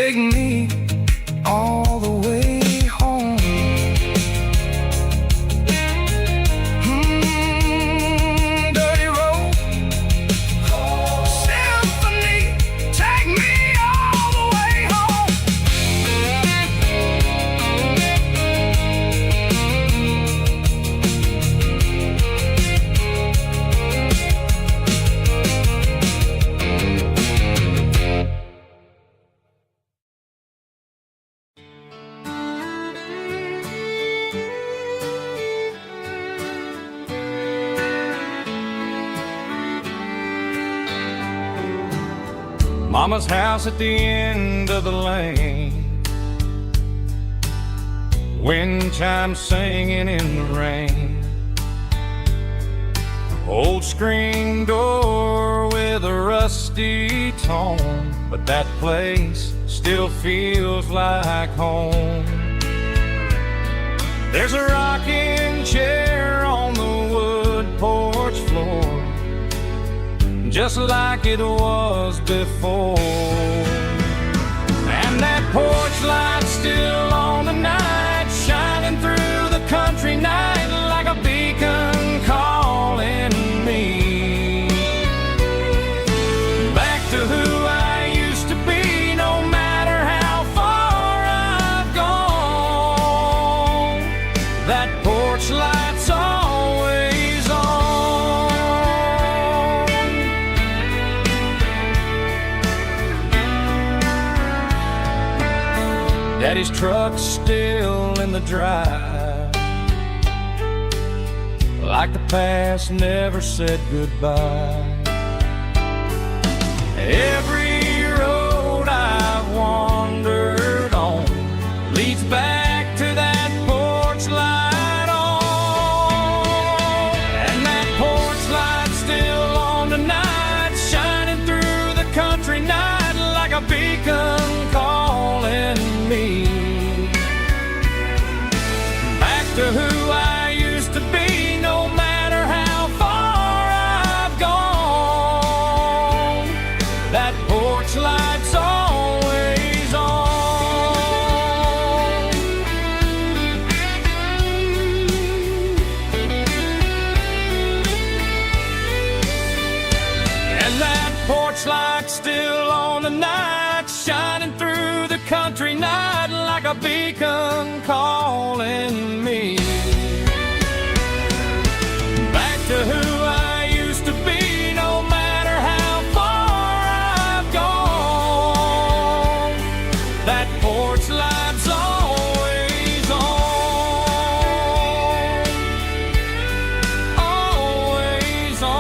take me all the way home. Dirty road symphony, take me all the way home. Mama's house at the end of the lane, wind chimes singing in the rain. Old screen door with a rusty tone, but that place still feels like home. There's a rocking chair on the wood porch floor, just like it was before. And that porch light's still on tonight, shining through the country night like a beacon calling me back to who I used to be. No matter how far I've gone, that porch light's always on. Daddy's truck's still in the drive, like the past never said goodbye. Every road I've wandered on leads back to that porch light on. And that porch light's still on tonight, shining through the country night like a beacon calling me back to who I used to be. No matter how far I've gone, that porch light's always on. And that porch light's still on tonight, shining through the country night like a beacon calling me back to who I used to be. No matter how far I've gone, that porch light's always on, always on.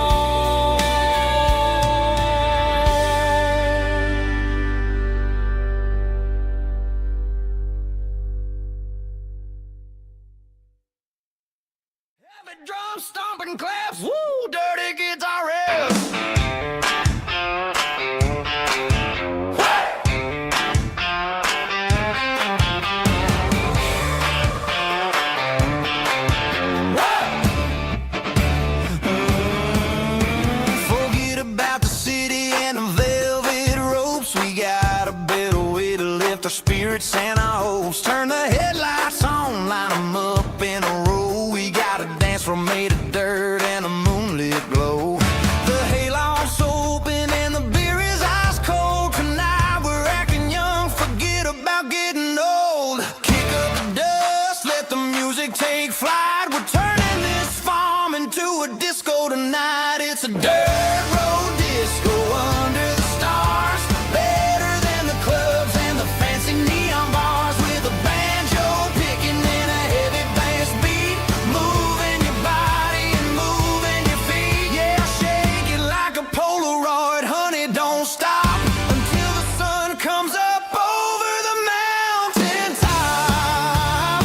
Heavy drum stomping claps, woo, dirty guitar riffs. Forget about the city and the velvet ropes. We got a better way to lift our spirits and our hopes. Turn the headlights on, line 'em up in a row. We got a dance floor made of dirt and a moonlit glow. The hayloft's open and the beer is ice cold. Tonight we're acting young, forget about getting old. Kick up the dust, let the music take flight. We're turning this farm into a disco tonight. It's a dirt road disco under the stars, better than the clubs and the fancy neon bars. With a banjo picking in a heavy bass beat, moving your body and moving your feet. Yeah, shake it like a Polaroid, honey, don't stop until the sun comes up over the mountain top.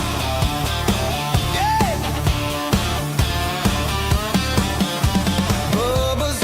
Yeah. Bubba's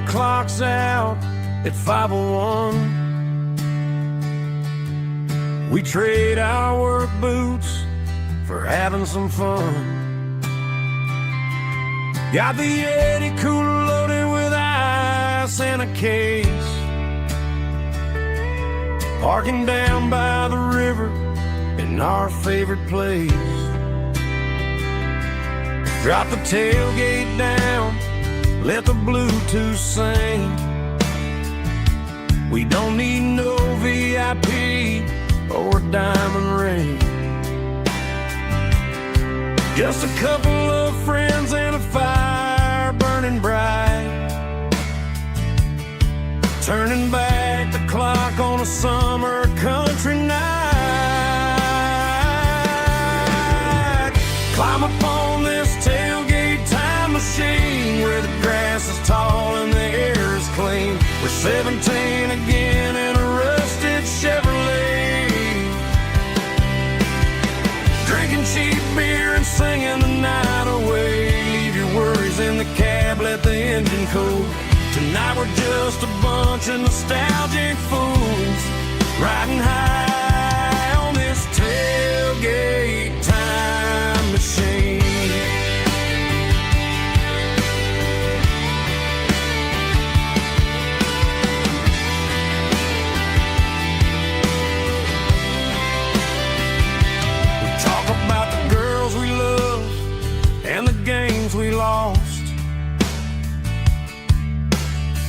midnight clock's out at 5:01. We trade our work boots for having some fun. Got the Yeti cooler loaded with ice in a case, parking down by the river in our favorite place. Drop the tailgate down, let the Bluetooth sing. We don't need no VIP or a diamond ring. Just a couple of friends and a fire burning bright, turning back the clock on a summer country night. Climb up on this tailgate time machine where the grass is tall and the air is clean. We're 17 again in a rusted Chevrolet, drinking cheap beer and singing the night away. Leave your worries in the cab, let the engine cool. Tonight we're just a bunch of nostalgic fools riding high on this tailgate time machine. We talk about the girls we love and the games we lost,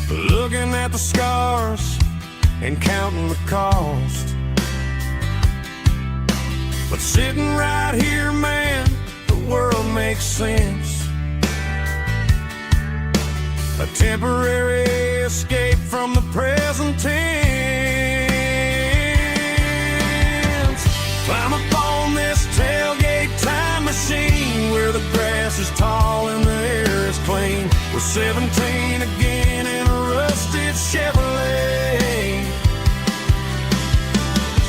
looking at the scars and counting the cost. But sitting right here, man, the world makes sense. A temporary escape from the present tense. Climb up on this tailgate time machine where the grass is tall and the air is clean. We're 17 again in a rusted Chevrolet,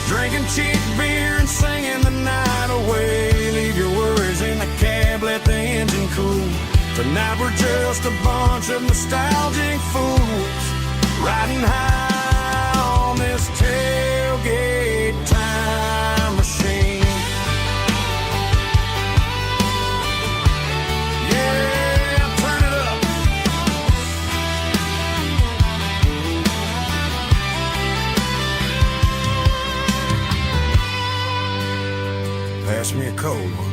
drinking cheap beer and singing the night away. Leave your worries in the cab, let the engine cool. Tonight we're just a bunch of nostalgic fools riding high on this tailgate time machine. Pass me a cold one.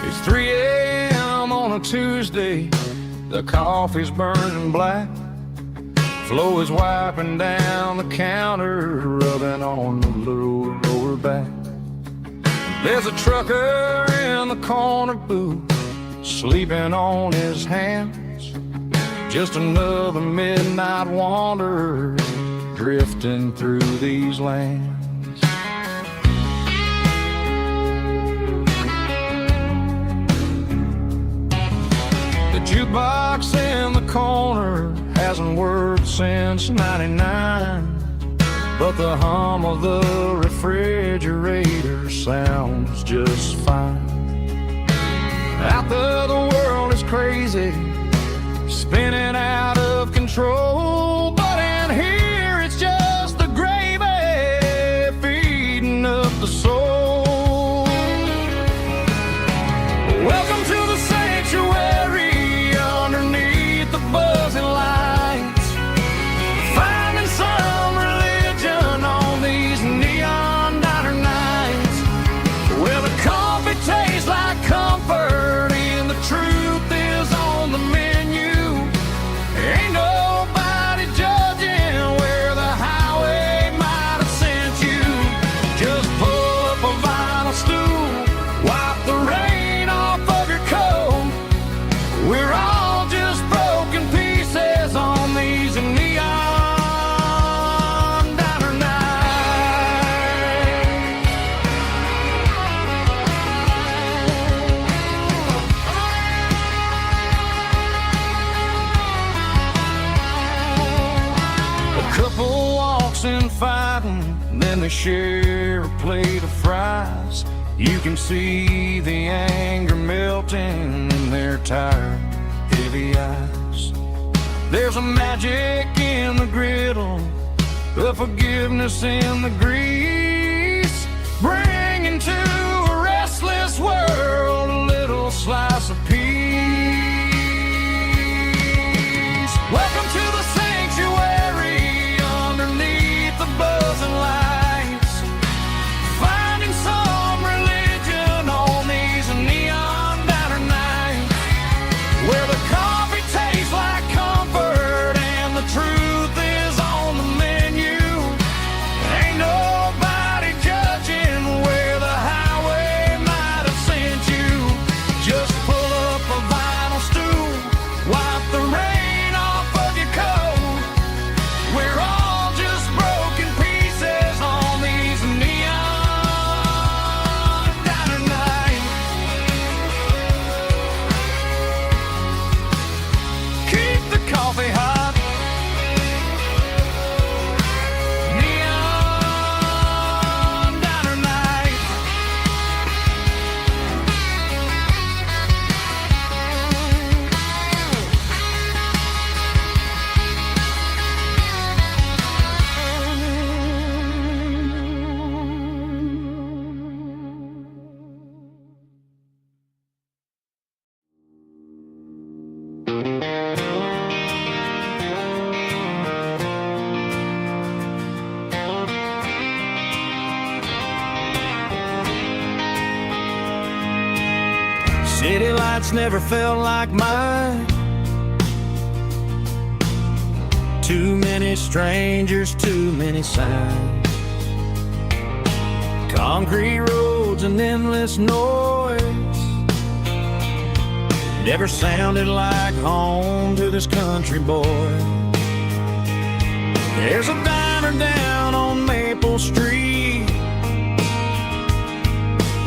It's 3 a.m. on a Tuesday, the coffee's burning black. Flo is wiping down the counter, rubbing on the lower back. There's a trucker in the corner booth, sleeping on his hands. Just another midnight wanderer, drifting through these lands. Jukebox in the corner hasn't worked since '99, but the hum of the refrigerator sounds just fine. Out there the world is crazy, spinning out of control, but in here it's just the gravy feeding up the soul. Welcome to the sanctuary, underneath the buzzing lights, finding some religion on these neon diner nights, where the coffee tastes like comfort and the truth is on the menu. Ain't nobody fussing, fighting, then they share a plate of fries. You can see the anger melting in their tired, heavy eyes. There's a magic in the griddle, a forgiveness in the grease, bringing to a restless world a little slice of peace. Welcome to the sanctuary underneath the buzzing lights, finding some religion on these neon diner nights, where the coffee tastes like comfort and the truth is on the menu. Ain't nobody judging where the highway might have sent you. Just pull up a vinyl stool, wipe the rain off of your coat. We're all just broken pieces on these neon diner nights. Keep the coffee hot. Neon diner night. City lights never felt like mine. Too many strangers, too many signs. Concrete roads and endless noise never sounded like home to this country boy. There's a diner down on Maple Street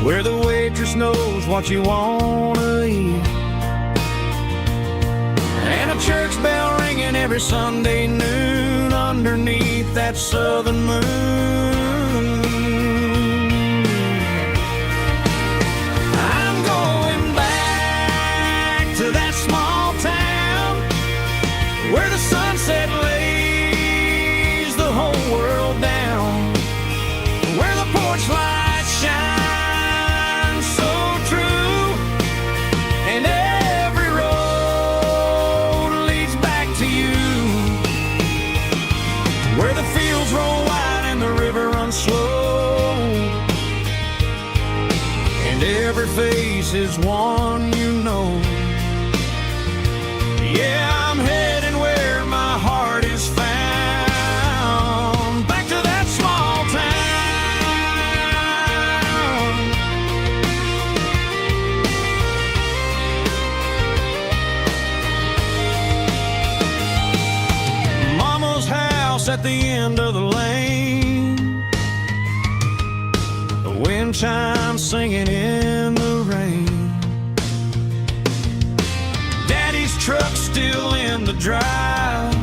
where the waitress knows what you wanna eat, and a church bell ringing every Sunday noon underneath that southern moon. I'm going back to that small town where the sunset lays the whole world down, where the porch lights shine slow, and every face is one you know. Yeah, I'm heading where my heart is found, back to that small town. Mama's house at the end of the lane, wind chimes singing in the rain. Daddy's truck still in the drive,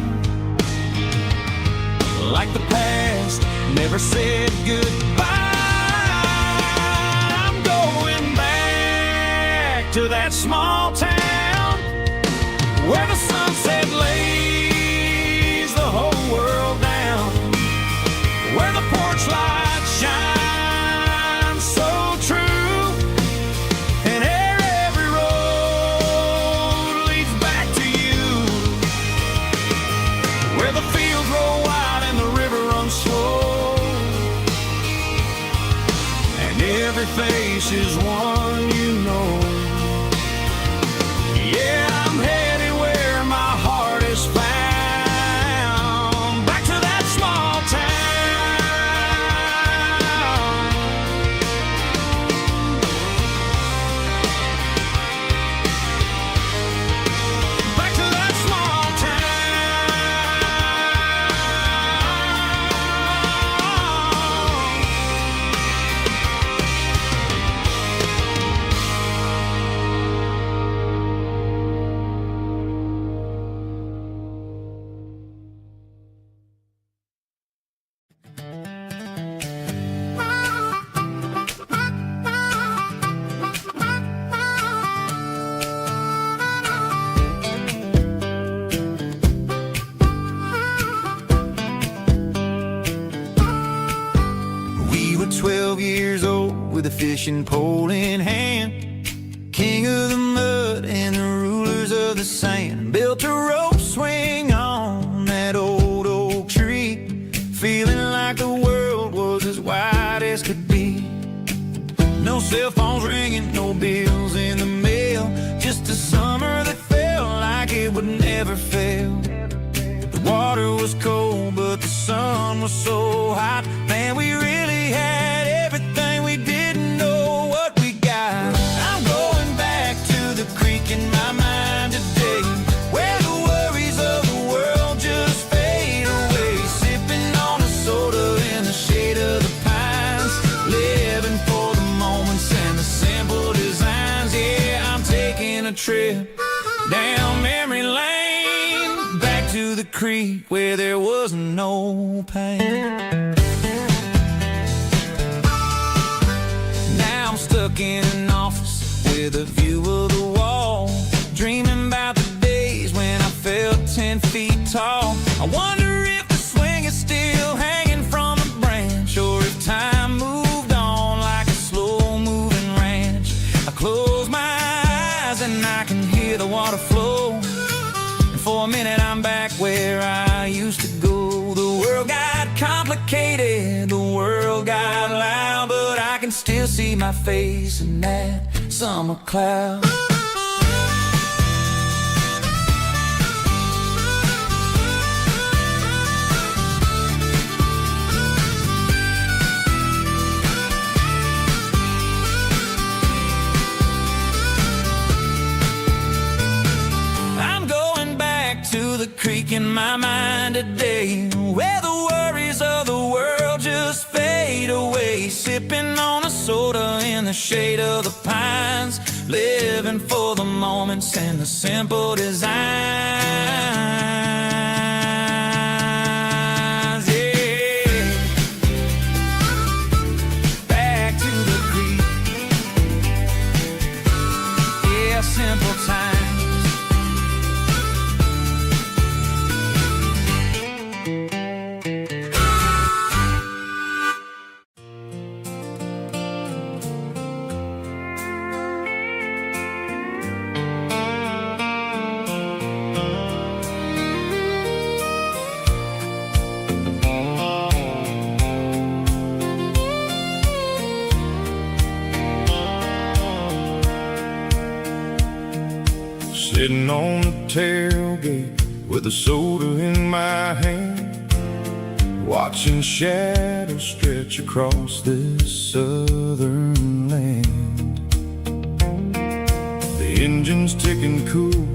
like the past never said goodbye. I'm going back to that small town where the sunset lays the whole world down, where the porch lights shine face is one you know. Yeah, I'm headed where my heart is found, back to that small town. Back to that small town. 12 years old with a fishing pole in hand. King of the mud and the rulers of the sand. Built a rope swing on that old oak tree, feeling like the world was as wide as could be. No cell phones ringing, no bills in the mail, just a summer that felt like it would never fail. The water was cold, but the sun was so hot. Man, we really had everything, we didn't know what we got. I'm going back to the creek in my mind today, where the worries of the world just fade away. Sipping on a soda in the shade of the pines, living for the moments and the simple designs. Yeah, I'm taking a trip down memory lane, back to the creek where there was no pain. Now I'm stuck in an office with a view of the wall, dreaming about the days when I felt 10 feet tall. I wonder if the swing is still hanging from a branch, or if time moved on like a slow-moving ranch. I close my eyes and I can hear the water flow, and for a minute I'm back where I used to go. The world got complicated, the world got loud, but I can still see my face in that summer cloud. To the creek in my mind today, where the worries of the world just fade away. Sipping on a soda in the shade of the pines, living for the moments and the simple designs. Yeah, back to the creek. Yeah, simple times. Sitting on the tailgate with a soda in my hand, watching shadows stretch across this southern land. The engine's ticking cool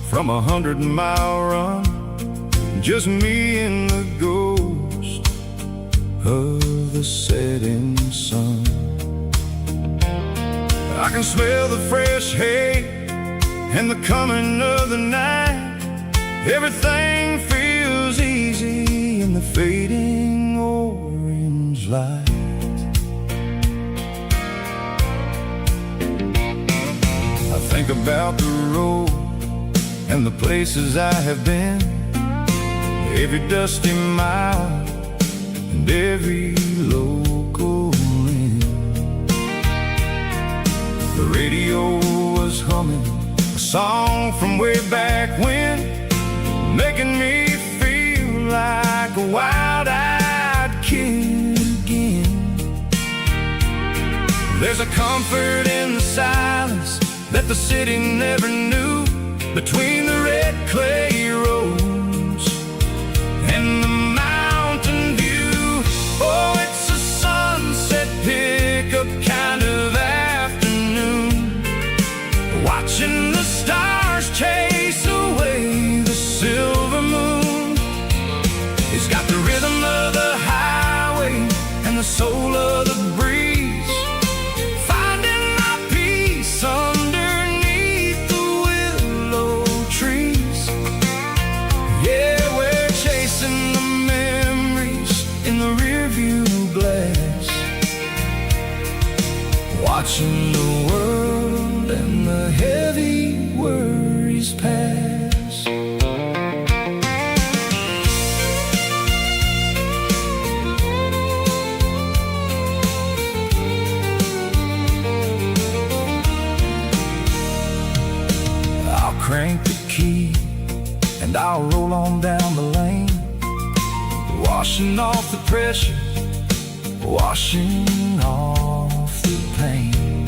from 100-mile run, just me and the ghost of the setting sun. I can smell the fresh hay and the coming of the night. Everything feels easy in the fading orange light. I think about the road and the places I have been, every dusty mile and every local inn. The radio was humming a song from way back when, making me feel like a wild-eyed kid again. There's a comfort in the silence that the city never knew, between the red clay roads and the mountain view. Oh, it's a sunset pickup kind of afternoon, watching the stars chase away the silver moon. It's got the rhythm of the highway and the soul of the breeze, finding my peace underneath the willow trees. Yeah, we're chasing the memories in the rearview glass, watching the world and the heavy worries pass. I'll roll on down the lane, washing off the pressure, washing off the pain.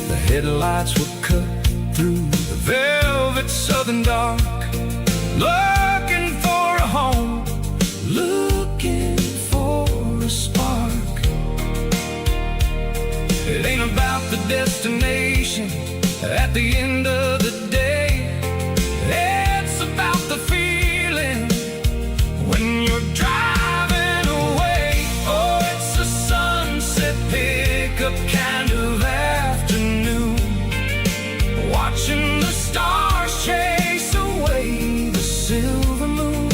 The headlights will cut through the velvet southern dark, looking for a home, looking for a spark. It ain't about the destination at the end of the day. It's about the feeling when you're driving away. Oh, it's a sunset pickup kind of afternoon, watching the stars chase away the silver moon.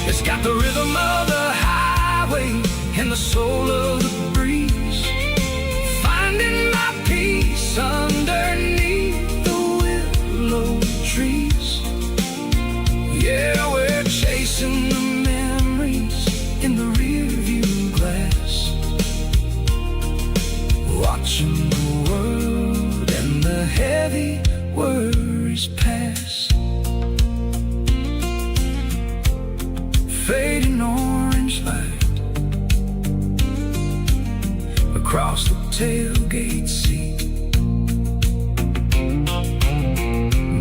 It's got the rhythm of the highway and the soul of the breeze, finding my peace underneath the willow trees. Yeah, we're chasing the memories in the rearview glass, watching the world and the heavy worries pass. Fading orange light across the tailgate seat.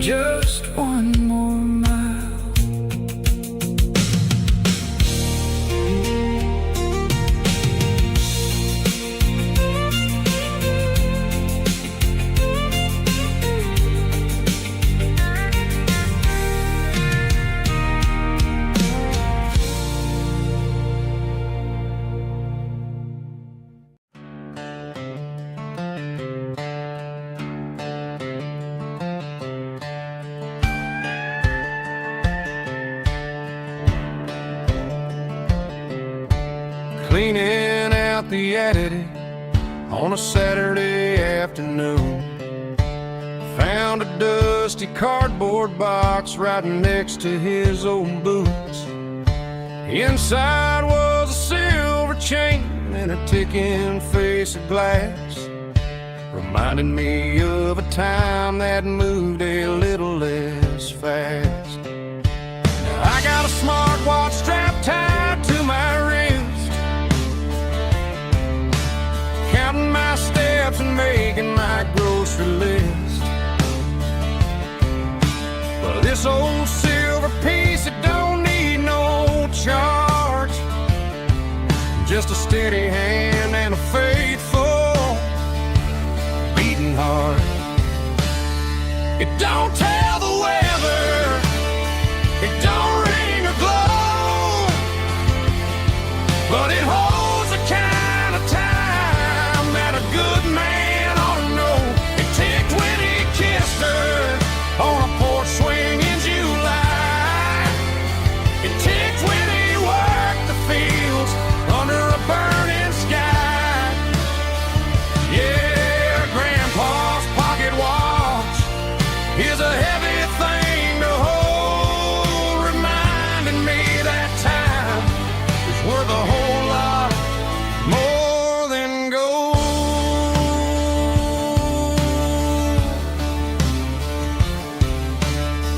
Just one more mile. Cleaning out the attic on a Saturday afternoon, found a dusty cardboard box right next to his old boots. Inside was a silver chain and a ticking face of glass, reminding me of a time that moved a little less fast. Now I got a smartwatch strapped tied to my wrist, counting my steps and making my grocery list. But this old silver piece, it don't need no charge, just a steady hand and a faithful beating heart. It don't tell the weather, it don't ring or glow, but it holds the kind of time that a good man ought to know. It ticked when he kissed her on a porch swing in July. It ticked when he worked the fields under a burning sky. Yeah, Grandpa's pocket watch is a heavy thing to hold, reminding me that time is worth a whole lot more than gold.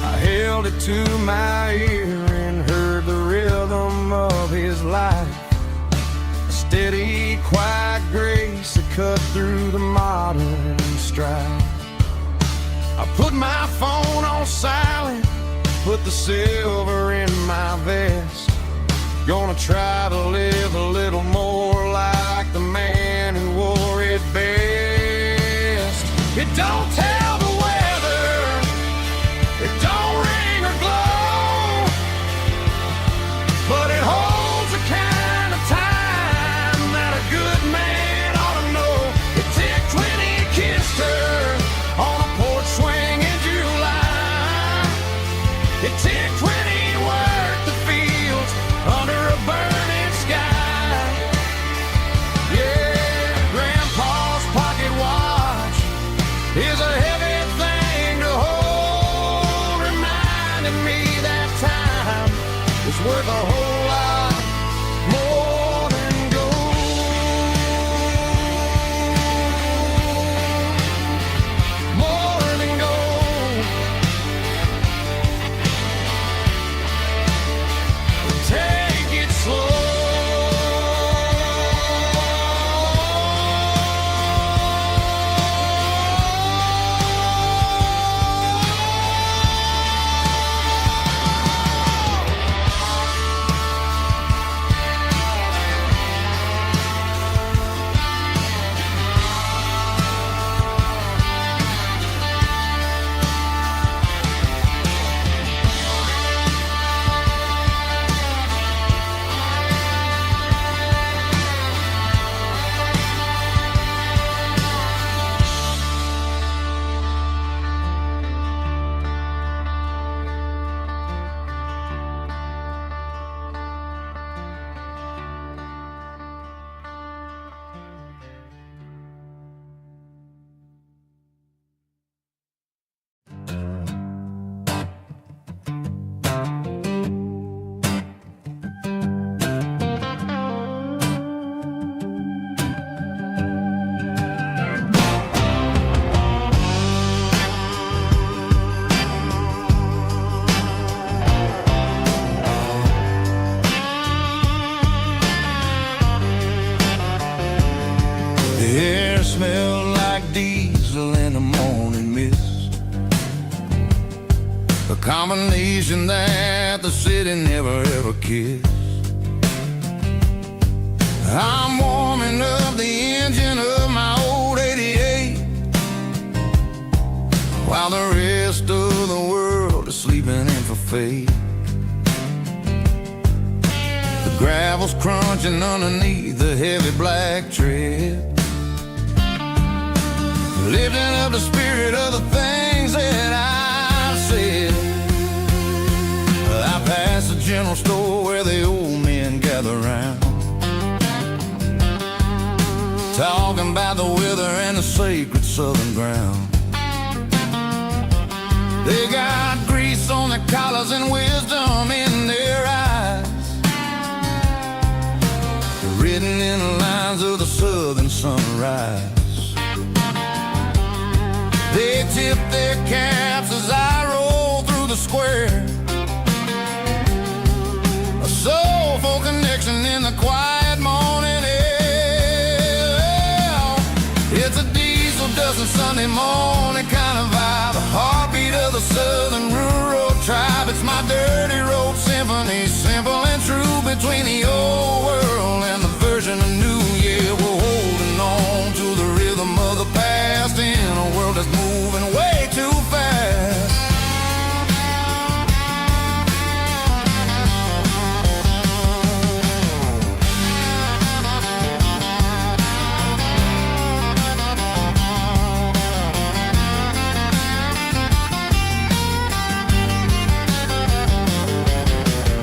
I held it to my ear and heard the rhythm of his life, a steady, quiet grace that cut through the modern strife. I put my phone on silent, put the silver in my vest, gonna try to live a little more like the man who wore it best. It don't tell the weather, it don't ring or glow, but it holds the kind of time that a good man ought to know. It ticked when he kissed her on a porch swing in July. It ticked when he worked the fields under a burning sky. Yeah, Grandpa's pocket watch is a heavy thing to hold, reminding me that time is worth a whole lot more than gold. More than gold. combination that the city never ever kissed. I'm warming up the engine of my old 88, while the rest of the world is sleeping in for fate. The gravel's crunching underneath the heavy black tread, lifting up the spirit of the things that I've said. I pass the general store where the old men gather round, talking about the weather and the sacred southern ground. They got grease on their collars and wisdom in their eyes, written in the lines of the southern sunrise. They tip their caps as I roll through the square, a soulful connection in the quiet morning air. It's a diesel dusting Sunday morning kind of vibe, the heartbeat of the southern rural tribe. It's my dirty road symphony, simple and true, between the old world and the version of new. Yeah, we're holding on to the rhythm of the past in a world that's moving way too fast.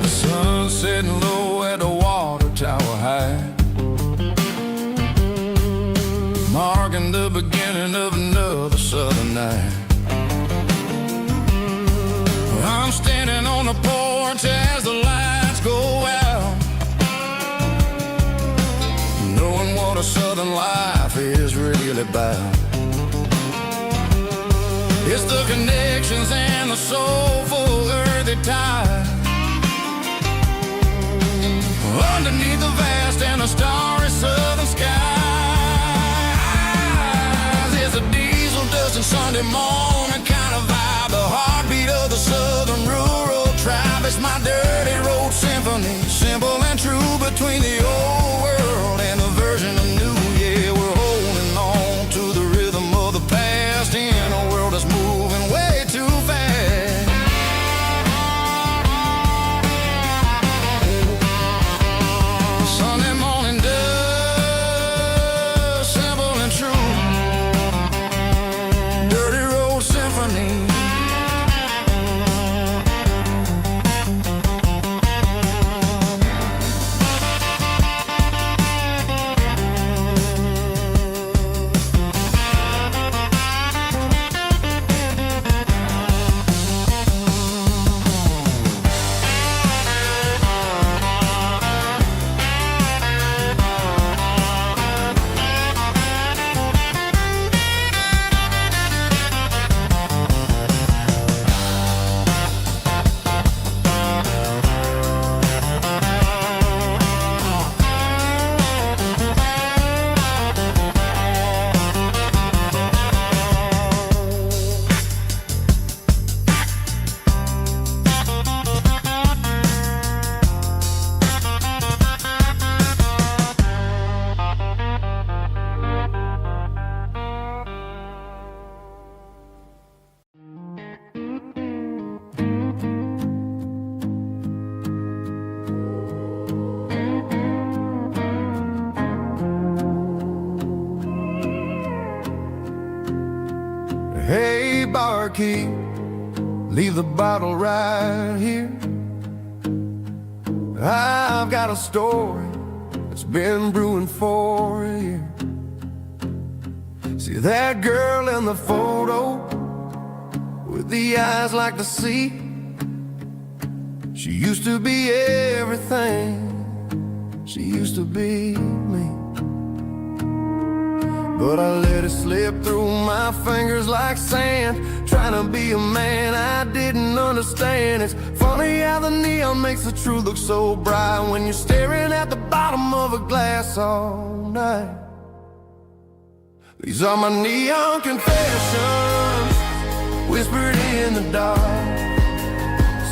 The sun's setting low at the water tower high, marking the beginning of another southern night. I'm standing on the porch as the lights go out, knowing what a southern life is really about. It's the connections and the soulful earthy tide, underneath the vast and the starry southern skies. It's a diesel dusting Sunday morning kind of vibe, the heartbeat of the southern rural tribe. It's my dirty road symphony, simple and true, between the old world and the version of new. Yeah, we're holding on to the rhythm of the past in a world that's moving way too fast. Sunday morning dust, simple and true, dirty road symphony. Hey, barkeep, leave the bottle right here. I've got a story that's been brewing for a year. See that girl in the photo with the eyes like the sea? She used to be everything, she used to be me. But I let it slip through my fingers like sand, trying to be a man I didn't understand. It's funny how the neon makes the truth look so bright when you're staring at the bottom of a glass all night. These are my neon confessions, whispered in the dark.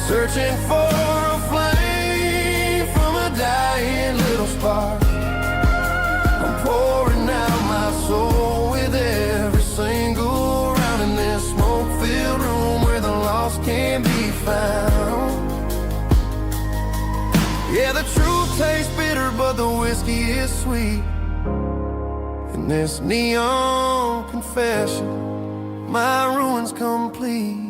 searching for a flame from a dying little spark. I'm pouring out my soul with every single round in this smoke-filled room where the lost can be found. Yeah, the truth tastes bitter, but the whiskey is sweet. In this neon confession, my ruin's complete.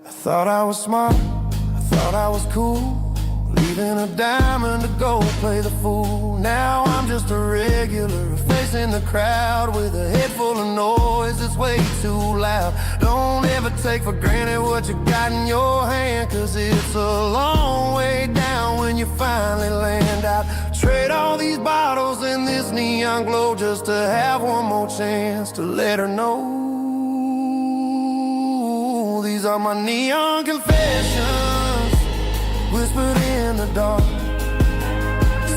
I thought I was smart, I thought I was cool, leaving a diamond to go play the fool. Now I'm just a regular, facing the crowd with a head full of noise that's way too loud. Don't ever take for granted what you got in your hand, cause it's a long way down when you finally land out. Trade all these bottles and this neon glow just to have one more chance to let her know. These are my neon confessions, whispered in the dark,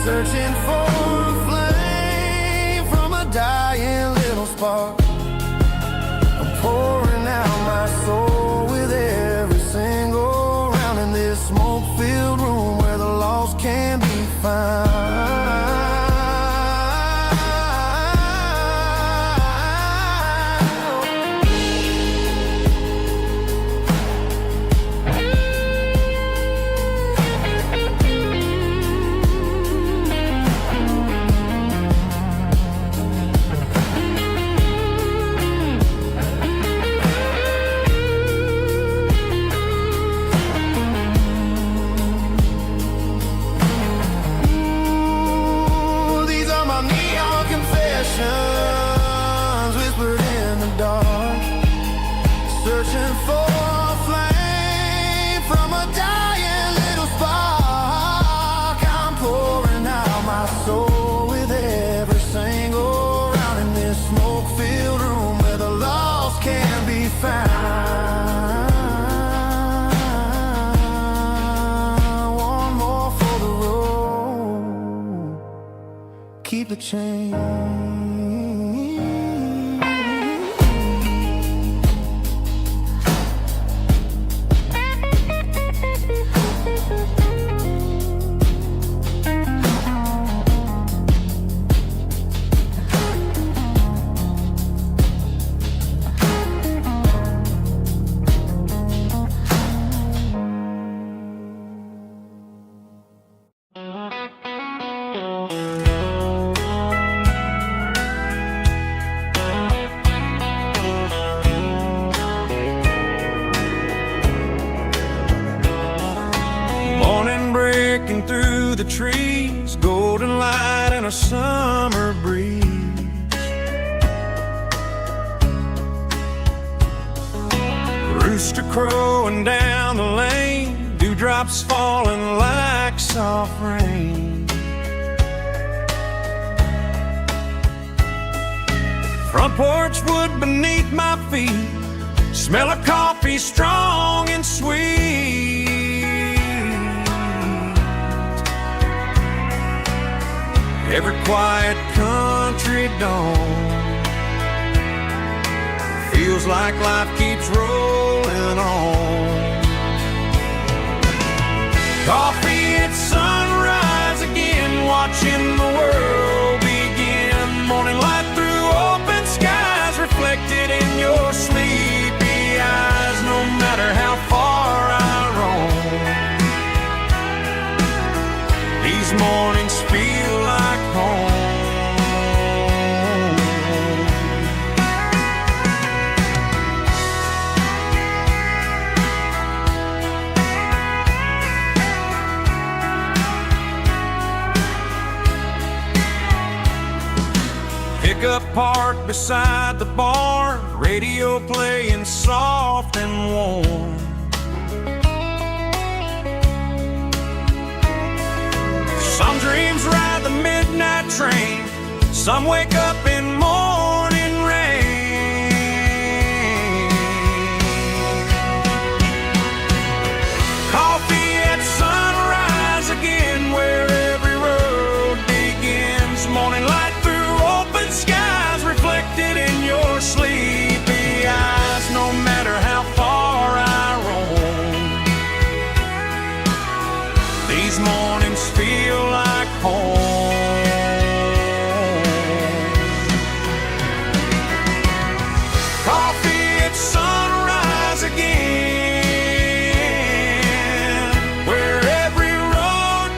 searching for a flame from a dying little spark. I'm pouring out my soul with every single round in this smoke-filled room where the lost can be found. Whispered in the dark, searching for a flame from a dying little spark. I'm pouring out my soul with every single round in this smoke-filled room where the lost can be found. One more for the road, keep the change. Through the trees, golden light and a summer breeze. Rooster crowing down the lane, dewdrops falling like soft rain. Front porch wood beneath my feet, smell of coffee strong and sweet. Every quiet country dawn feels like life keeps rolling on. Coffee at sunrise again, watching the world begin. Morning light through open skies, reflected in your sleepy eyes. No matter how far I roam, these mornings feel like home. Pickup parked beside the barn, radio playing soft and warm. Some dreams ride the midnight train, some wake up in morning rain. Coffee at sunrise again, where every road begins. Morning light through open skies, reflected in your sleepy eyes. No matter how far I roam, these mornings feel like home. Coffee at sunrise again, where every road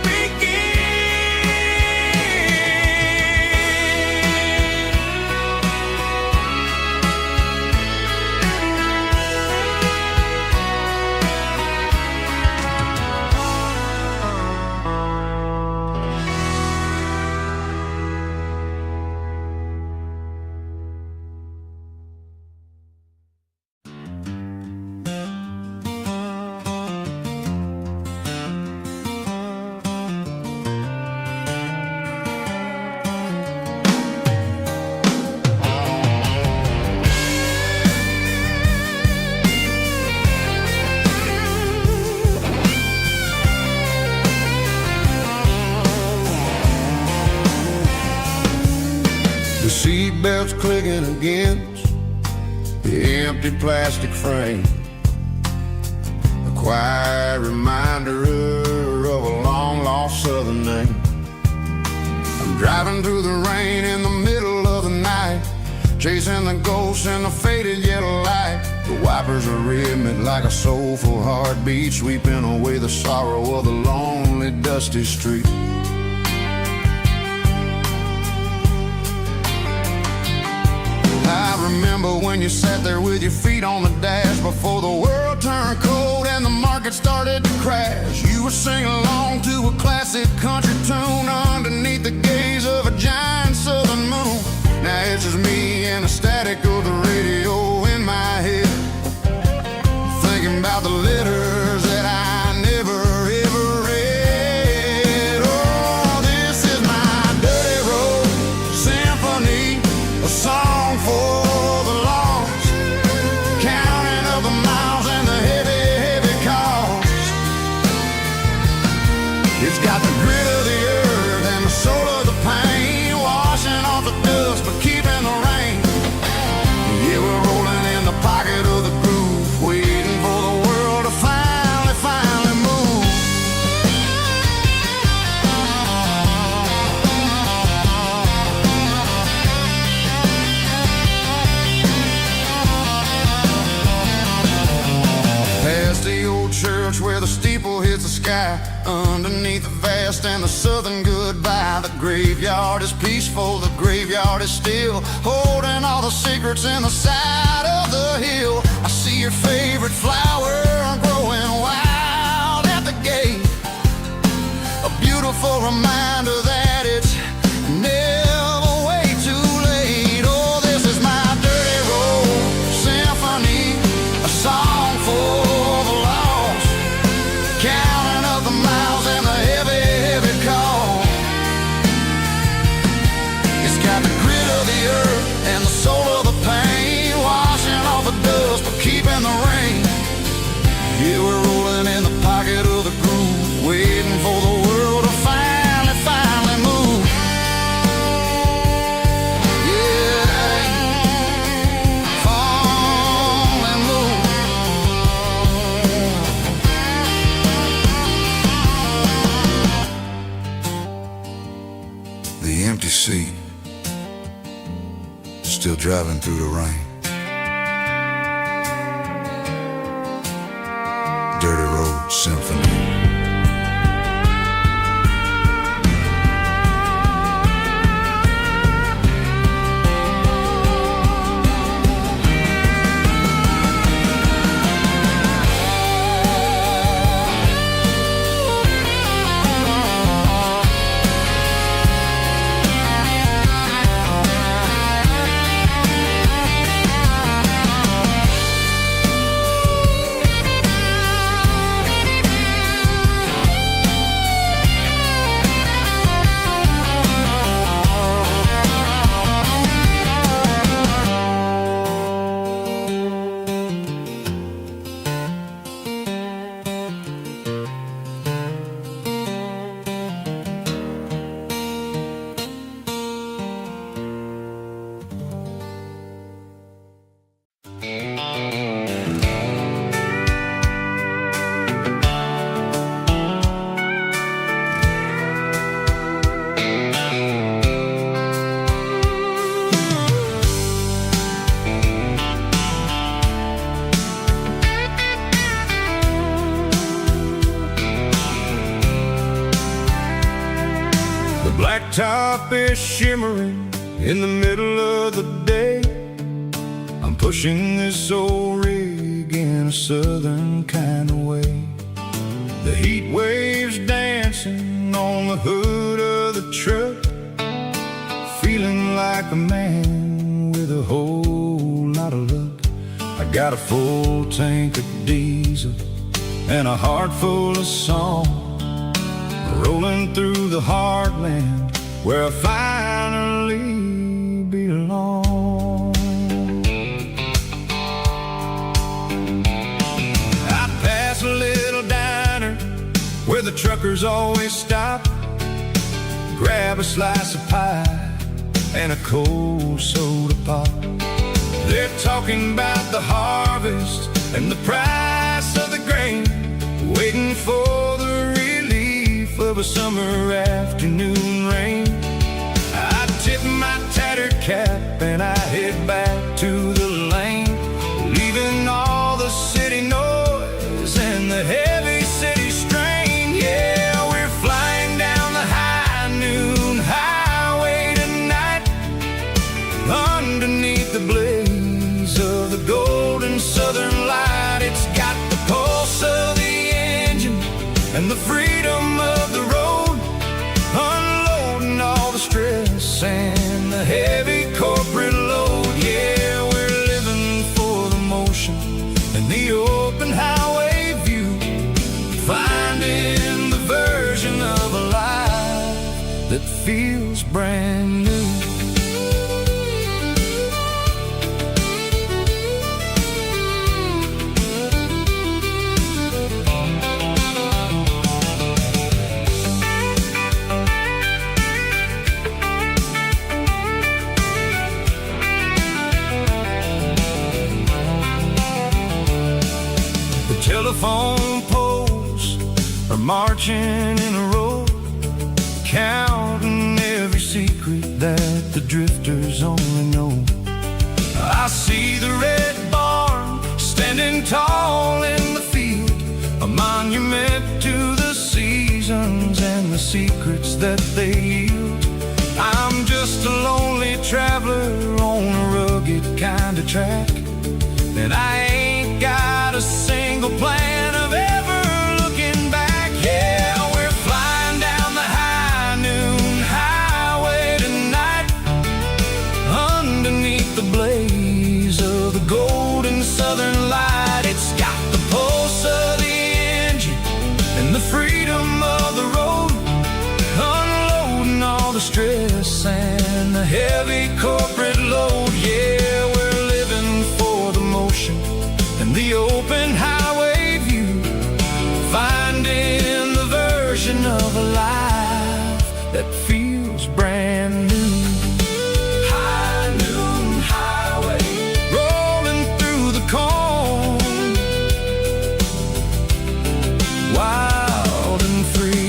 The seatbelt's clicking against the empty plastic frame, a quiet reminder of a long-lost southern name. I'm driving through the rain in the middle of the night, chasing the ghosts in the faded yellow light. The wipers are rhythmic like a soulful heartbeat, sweeping away the sorrow of the lonely, dusty street. I remember when you sat there with your feet on the dash, before the world turned cold and the market started to crash. You were singing along to a classic country tune underneath the gaze of a giant southern moon. Now it's just me and the static of the radio in my head, thinking about the letters that I never ever read. Oh, this is my dirty road symphony, a song for the lost, counting up the miles and the heavy, heavy cost. It's got the grit of the earth and the soul of the pain, washing off the dust but keeping the rain. Yeah, we're rolling in the pocket of the groove, waiting for the world to finally move. Past the old church where the steeple hits the sky, underneath the vast and the southern goodbye. The graveyard is peaceful, the graveyard is still, holding all the secrets in the side of the hill. I see your favorite flower growing wild at the gate, a beautiful reminder that it's never way too late. Oh, this is my dirty road symphony, a song for the lost, counting up the miles and the heavy, heavy call. It's got the grit of the earth and the soul of the pain, washing off the dust but keeping the rain. Yeah, we're rolling in the pocket of the groove, waiting for the world to finally move. Yeah, finally move. The empty seat, still driving through the rain. Dirty Road Symphony. Blacktop is shimmering in the middle of the day. I'm pushing this old rig in a southern kind of way. The heat waves dancing on the hood of the truck, feeling like a man with a whole lot of luck. I got a full tank of diesel and a heart full of song, rolling through the heartland where I finally belong. I pass a little diner where the truckers always stop, grab a slice of pie and a cold soda pop. They're talking about the harvest and the price of the grain, waiting for the relief of a summer afternoon rain. I tip my tattered cap and I head back to the lane, leaving all the city noise and the heavy city strain. Yeah, we're flying down the high noon highway tonight, underneath the blaze of the golden southern light. It's got the pulse of the engine and the freedom of the road, unloading all the stress and the heavy corporate load. Yeah, we're living for the motion and the open highway view, finding the version of a life that feels brand new. Telephone poles are marching in a row, counting every secret that the drifters only know. I see the red barn standing tall in the field, a monument to the seasons and the secrets that they yield. I'm just a lonely traveler on a rugged kind of track, and I ain't got a single plan of ever looking back. Yeah, we're flying down the high noon highway tonight, underneath the blaze of the golden southern light. It's got the pulse of the engine and the freedom of the road, unloading all the stress and the heavy corporate load. Yeah, we're living for the motion and the open highway view, finding the version of a life that feels brand new. High noon highway, rolling through the corn, wild and free.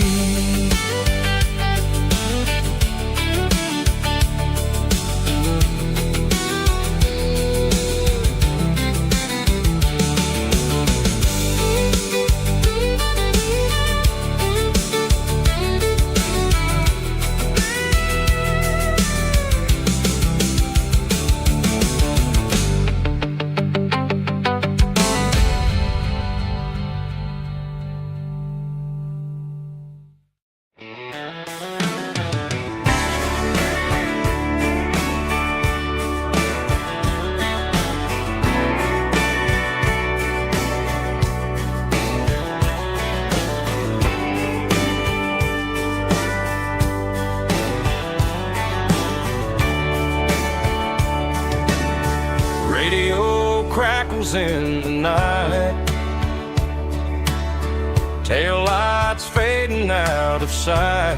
Crackles in the night, tail lights fading out of sight,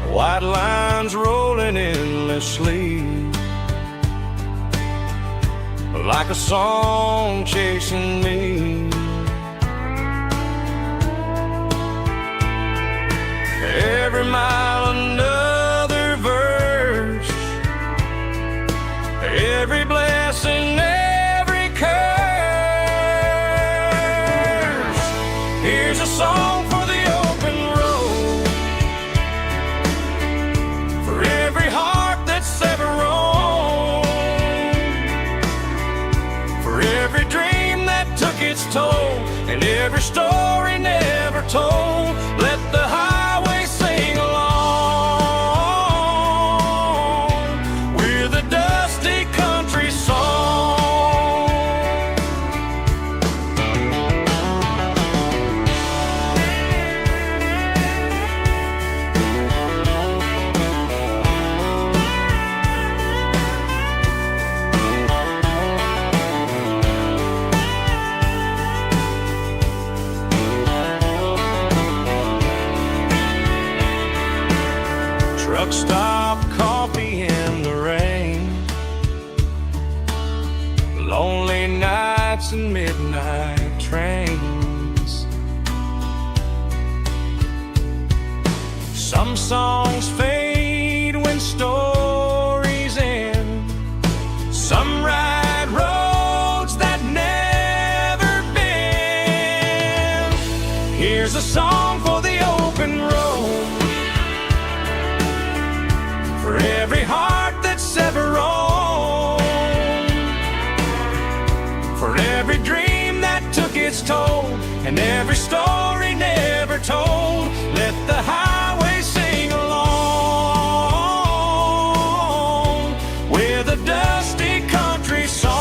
white lines rolling endlessly, like a song chasing me. Every mile another verse, every blessing, every curse. Here's a song for the open road, every story never told. Let the highway sing along with a dusty country song. Truck stop, coffee in the rain, lonely nights and midnight trains. Some songs fade when stories end. Some ride roads that never bend. Here's a song for the open road, for every heart that's ever roamed, for every dream that took its toll, and every story never told. Let the highway sing along with a dusty country song.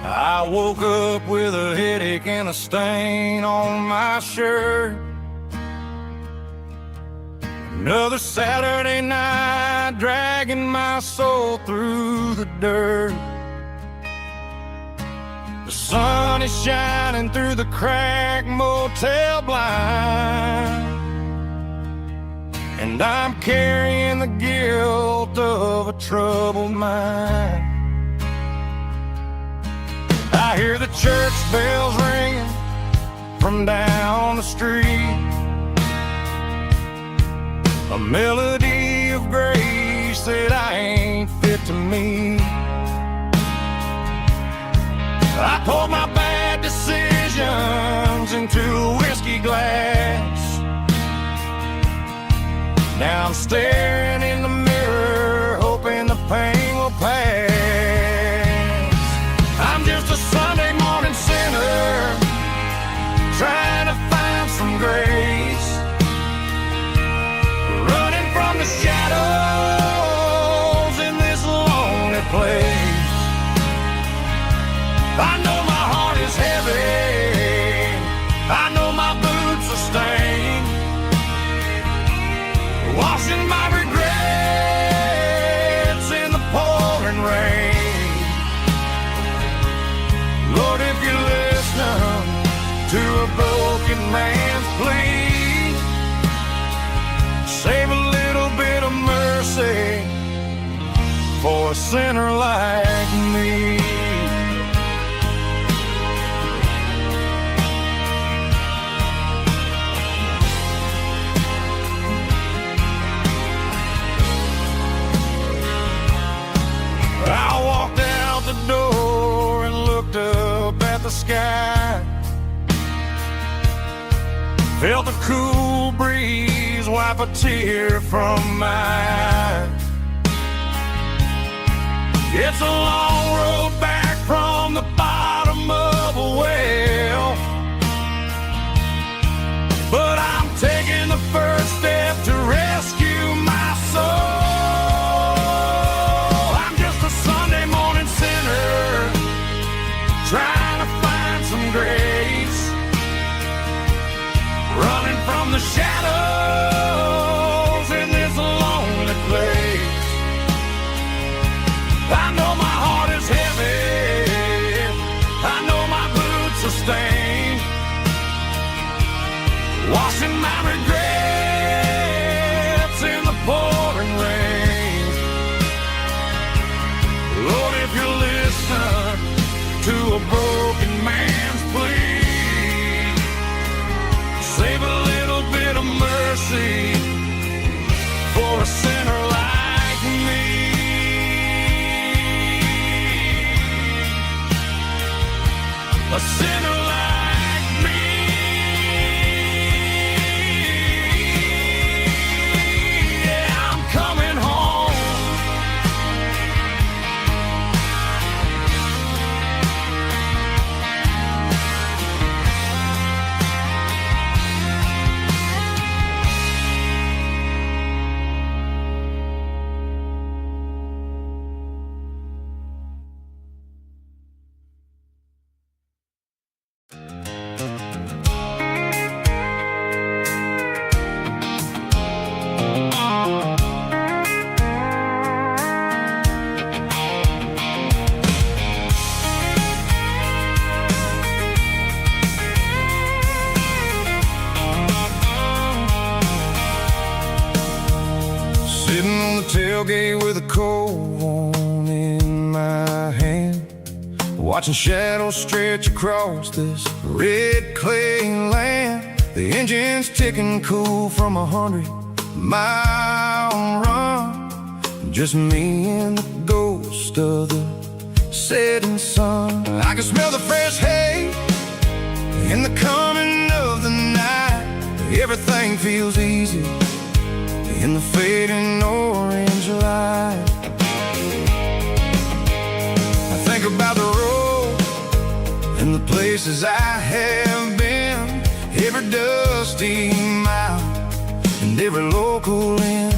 I woke up with a headache and a stain on my shirt. Another Saturday night dragging my soul through the dirt. The sun is shining through the cracked motel blind, and I'm carrying the guilt of a troubled mind. I hear the church bells ringing from down the street, a melody of grace that I ain't fit to meet. I poured my bad decisions into a whiskey glass. Now I'm staring in the mirror, hoping the pain will pass. I'm just a Sunday morning sinner, trying to find some grace, running from the shadows in this lonely place. I know my heart is heavy, I know my boots are stained, washing my regrets in the pouring rain. Lord, if you're listening to a broken man's plea, save a little bit of mercy for a sinner like me. I walked out the door and looked up at the sky, felt a cool breeze wipe a tear from my eye. It's a long road back from the bottom of a well, but I'm taking Sitting on the tailgate with a cold one in my hand, watching shadows stretch across this red clay land. The engine's ticking cool from 100-mile run. Just me and the ghost of the setting sun. I can smell the fresh hay and the coming of the night. Everything feels easy in the fading orange light. I think about the road and the places I have been, every dusty mile and every local inn.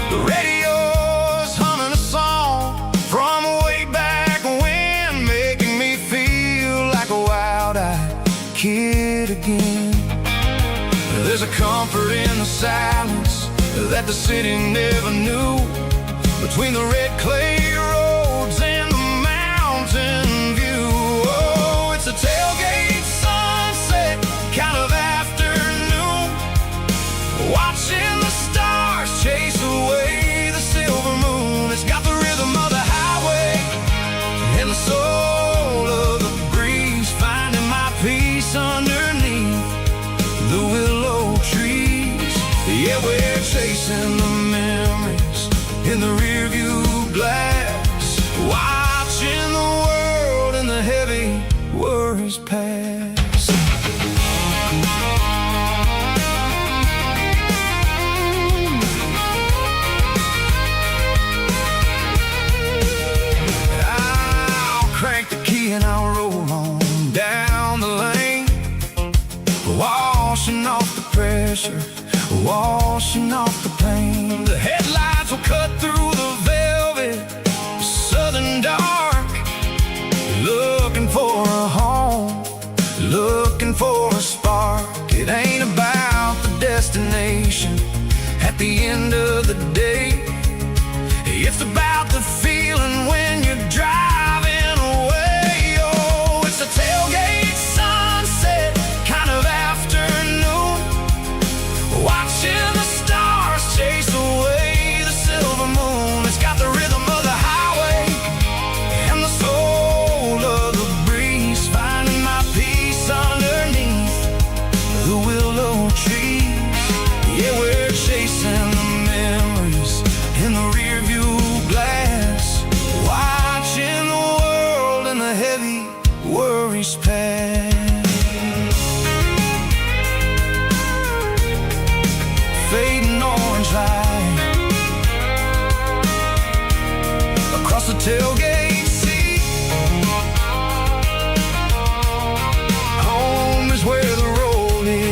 The radio's humming a song from way back when, making me feel like a wild-eyed kid again. There's a comfort in the silence that the city never knew, between the red clay roads and the mountain view. Oh, it's a tailgate sunset kind of afternoon, watching the stars chase away the silver moon. It's got the rhythm of the highway and the soul of the breeze, finding my peace underneath the willow trees. Yeah, we're chasing the memories in the rearview glass, watching the world and the heavy worries pass. I'll crank the key and I'll roll on down the lane, washing off the pressure, washing off the pain. The headlights will cut through the velvet southern dark, looking for a home, looking for a spark. It ain't about the destination at the end of the day, it's about the feeling when you're driving away. Oh, it's a tailgate sunset kind of afternoon, watching the stars chase away the silver moon. It's got the rhythm of the highway and the soul of the breeze, finding my peace underneath the willow trees. Yeah, we're chasing the memories in the rearview glass, watching the world and the heavy worries pass. Fading orange light across the tailgate seat. Home is where the road is.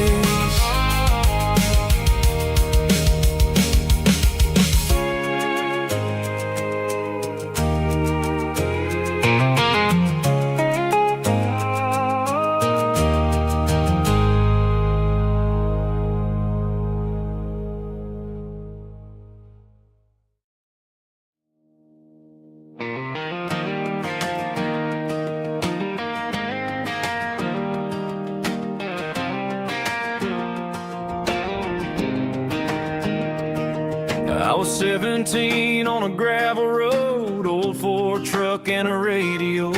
I was 17 on a gravel road, old Ford truck and a radio,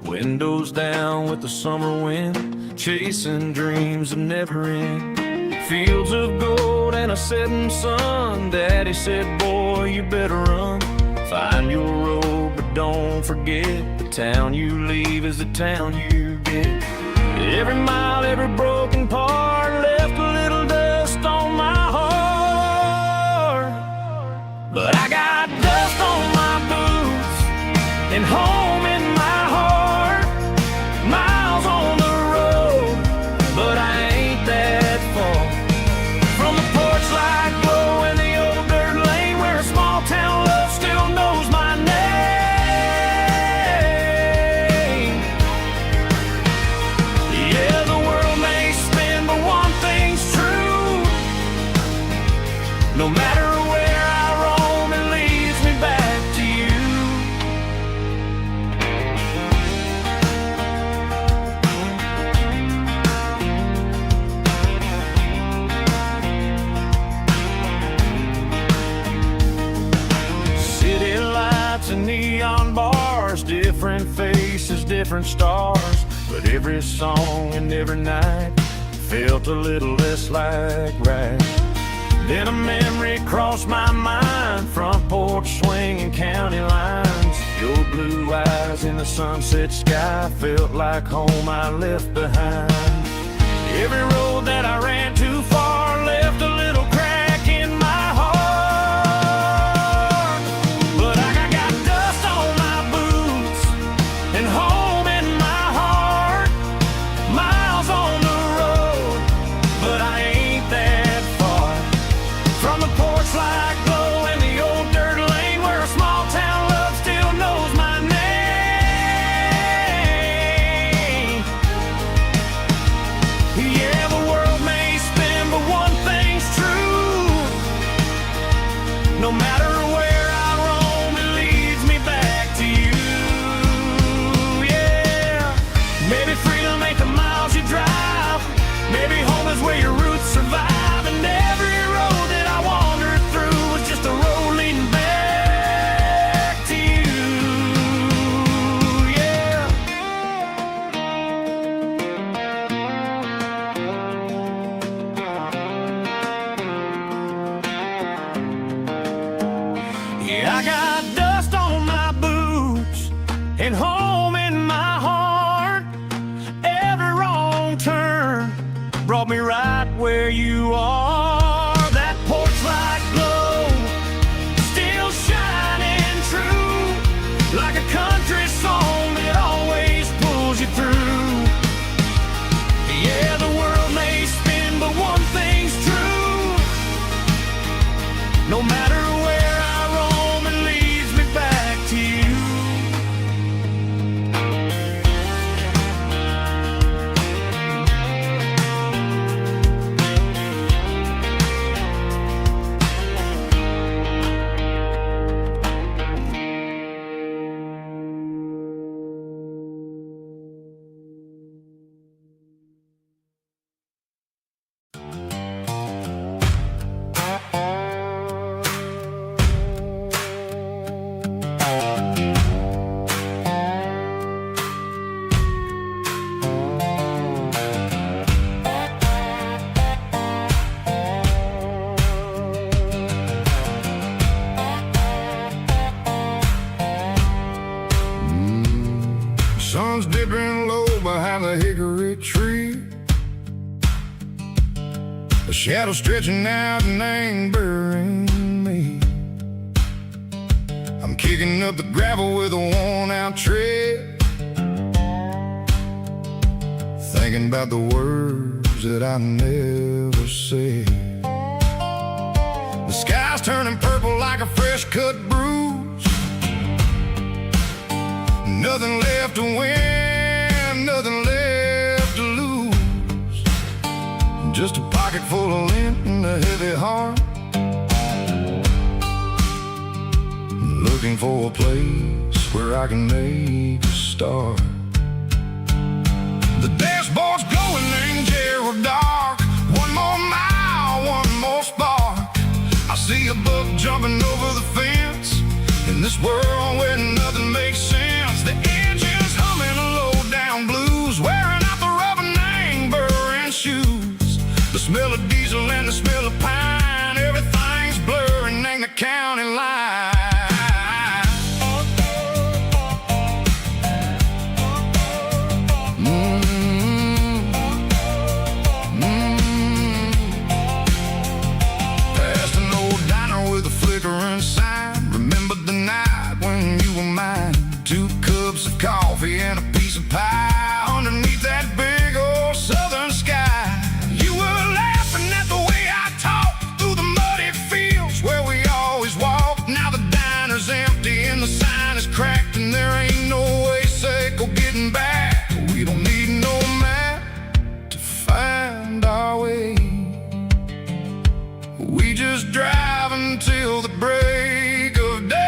windows down with the summer wind, chasing dreams that never end. Fields of gold and a setting sun. Daddy said, boy, you better run, find your road, but don't forget, the town you leave is the town you get. Every mile, every broken part left a little dust on my heart, but I got dust on my boots and home in my heart. Miles on the road, but I ain't that far from the porch light glow in the old dirt lane, where a small town love still knows my name. Yeah, the world may spin, but one thing's true: no matter where I roam, it leads me back to you. different faces, different stars, but every song and every night felt a little less like right. Then a memory crossed my mind, front porch swinging county lines. Your blue eyes in the sunset sky felt like home I left behind. Every road that I ran too far left a little crack in my heart. But I got dust on my boots and home in my heart. Miles on the road, but I ain't that far from the porch light glow and the old dirt lane where a small town love still knows my name. Yeah, the world may spin, but one thing's true. No matter where I roam, it leads me back to you. Yeah, maybe freedom ain't the miles you drive. Maybe home is where your roots survive. And every road that I wandered through was just a road leading back to you. Yeah. Yeah, I got dust on my boots and home in my heart. Every wrong turn brought me right where you are. That porch light glow still shining true, like a country song that always pulls you through. Yeah, the world may spin, but one thing's true. No matter where I roam, it leads me back to you. Sun's dipping low behind the hickory tree. The shadow stretching out and ain't burying me. I'm kicking up the gravel with a worn-out tread, thinking about the words that I never said. The sky's turning purple like a fresh-cut bruise. Nothing left to win, nothing left to lose. Just a pocket full of lint and a heavy heart, looking for a place where I can make a start. The dashboard's glowing in Gerald dark. One more mile, one more spark. I see a buck jumping over the fence in this world where nothing makes sense. The engine's humming a low-down blues, wearing out the rubber name burring shoes. The smell of diesel and the smell of pine, everything's blurring in the county line. Past an old diner with a flickering sign. Remember the night when you were mine. 2 cups of coffee and a piece of pie underneath that big old southern sky. You were laughing at the way I talked through the muddy fields where we always walked. Now the diner's empty and the sign is cracked, and there ain't no way safe or getting back. We don't need no map to find our way. We just drive until the break of day.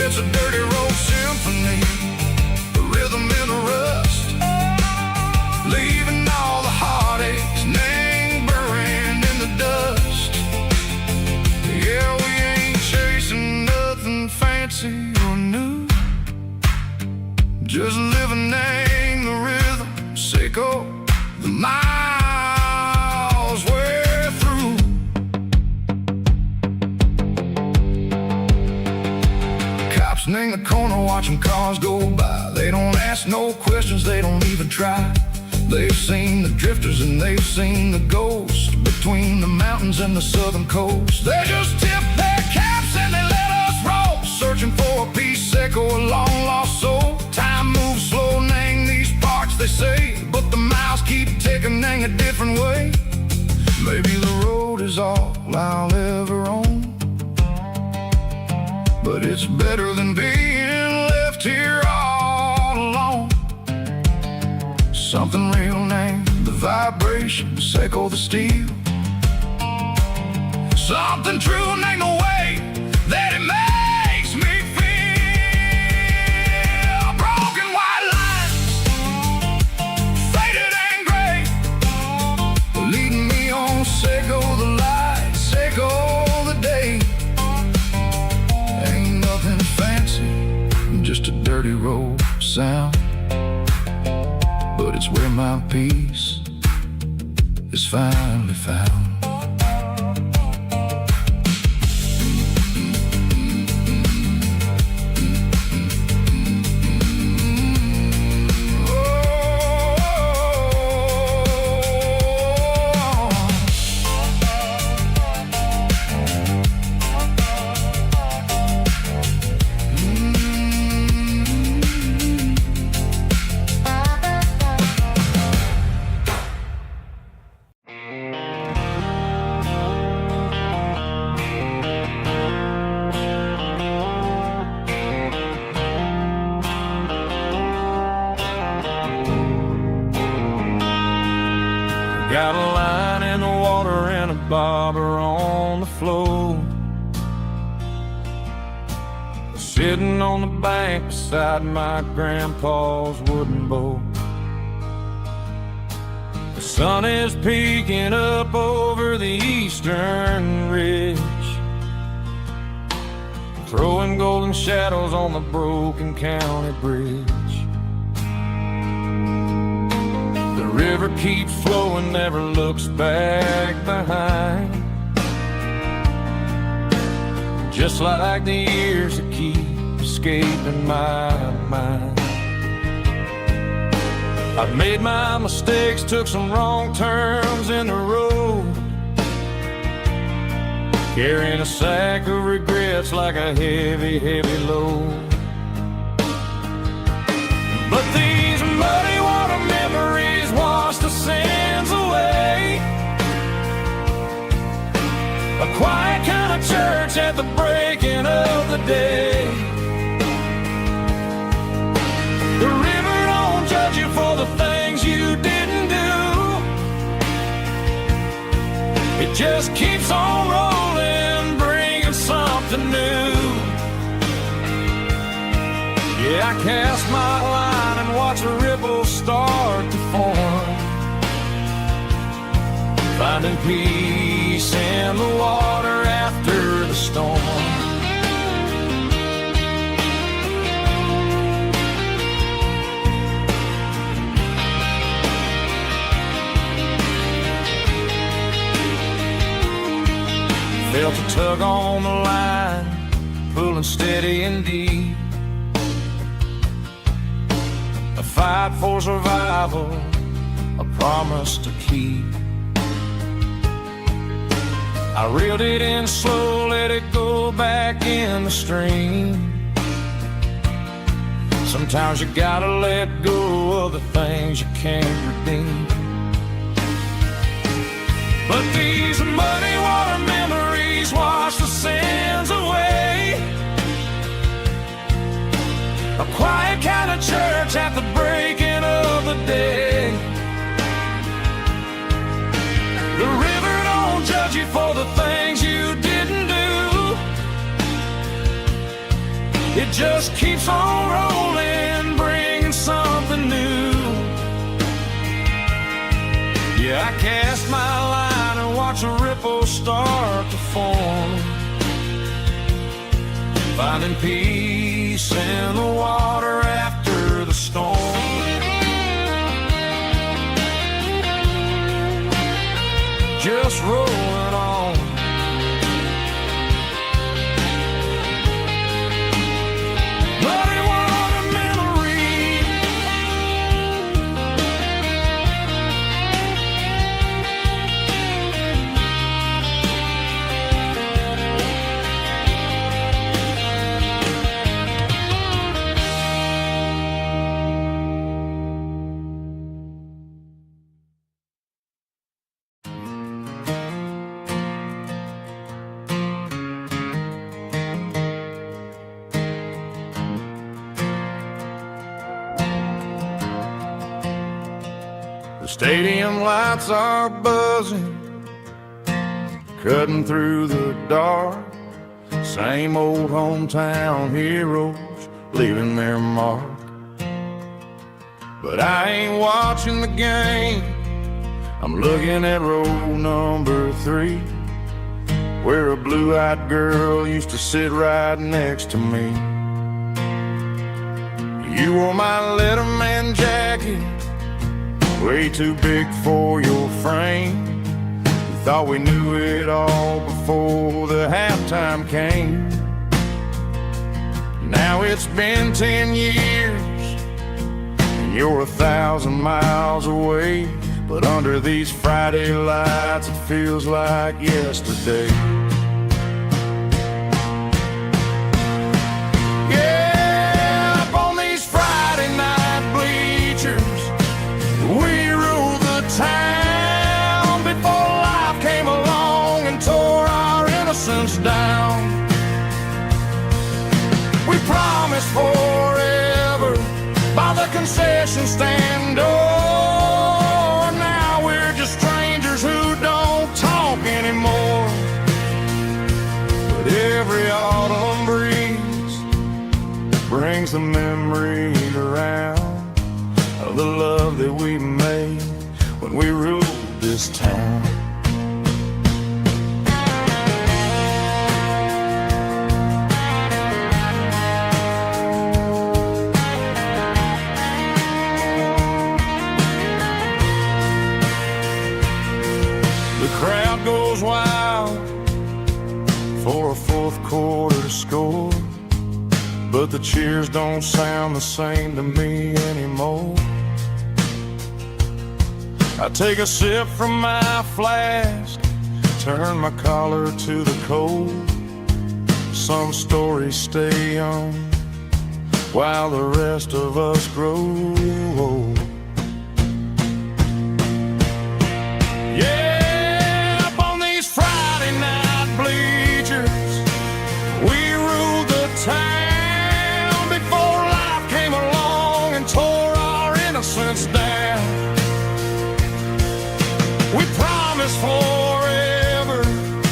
It's a dirty road symphony, a rhythm in the rust. fancy or new, just living in the rhythm, Seco, the miles we're through. Cops in the corner watching cars go by. They don't ask no questions, they don't even try. They've seen the drifters and they've seen the ghosts between the mountains and the southern coast. They just tip their caps and they let us roll, searching for a piece, Seco, a long lost soul. Time moves slow, nang these parts, they say, but the miles keep ticking, nang a different way. Maybe the road is all I'll ever own, but it's better than being left here all alone. Something real named the vibration, Seco the steel. Something true named the way that it makes me feel. Broken white lines, faded and gray, leading me on, Seco the light, Seco the day. Ain't nothing fancy, just a dirty road sound, but it's where my peace is finally found. Got a line in the water and a bobber on the floor, sitting on the bank beside my grandpa's wooden boat. The sun is peeking up over the eastern ridge, throwing golden shadows on the broken county bridge. The river keeps flowing, never looks back behind, just like the years that keep escaping my mind. I've made my mistakes, took some wrong turns in the road, carrying a sack of regrets like a heavy, heavy load. But these muddy water memories wash the sins away. A quiet kind of church at the breaking of the day. The river don't judge you for the things you didn't do. It just keeps on rolling, bringing something new. Yeah, I cast my line and watch a ripple start to form, finding peace in the water after the storm. Felt a tug on the line, pulling steady and deep. A fight for survival, a promise to keep. I reeled it in slow, let it go back in the stream. Sometimes you gotta let go of the things you can't redeem. But these muddy water memories wash the sins away. A quiet kind of church at the breaking of the day. The river don't judge you for the things you didn't do. It just keeps on rolling, bringing something new. Yeah, I cast my line and watch a ripple start to form, finding peace in the water after the storm. Just rolling on. But it was a memory. The stadium lights are buzzing, cutting through the dark. Same old hometown heroes leaving their mark. But I ain't watching the game, I'm looking at row number 3, where a blue-eyed girl used to sit right next to me. You wore my Letterman jacket, way too big for your frame. We thought we knew it all before the halftime came. Now it's been 10 years and you're 1,000 miles away, but under these Friday lights it feels like yesterday. Yeah, up on these Friday night bleachers, we ruled the town before life came along and tore our innocence down. We promised forever by the concession stand door. Now we're just strangers who don't talk anymore. But every autumn breeze brings the memories around of the love that we made when we ruled this town. The crowd goes wild for a fourth quarter score, but the cheers don't sound the same to me anymore. I take a sip from my flask, turn my collar to the cold. Some stories stay on while the rest of us grow old. Yeah, up on these Friday night bleachers, we ruled the town before life came along and tore our innocence down. We promised forever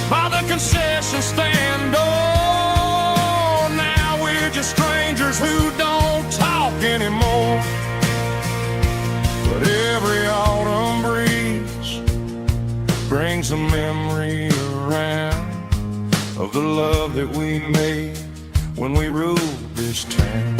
by the concession stand door. Now we're just strangers who don't talk anymore. But every autumn breeze brings a memory around of the love that we made when we ruled this town.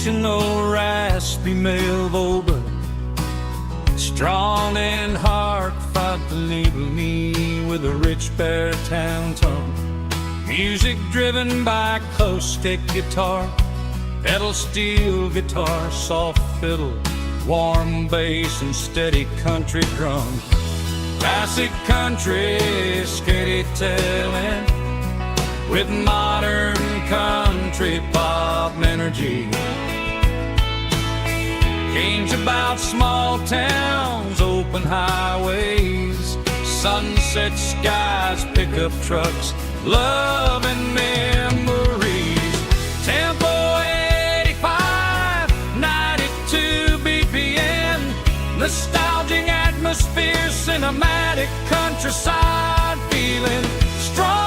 traditional raspy male but strong in heart, fought to label me with a rich baritone tone. Music driven by acoustic guitar, pedal steel guitar, soft fiddle, warm bass and steady country drums. Classic country storytelling with modern country pop energy. Games about small towns, open highways, sunset skies, pickup trucks, love and memories. Tempo 85, 92 BPM, nostalgic atmosphere, cinematic countryside feeling strong.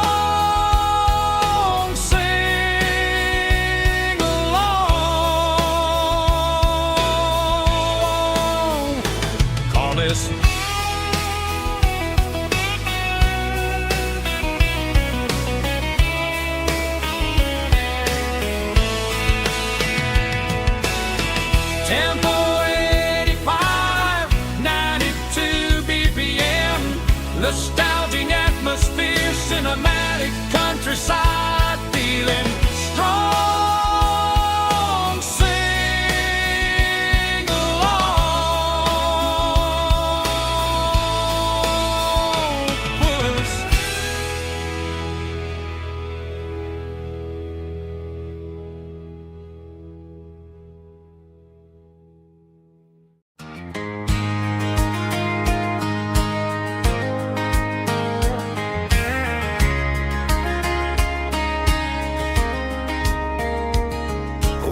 Tempo 85, 92 BPM, nostalgic atmosphere, cinematic countryside feeling strong. Sing along with us.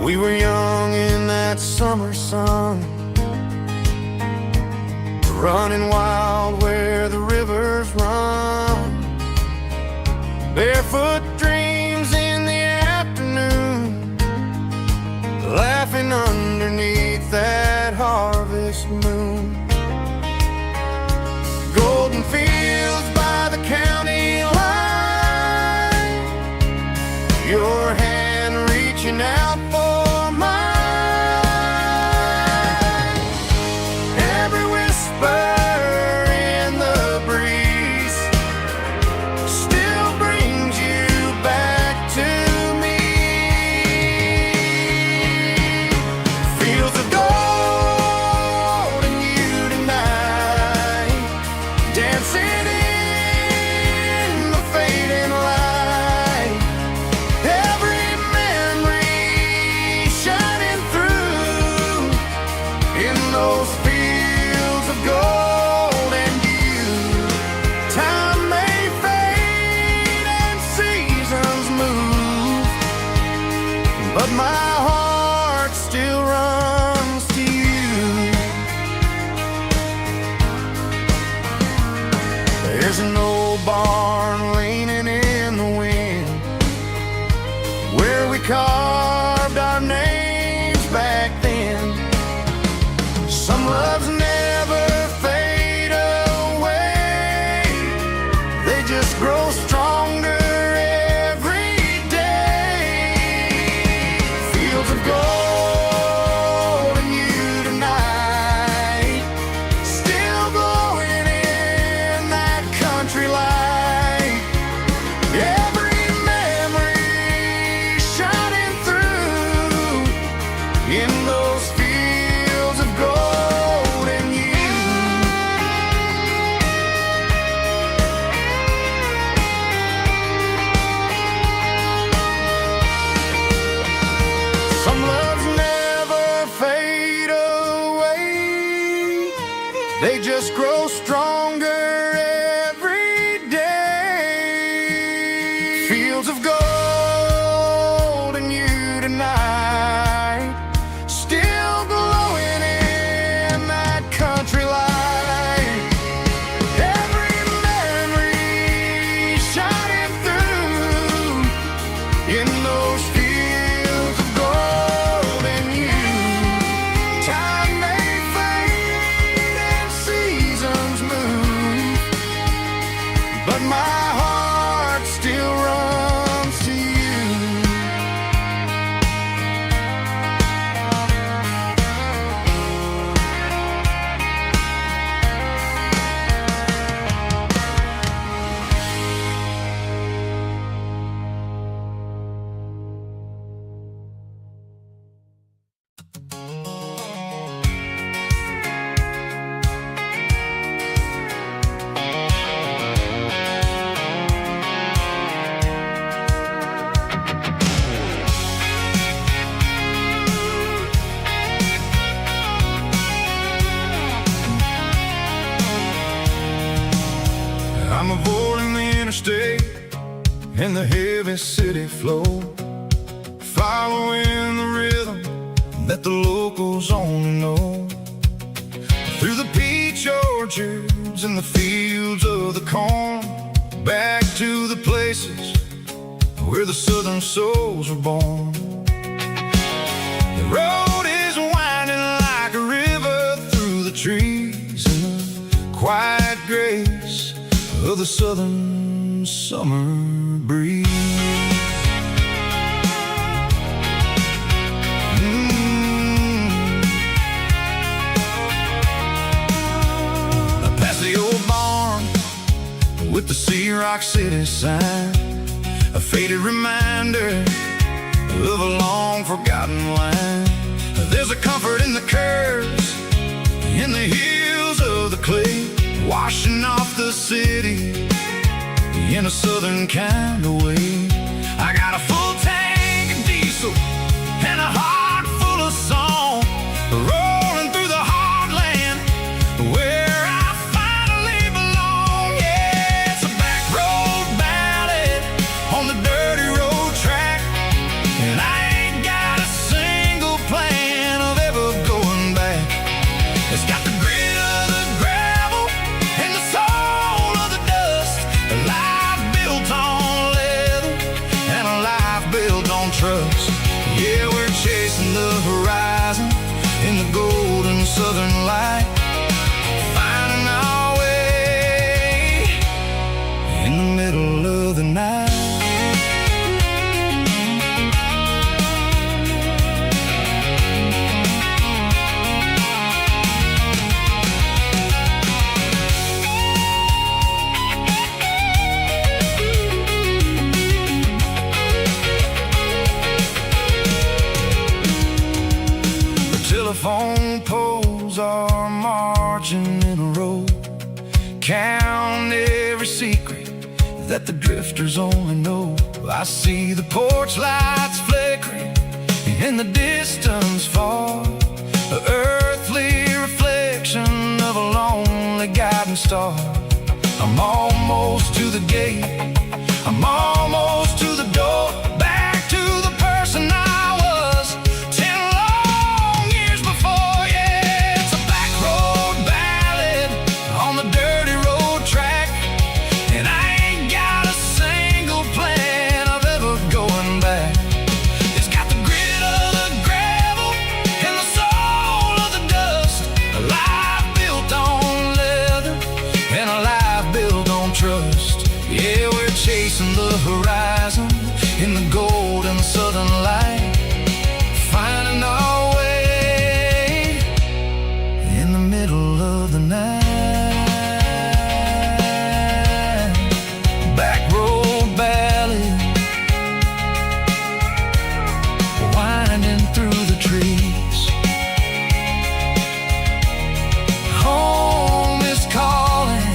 We were young in that summer sun, running wild where the rivers run, barefoot dreams in the afternoon, laughing underneath that harvest moon. Golden fields by the county line, your hand reaching out for but my heart still runs to you. There's an old barn leaning in the wind where we carved our names back then. Some loves never fade away, they just grow stronger. They just grow stronger every day. Fields of gold and you tonight, still glowing in that country light. Every memory shining through in those fields of gold and you. Time may fade and seasons move, but my heart still runs to you. and the heavy city flow, following the rhythm that the locals only know. Through the peach orchards and the fields of the corn, back to the places where the southern souls were born. The road is winding like a river through the trees in the quiet grace of the southern summer breeze. Past the old barn with the Sea Rock City sign, a faded reminder of a long forgotten line. There's a comfort in the curves, in the hills of the clay, washing off the city in a southern kind of way. I got a full tank of diesel and a heart full of song, rolling through the heartland where I finally belong. Yeah, it's a back road ballad on the dirty road track, and I ain't got a single plan of ever going back. It's got the grit of the gravel and the soul of the dust, a life built on leather and a life built on trust. Yeah, we're chasing the horizon in the golden southern light, finding our way in the middle of the night. Telephone poles are marching in a row, count every secret that the drifters only know. I see the porch lights flickering in the distance far, an earthly reflection of a lonely guiding star. I'm almost to the gate, I'm almost to the door, back to the person I was 10 long years before. Yeah, it's a back road ballad on the dirty road track, and I ain't got a single plan of ever going back. It's got the grit of the gravel and the soul of the dust, a life built on leather and a life built on trust. Yeah, we're chasing the horizon in the golden southern light, finding our way in the middle of the night. Back road ballad, winding through the trees. Home is calling.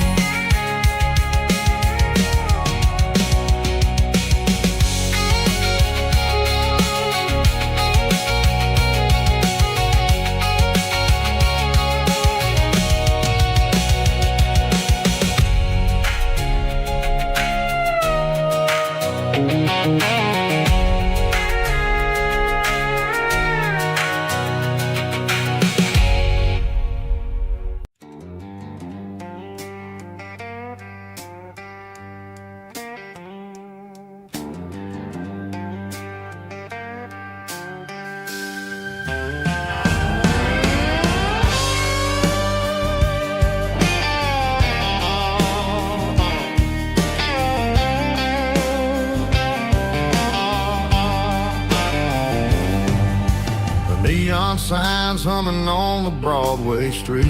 Neon signs humming on the Broadway street,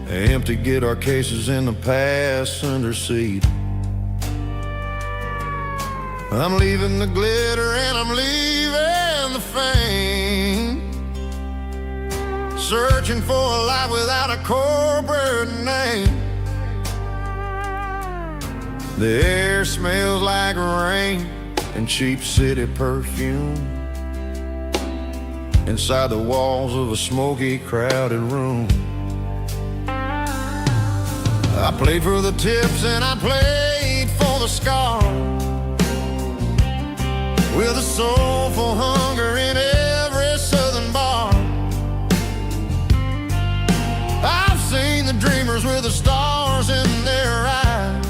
empty guitar cases in the passenger seat. I'm leaving the glitter and I'm leaving the fame, searching for a life without a corporate name. The air smells like rain and cheap city perfume inside the walls of a smoky, crowded room. I played for the tips and I played scar, with a soulful hunger in every southern bar. I've seen the dreamers with the stars in their eyes,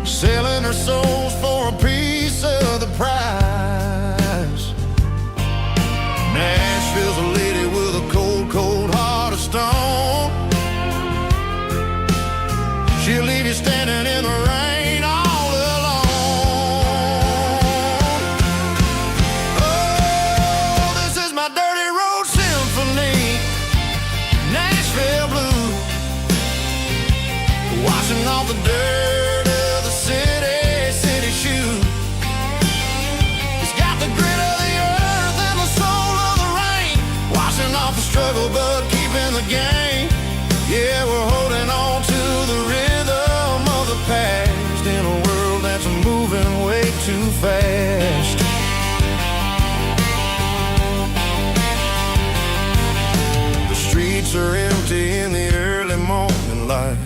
selling their souls for a piece of the prize. Nashville's a lady with a cold, cold heart of stone. She'll leave you standing in the rain all alone. Oh, this is my dirty road symphony, Nashville blues, washing off the dirt of the city shoes. It's got the grit of the earth and the soul of the rain, washing off the struggle but keeping the game. Yeah, we're holding on to the rhythm of the past in a world that's moving way too fast. The streets are empty in the early morning light,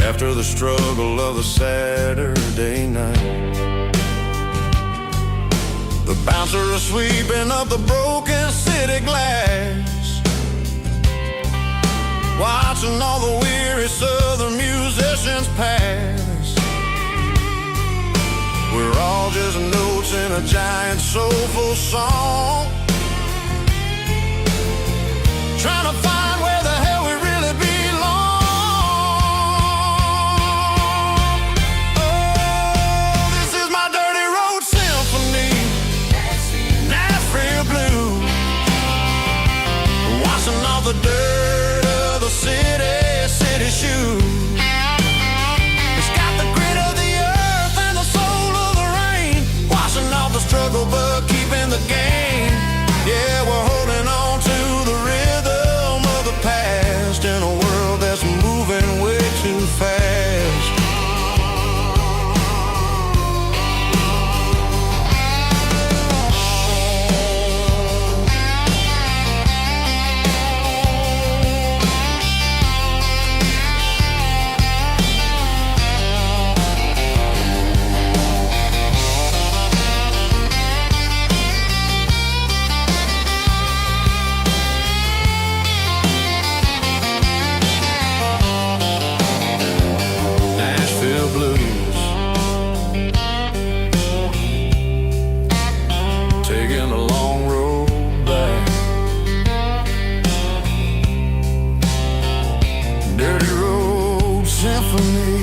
after the struggle of the Saturday night. The bouncer is sweeping up the broken city glass, watching all the weary southern musicians pass. We're all just notes in a giant soulful song, trying to find where the hell we really belong. Oh, this is my dirty road symphony, Nashville blues, washing off the dirt of the city shoes. It's got the grit of the earth and the soul of the rain, washing off the struggle but keeping the game. Yeah, we're holding on to the rhythm of the past in a world that's moving way too fast. Taking a long road back, dirty road symphony.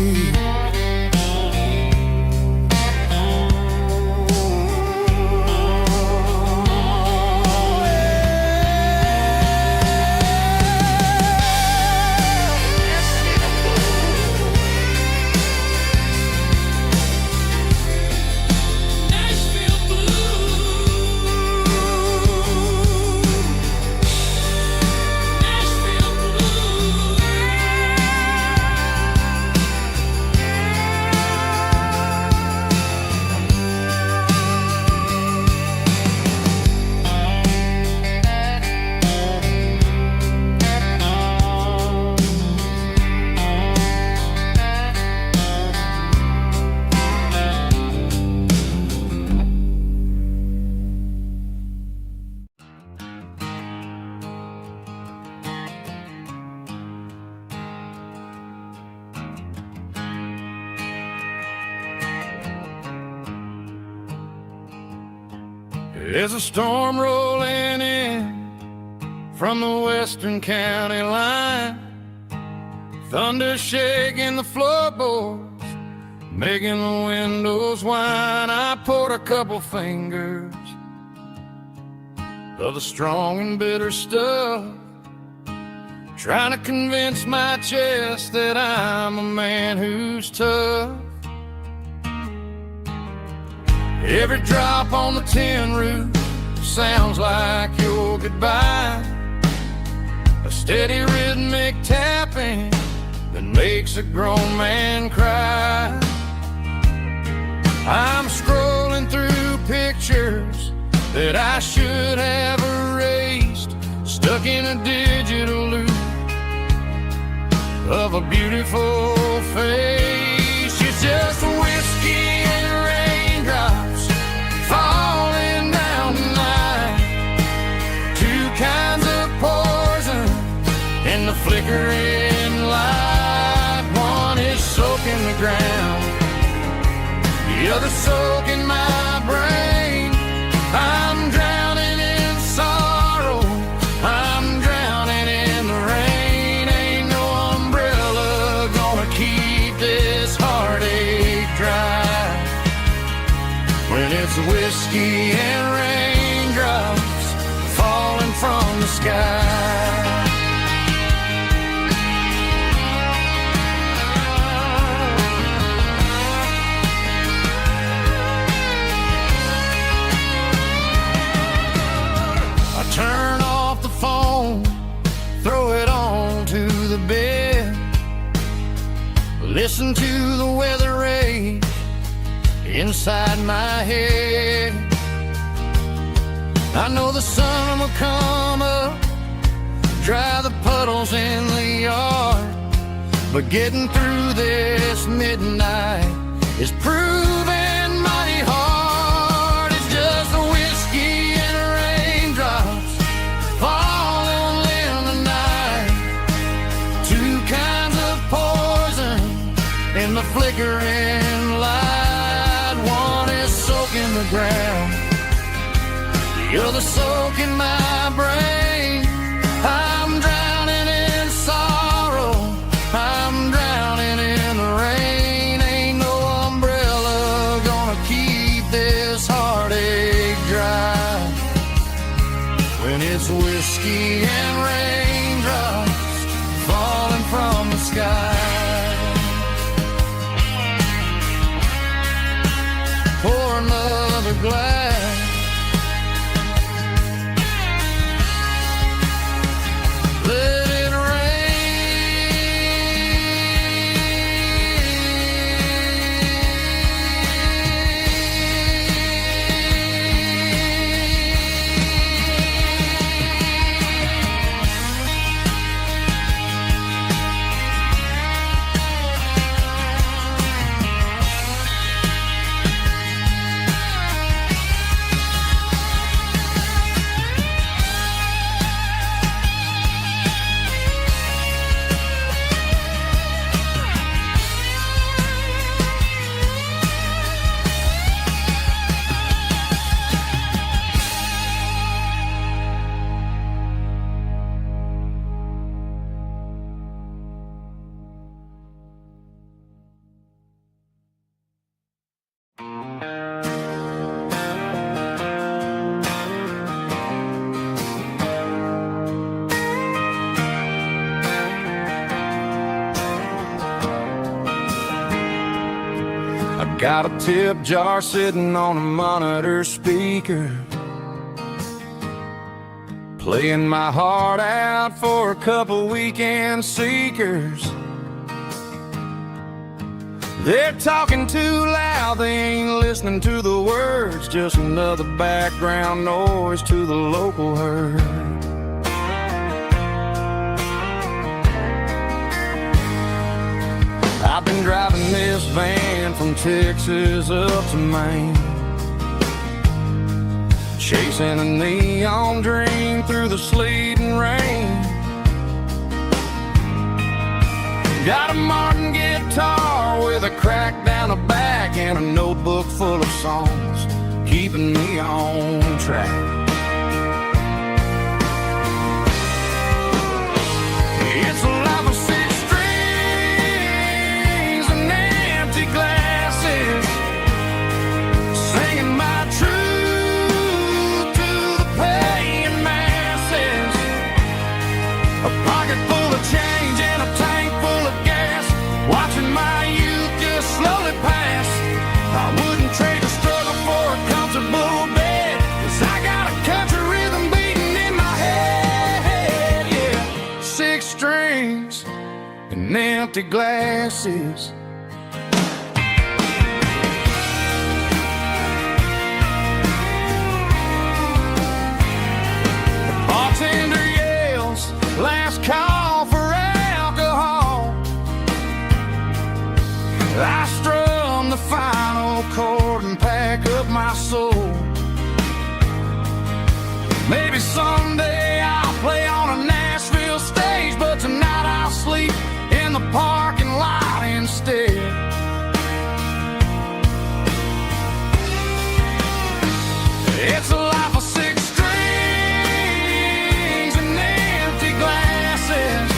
There's a storm rolling in from the western county line, thunder shaking the floorboards, making the windows whine. I poured a couple fingers of the strong and bitter stuff, trying to convince my chest that I'm a man who's tough. Every drop on the tin roof sounds like your goodbye, a steady rhythmic tapping that makes a grown man cry. I'm scrolling through pictures that I should have erased, stuck in a digital loop of a beautiful face. It's just whiskey and raindrops falling down tonight. Two kinds of poison in the flickering light. One is soaking the ground, the other soaking my brain. I'm drowning in sorrow, I'm drowning in the rain. Ain't no umbrella gonna keep this heartache dry when it's whiskey and raindrops falling from the sky. Turn off the phone, throw it on to the bed. Listen to the weather rage inside my head. I know the sun will come up, dry the puddles in the yard, but getting through this midnight is proving mighty hard. It's just a whiskey and raindrops falling in the night. Two kinds of poison in the flickering light. One is soaking the ground, the other soaking my brain. I'm drowning in sorrow, I'm drowning in the rain. Ain't no umbrella gonna keep this heartache dry when it's whiskey and raindrops falling from the sky. Pour another glass, let it got a tip jar sitting on a monitor speaker, playing my heart out for a couple weekend seekers. They're talking too loud, they ain't listening to the words, just another background noise to the local herd. I've been driving this van from Texas up to Maine, chasing a neon dream through the sleet and rain. Got a Martin guitar with a crack down the back and a notebook full of songs, keeping me on track. It's a life of six strings and empty glasses, singing my truth to the paying masses. A pocket full of change and a tank full of gas, watching my youth just slowly pass. I wouldn't trade the struggle for a comfortable bed, 'cause I got a country rhythm beating in my head, yeah. Six strings and empty glasses. The bartender yells, last call for alcohol. I strum the final chord and pack up my soul. Maybe someday I'll play on a Nashville stage, but tonight I'll sleep in the parking lot instead. It's a life of six strings and empty glasses,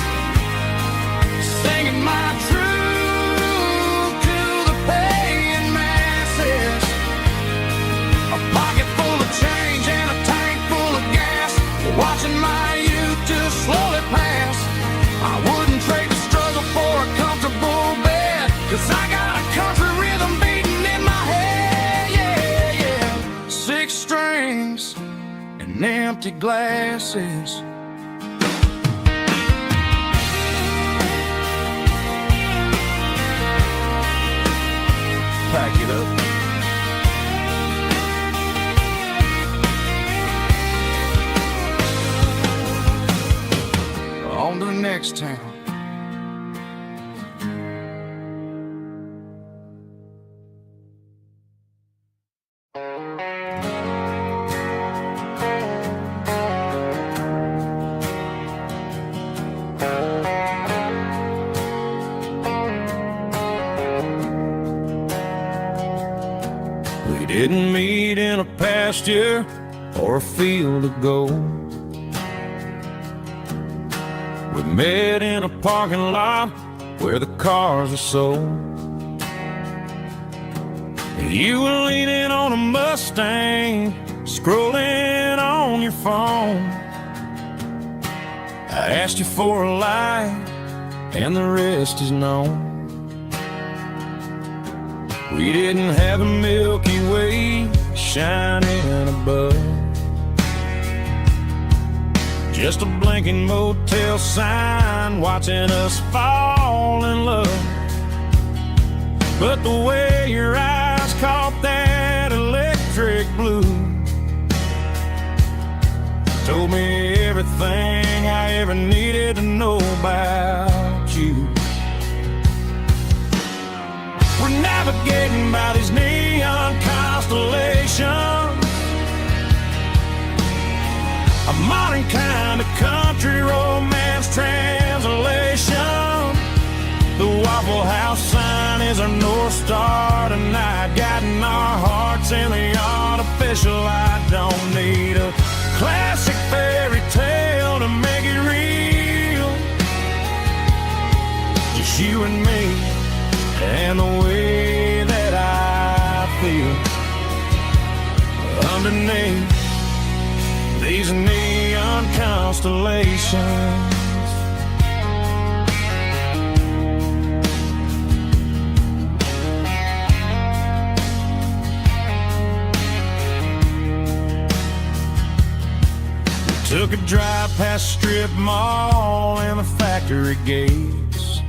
singing my truth to the paying masses. A pocket full of change and a tank full of gas, watching my youth just slowly pass. I wouldn't trade the struggle for a comfortable bed, 'cause I got a country rhythm beating in my head, yeah, yeah. Six strings and empty glasses. Pack it up. On to the next town. We didn't meet in a pasture or a field of gold. We met in a parking lot where the cars are sold. You were leaning on a Mustang, scrolling on your phone. I asked you for a light, and the rest is known. We didn't have a Milky Way shining above, just a blinking motel sign watching us fall in love. But the way your eyes caught that electric blue told me everything I ever needed to know about you. We're navigating by these neon constellations, a modern kind of country romance translation. The Waffle House sign is our North Star tonight, guiding our hearts in the artificial light. Don't need a classic fairy tale to make it real, just you and me and the way that I feel underneath these neon constellations. We took a drive past strip mall and the factory gates,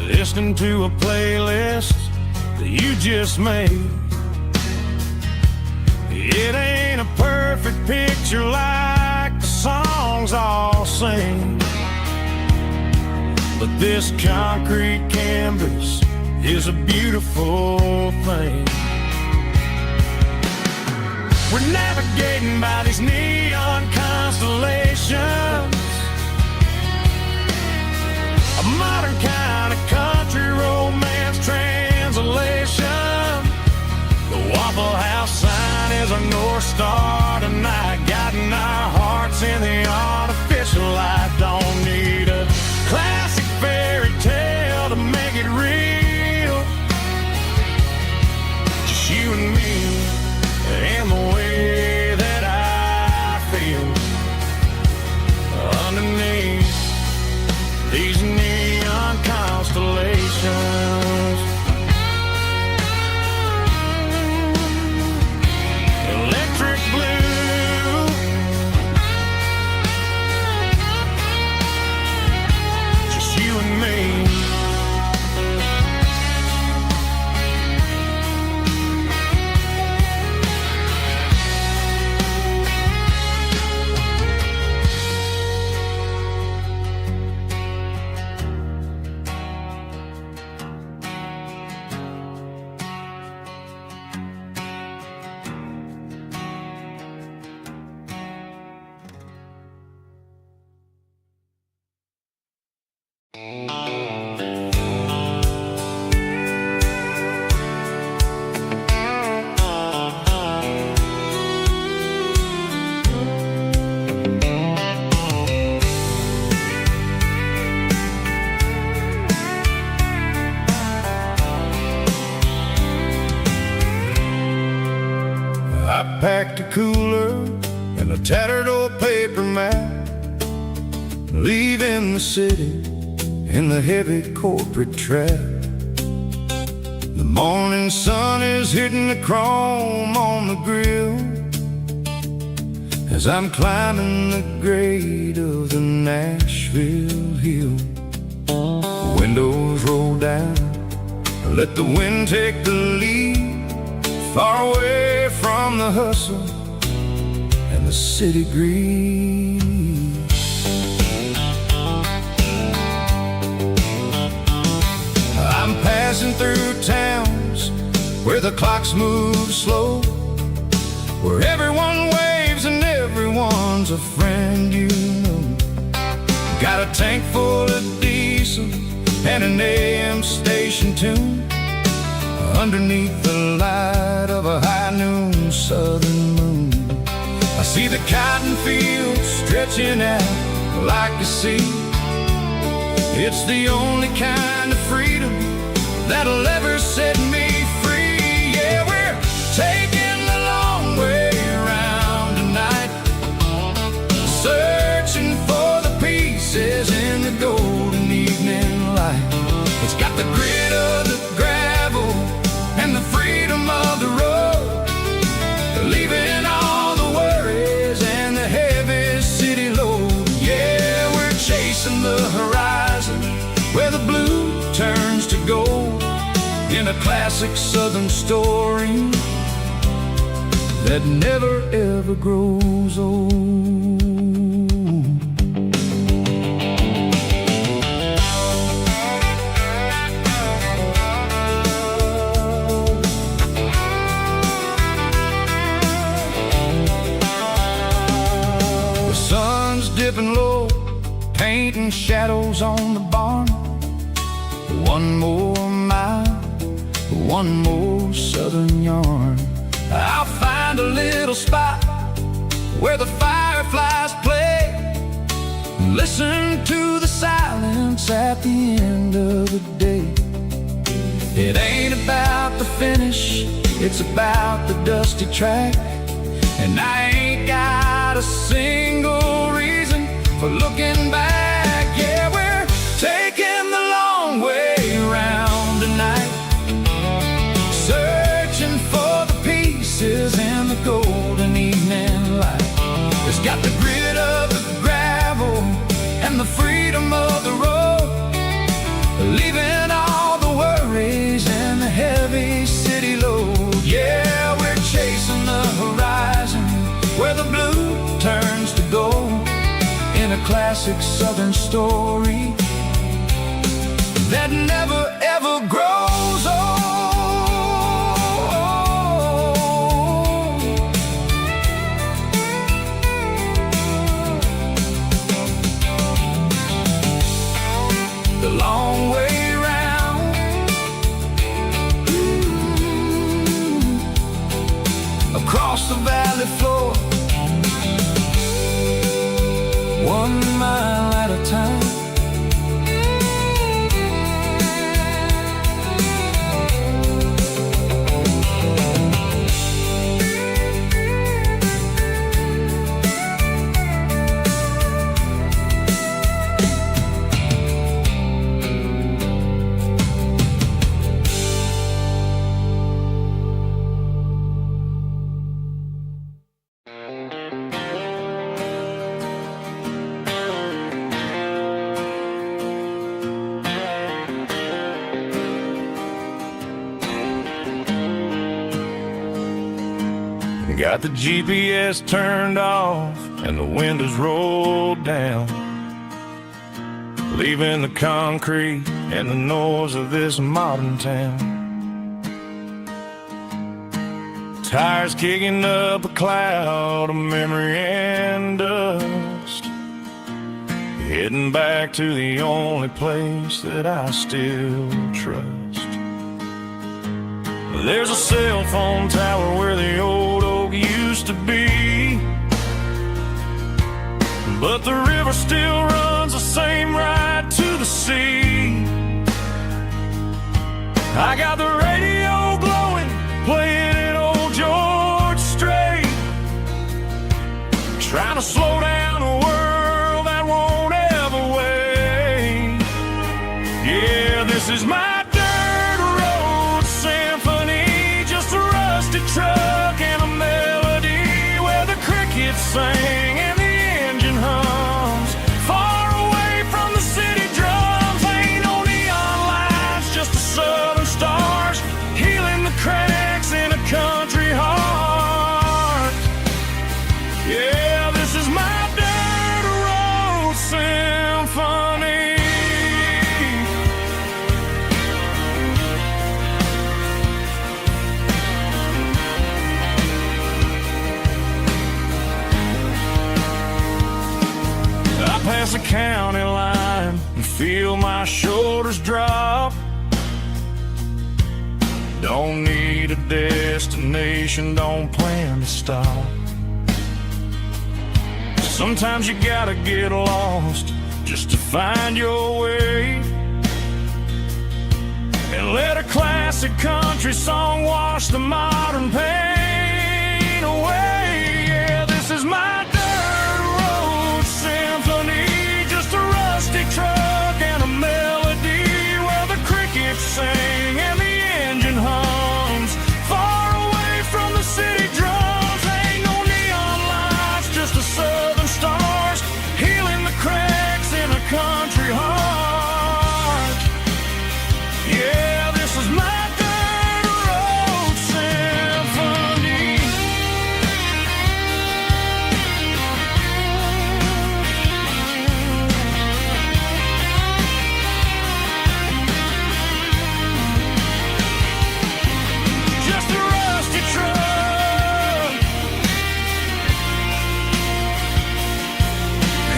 listening to a playlist that you just made. It ain't a perfect picture like the songs all sing, but this concrete canvas is a beautiful thing. We're navigating by these neon constellations, a modern kind of country romance translation. The Waffle House sign is our North Star tonight, guiding our hearts in the artificial light. Don't need a classic fairy tale to make it real, just you and me and the way that I feel underneath these neon constellations. cooler and a tattered old paper map, leaving the city in the heavy corporate trap. The morning sun is hitting the chrome on the grill as I'm climbing the grade of the Nashville hill. Windows roll down, let the wind take the lead, far away from the hustle and the city greed. I'm passing through towns where the clocks move slow, where everyone waves and everyone's a friend you know. Got a tank full of diesel and an AM station tune underneath the light of a high noon southern moon. I see the cotton fields stretching out like a sea. It's the only kind of freedom that'll ever set me free. Yeah, we're taking the long way around tonight, searching for the pieces in the golden evening light. It's got the grit of the gravel and the freedom of the road, leaving all the worries and the heavy city load. Yeah, we're chasing the horizon where the blue turns to gold, in a classic southern story that never ever grows old. The sun's dipping low, painting shadows on the barn. One more mile, one more southern yarn. I'll find a little spot where the fireflies play, listen to the silence at the end of the day. It ain't about the finish, it's about the dusty track. And I ain't got a single reason for looking back. Yeah, we're taking the long way around tonight, searching for the pieces in the golden evening light. It's got the grit of the gravel and the freedom of the road, leaving all the worries and the heavy city load. Yeah, we're chasing the horizon where the blue turns to gold, in a classic southern story that never ever grows old. The long way round, across the valley floor, 1 mile at a time. Got the GPS turned off and the windows rolled down, leaving the concrete and the noise of this modern town. Tires kicking up a cloud of memory and dust, heading back to the only place that I still trust. There's a cell phone tower where the old oak used to be, but the river still runs the same right to the sea. I got the radio glowing, playing an old George Strait, my dirt road symphony, just a rusty truck and a melody where the crickets sing and the engine hums. Far away from the city drums, ain't no neon lights, just the southern stars healing the cracks in a country heart. Yeah, this is my dirt road symphony. I pass a county line and feel my shoulders drop. Don't need a destination, don't plan to stop. Sometimes you gotta get lost just to find your way, and let a classic country song wash the modern pain away. Yeah, this is my dirt road symphony, just a rusty truck and a melody where the crickets sing and the engine hums. Far away from the city drums, ain't no neon lights, just the southern stars healing the cracks in a country heart. Yeah, this is my dirt road symphony. Just a rusty truck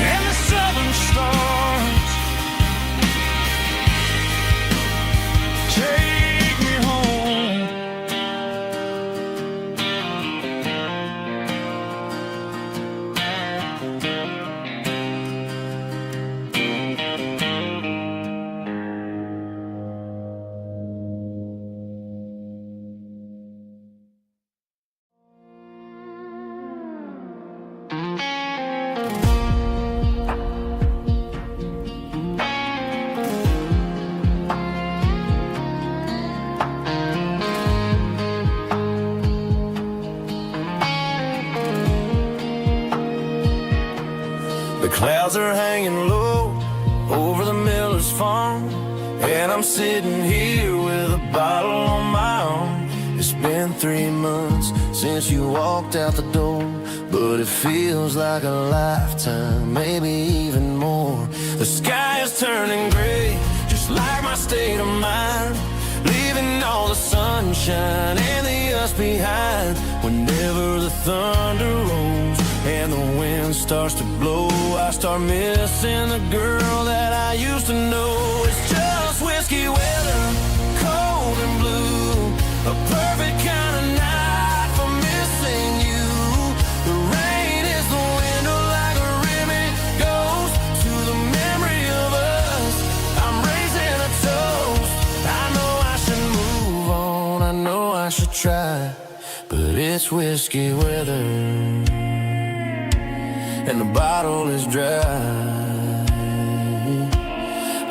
and the southern stars take me home. The clouds are hanging low over the miller's farm, and I'm sitting here with a bottle on my arm. It's been 3 months since you walked out the door, but it feels like a lifetime, maybe even more. The sky is turning gray, just like my state of mind, leaving all the sunshine and the us behind. Whenever the thunder rolls and the wind starts to blow, I start missing the girl that I used to know. It's just whiskey weather, cold and blue, a perfect kind of night for missing you. The rain is the window like a ribbon goes to the memory of us. I'm raising a toast. I know I should move on, I know I should try, but it's whiskey weather and the bottle is dry.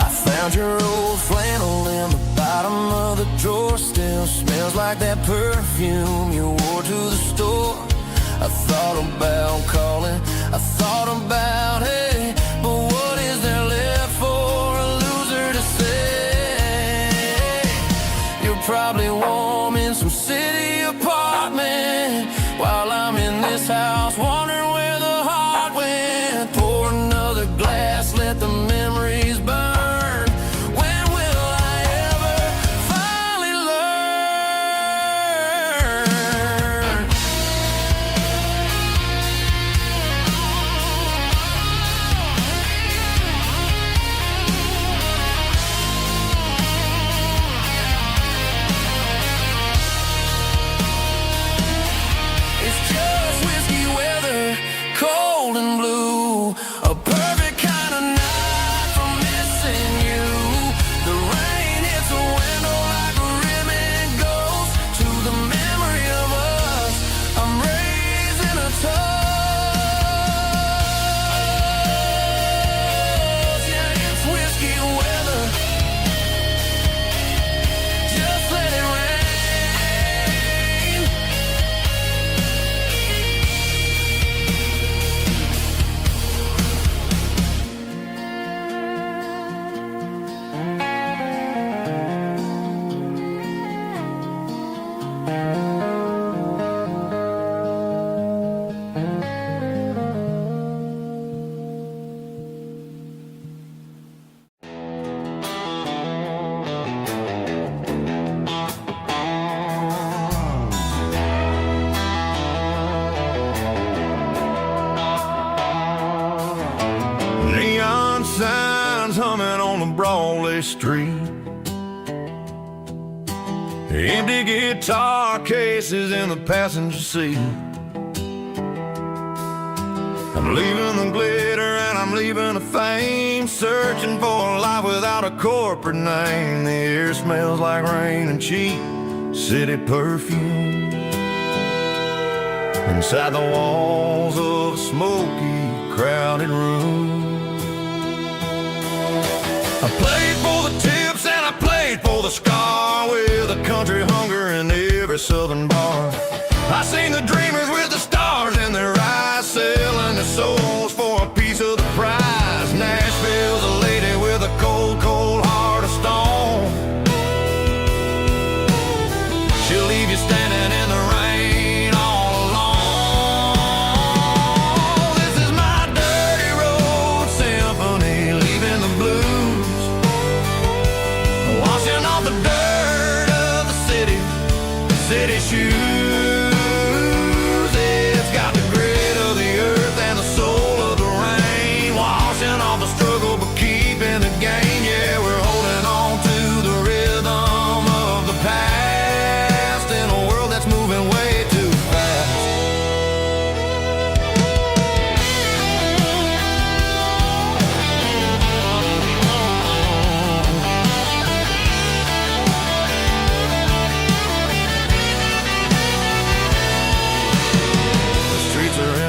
I found your old flannel in the bottom of the drawer, still smells like that perfume you wore to the store. I thought about calling, I thought about, hey, but what is there left for a loser to say? You're probably warm in some city apartment while I'm in this house wondering where the heart went. Pour another glass, let the memories burn. When will I ever finally learn? It's just whiskey weather. Neon signs humming on the Broadway street. Empty guitar cases in the passenger seat. I'm leaving the glitter and I'm leaving the fame, searching for a life without a corporate name. The air smells like rain and cheap city perfume. Inside the walls of a smoky, crowded room. I played for the tips and I played for the scar, with a country hunger in every southern bar. I seen the dreamers with the stars in their eyes, selling their souls for a piece of the prize. Nashville's a lady with a cold, cold heart of stone. She'll leave you standing in the rain all alone. This is my dirty road symphony, leaving the blues, washing off the dirt of the city shoes. It's got the grit of the earth and the soul of the rain, washing off the struggle but keeping the gain. Yeah, we're holding on to the rhythm of the past in a world that's moving way too fast.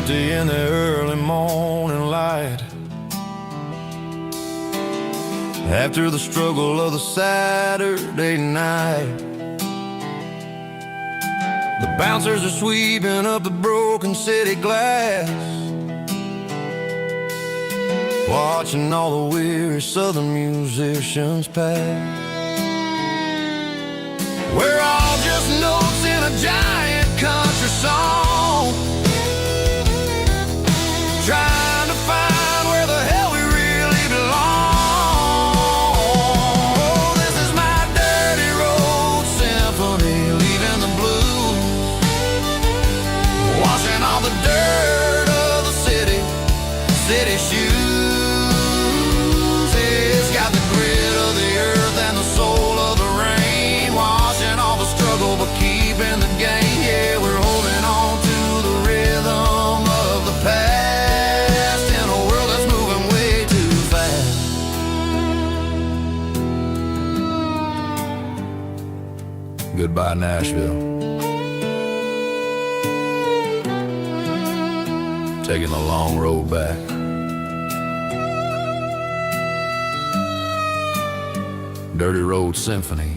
In the early morning light, after the struggle of the Saturday night, the bouncers are sweeping up the broken city glass, watching all the weary southern musicians pass. We're all just notes in a giant country song, trying to find where the hell we really belong. Oh, this is my dirty road symphony, leaving the blues, washing all the dirt of the city shoes. It's got the grit of the earth and the soul of the rain, washing all the struggle but keeping the gain. Yeah, we're holding on to the rhythm of the past. Goodbye, Nashville. Taking the long road back. Dirty Road Symphony.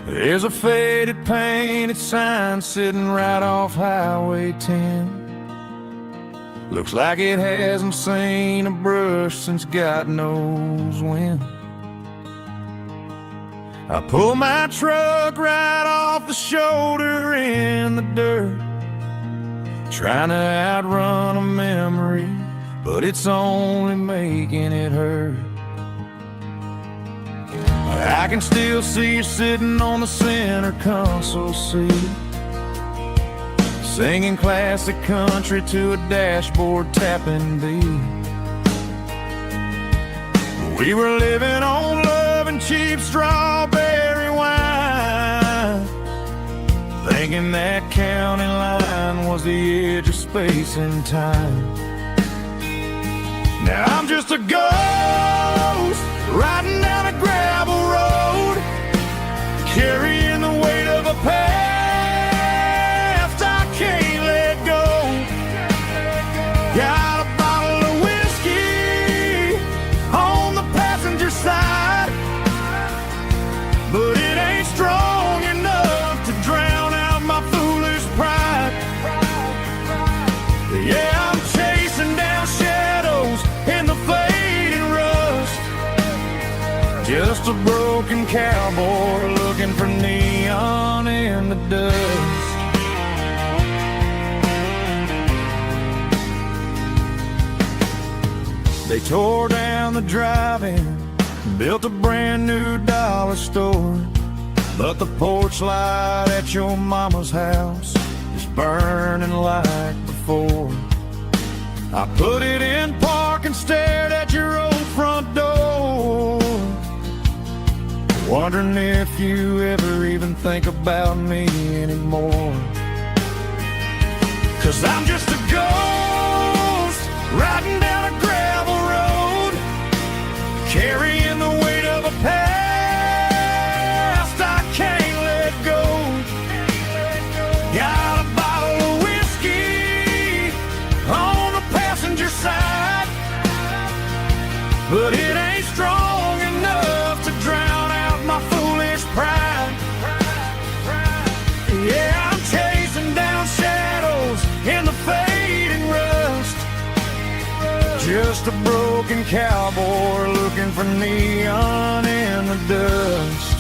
There's a faded painted sign sitting right off Highway 10. Looks like it hasn't seen a brush since God knows when. I pull my truck right off the shoulder in the dirt, trying to outrun a memory, but it's only making it hurt. I can still see you sitting on the center console seat, singing classic country to a dashboard tapping beat. We were living on love and cheap strawberry wine, thinking that county line was the edge of space and time. Now I'm just a ghost riding down a gravel road, carrying the weight of a past I can't let go. Got a bottle of whiskey on the passenger side, but it ain't strong enough to drown out my foolish pride. Yeah, I'm chasing down shadows in the fading rust, just a broken cowboy looking for neon in the dust. They tore down the drive-in, built a brand new dollar store, but the porch light at your mama's house is burning like before. I put it in park and stared at your old front door, wondering if you ever even think about me anymore. 'Cause I'm just a ghost riding down a gravel road, carrying the weight of a past I can't let go. Got a bottle of whiskey on the passenger side, but it ain't strong enough to drown out my foolish pride. Yeah, I'm chasing down shadows in the fading rust, just a broken cowboy looking for neon in the dust.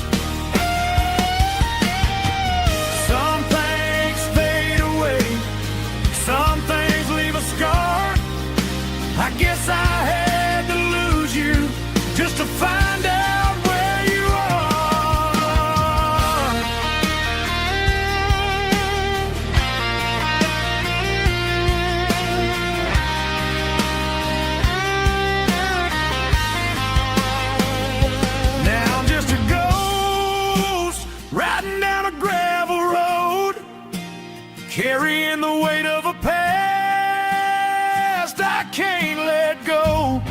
Some things fade away, some things leave a scar. I guess I had to lose you just to find out where you are. Now I'm just a ghost riding down a gravel road, carrying the weight of a past I can't let go.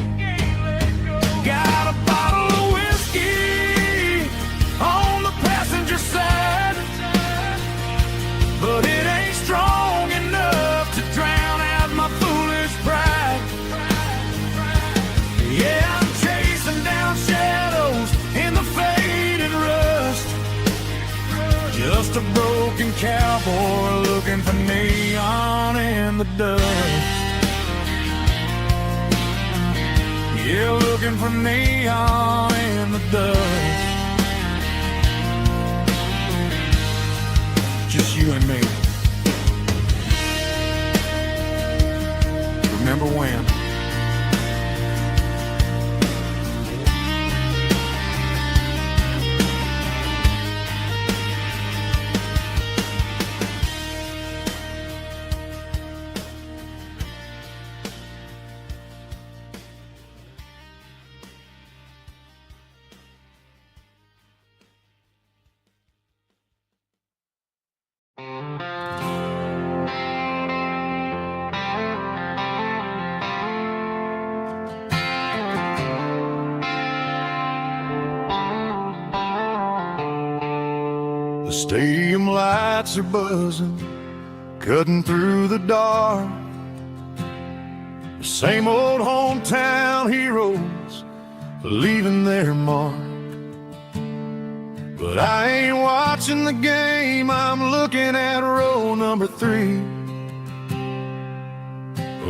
Got a bottle of whiskey on the passenger side, but it ain't strong enough to drown out my foolish pride. Yeah, I'm chasing down shadows in the faded rust, just a broken cowboy looking for neon in the dust. Yeah, looking for neon in the dust. Just you and me. Remember when? The stadium lights are buzzing, cutting through the dark. The same old hometown heroes leaving their mark. But I ain't watching the game, I'm looking at row number 3,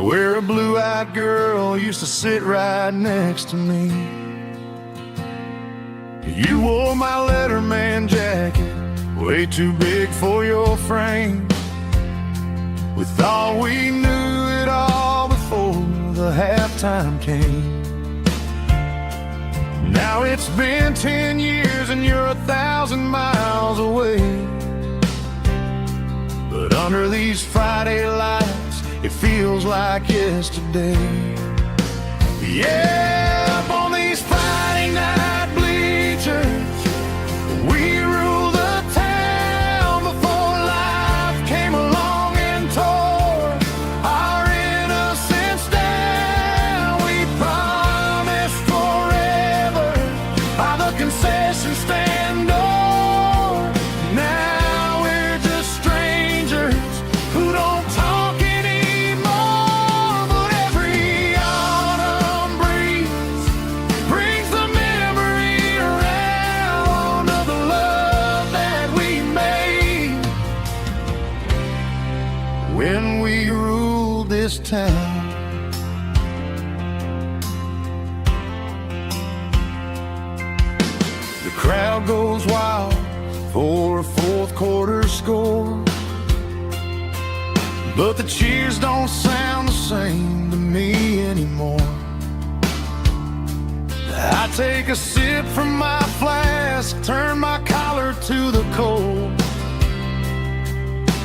where a blue-eyed girl used to sit right next to me. You wore my Letterman jacket, way too big for your frame. We thought we knew it all before the halftime came. Now it's been 10 years and you're 1,000 miles away. But under these Friday lights, it feels like yesterday. Yeah, up on these Friday night bleachers, we rule the town before life came along and tore our innocence down. We promised forever by the concession stand door. Now we're just strangers who don't talk anymore. But every autumn breeze brings the memory around of the love that we made when we ruled this town. The crowd goes wild for a fourth quarter score, but the cheers don't sound the same to me anymore. I take a sip from my flask, turn my collar to the cold.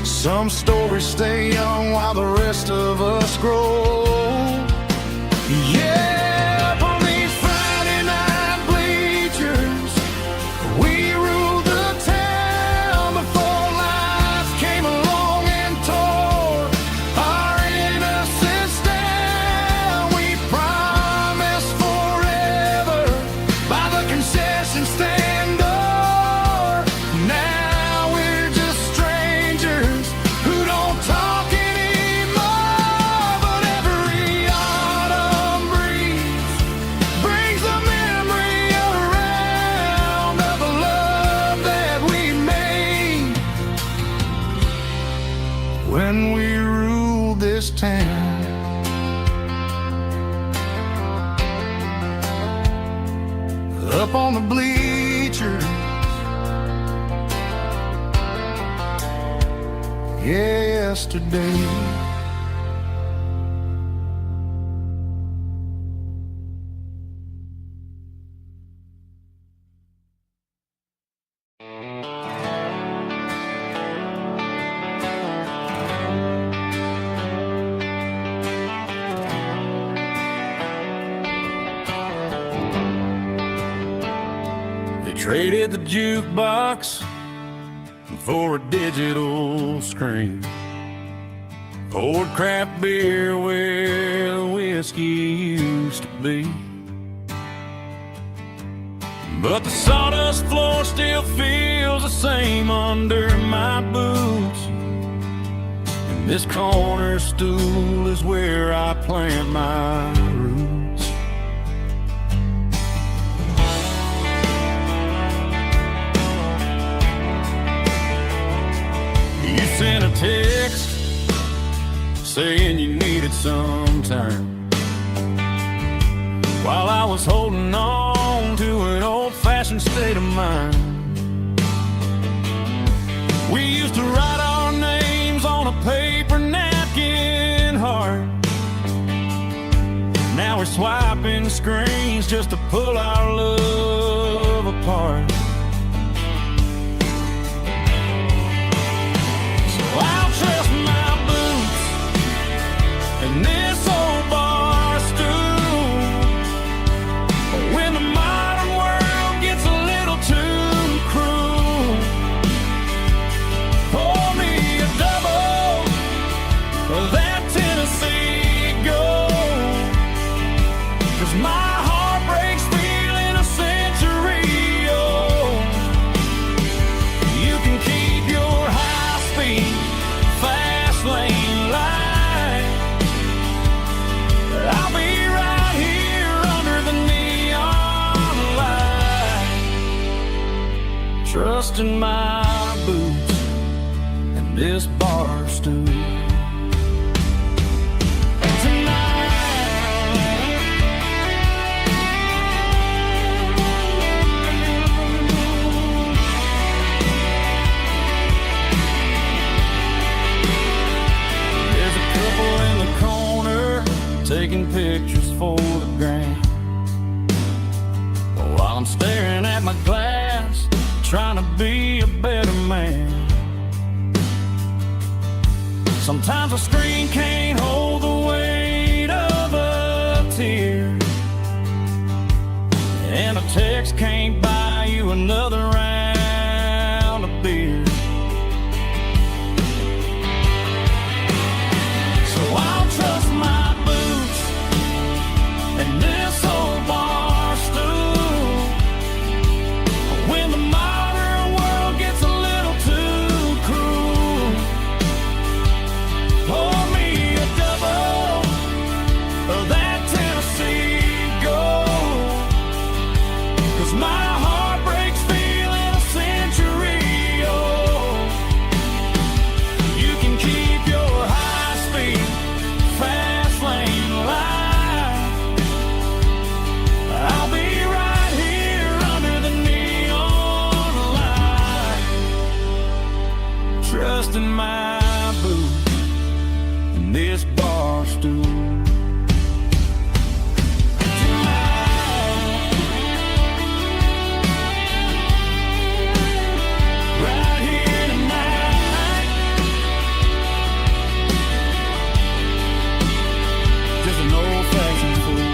Some stories stay young while the rest of us grow. Yeah, up on these Friday night bleachers, we ruled the town before life came along and tore our innocence down. We promised forever by the concession stand door. Now we're just strangers who don't talk anymore. But every autumn breeze brings the memory around of the love that we made when we ruled this town. Up on the bleachers, yesterday. They traded the jukebox for a digital screen, poured craft beer where the whiskey used to be. But the sawdust floor still feels the same under my boots, and this corner stool is where I plant my roots. You sent a text saying you needed some time, while I was holding on to an old-fashioned state of mind. We used to write our names on a paper napkin hard. Now we're swiping screens just to pull our love apart. So I'll trust my boots and this old bar stool. But when the modern world gets a little too cruel, pour me a double of that Tennessee Gold. 'Cause my heart breaks feeling a century old. You can keep your high-speed, fast lane light, but I'll be right here under the neon light, trusting my boots and this bar stool. Taking pictures for the gram while I'm staring trying to be a better man. Sometimes a screen can't hold the weight of a tear, and a text can't buy you another round of beer. So I'll trust my boots and this old bar stool when the modern world gets a little too cruel. Pour me a double of that Tennessee Gold, 'cause my heart breaks feeling a century old. You can keep your high-speed, fast lane life. I'll be right here under the neon light, trusting my boots and this bar stool. Right here tonight, just an old-fashioned fool.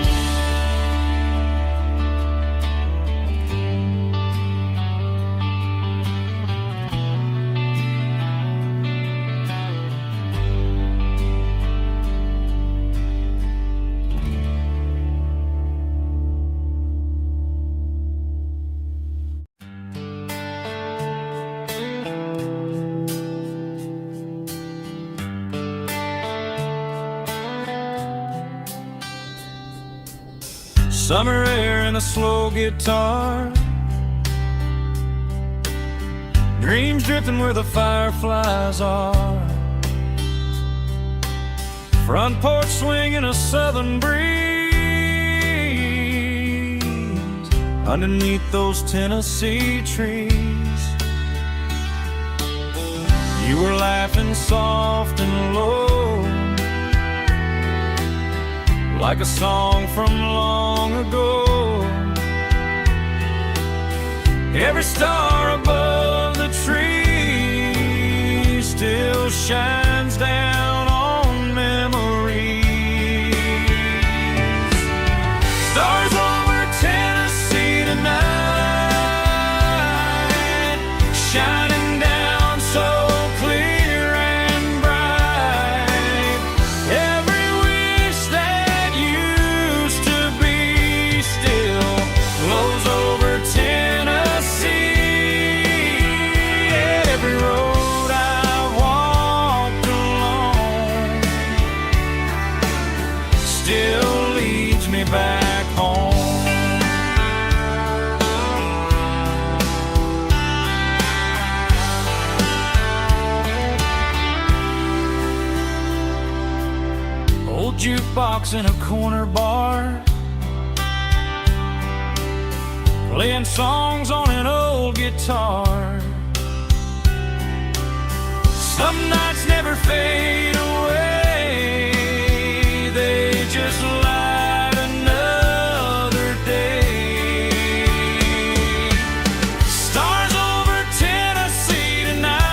Summer air and a slow guitar, dreams drifting where the fireflies are, front porch swinging a southern breeze underneath those Tennessee trees. You were laughing soft and low, like a song from long ago. Every star above the tree still shines down on memories. Stars over Tennessee tonight, shining down so clear and bright. Every wish that used to be still glows over Tennessee. Every road I walked along still leads me back home. Old jukebox in a corner bar, playing songs on an old guitar. Some nights never fade away, they just light another day. Stars over Tennessee tonight,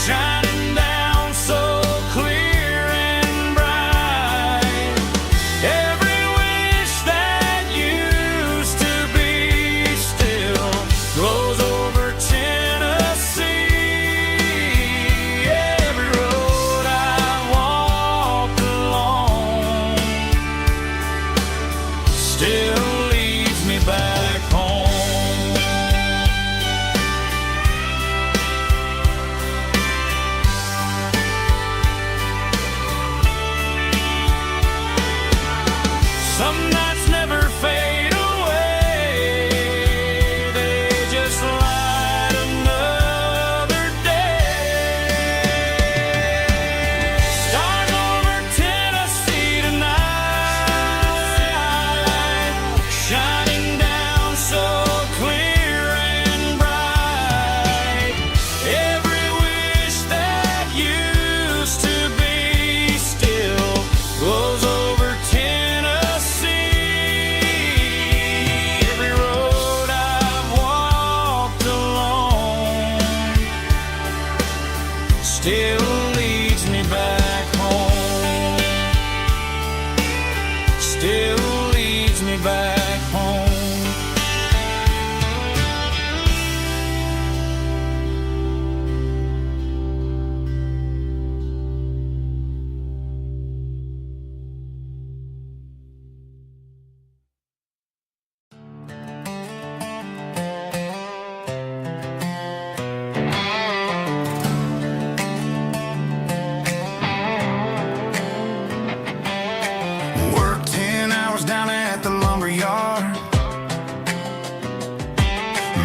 shining down so clear and bright. Every wish that used to be still glows over Tennessee.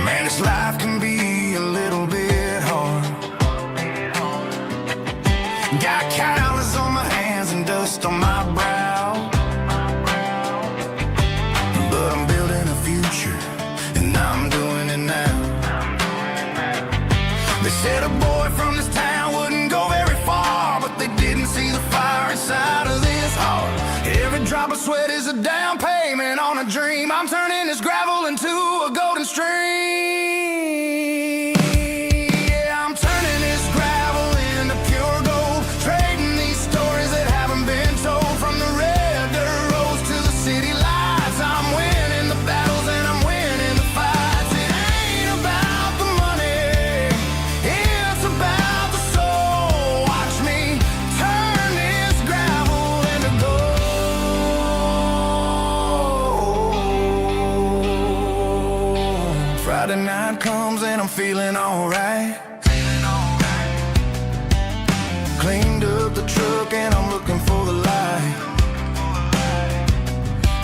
Man, this life can be a little bit hard. Got calluses on my hands and dust on my brow, but I'm building a future, and I'm doing it now. They said a boy from this town wouldn't go very far, but they didn't see the fire inside of this heart. Every drop of sweat is a down payment on a dream. I'm turning this gravel into a golden stream. Yeah, I'm turning this gravel into pure gold, trading these stories that haven't been told. From the red dirt roads to the city lights, I'm winning the battles and I'm winning the fights. It ain't about the money, it's about the soul. Watch me turn this gravel into gold. Friday night comes and I'm feeling alright. Cleaned up the truck and I'm looking for the light.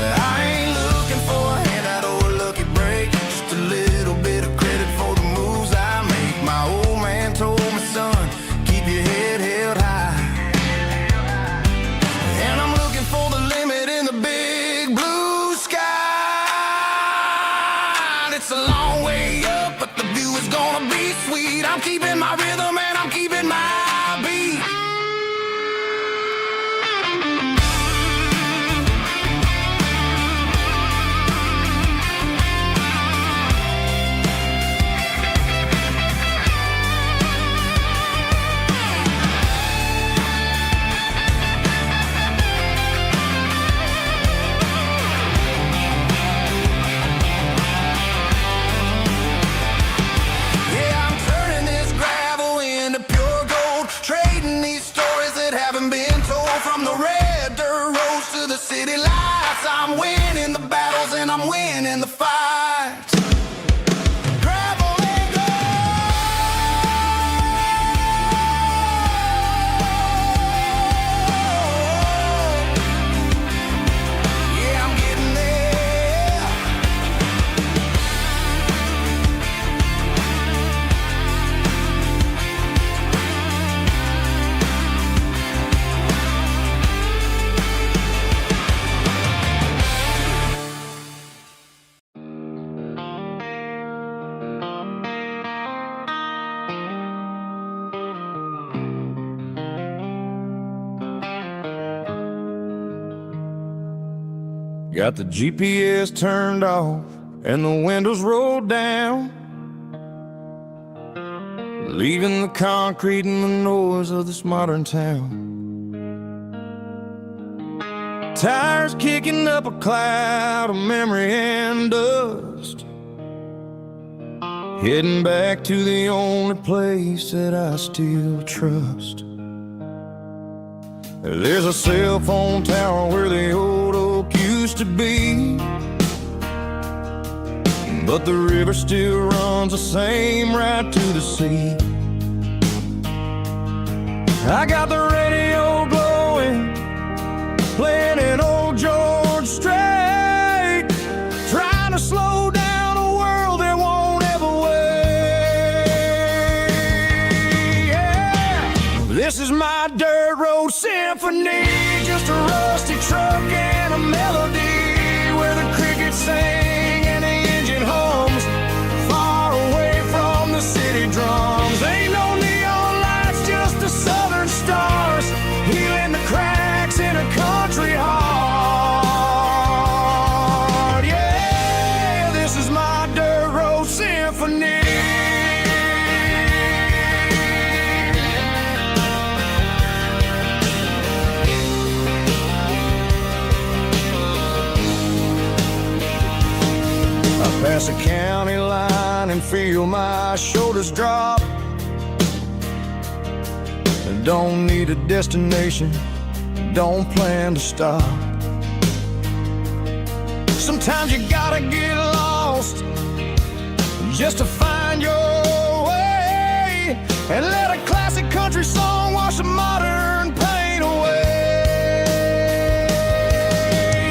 I ain't looking for a handout or a lucky break, just a little bit of credit for the moves I make. My old man told me, son, keep your head held high. And I'm looking for the limit in the big blue sky. It's a long way up, but the view is gonna be sweet. I'm keeping my rhythm and I'm keeping my beat. Yeah, I'm turning this gravel into pure gold, trading these stories that haven't been told. From the red dirt roads to the city lights, I'm winning the battles and I'm winning the fights. Gravel and gold. Yeah, I'm getting there. Got the GPS turned off and the windows rolled down, leaving the concrete and the noise of this modern town. Tires kicking up a cloud of memory and dust, heading back to the only place that I still trust. There's a cell phone tower where the old oak used to be, but the river still runs the same right to the sea. I got the radio glowing, playing an old George Strait, trying to slow down a world that won't ever wait. Yeah. This is my dirt road symphony, just a rusty truck and a melody where the crickets sing and the engine hums, far away from the city drums. Ain't no neon lights, just the southern stars, healing the cracks in a country heart. Yeah, this is my dirt road symphony. Pass a county line and feel my shoulders drop. Don't need a destination, don't plan to stop. Sometimes you gotta get lost just to find your way, and let a classic country song wash the modern pain away.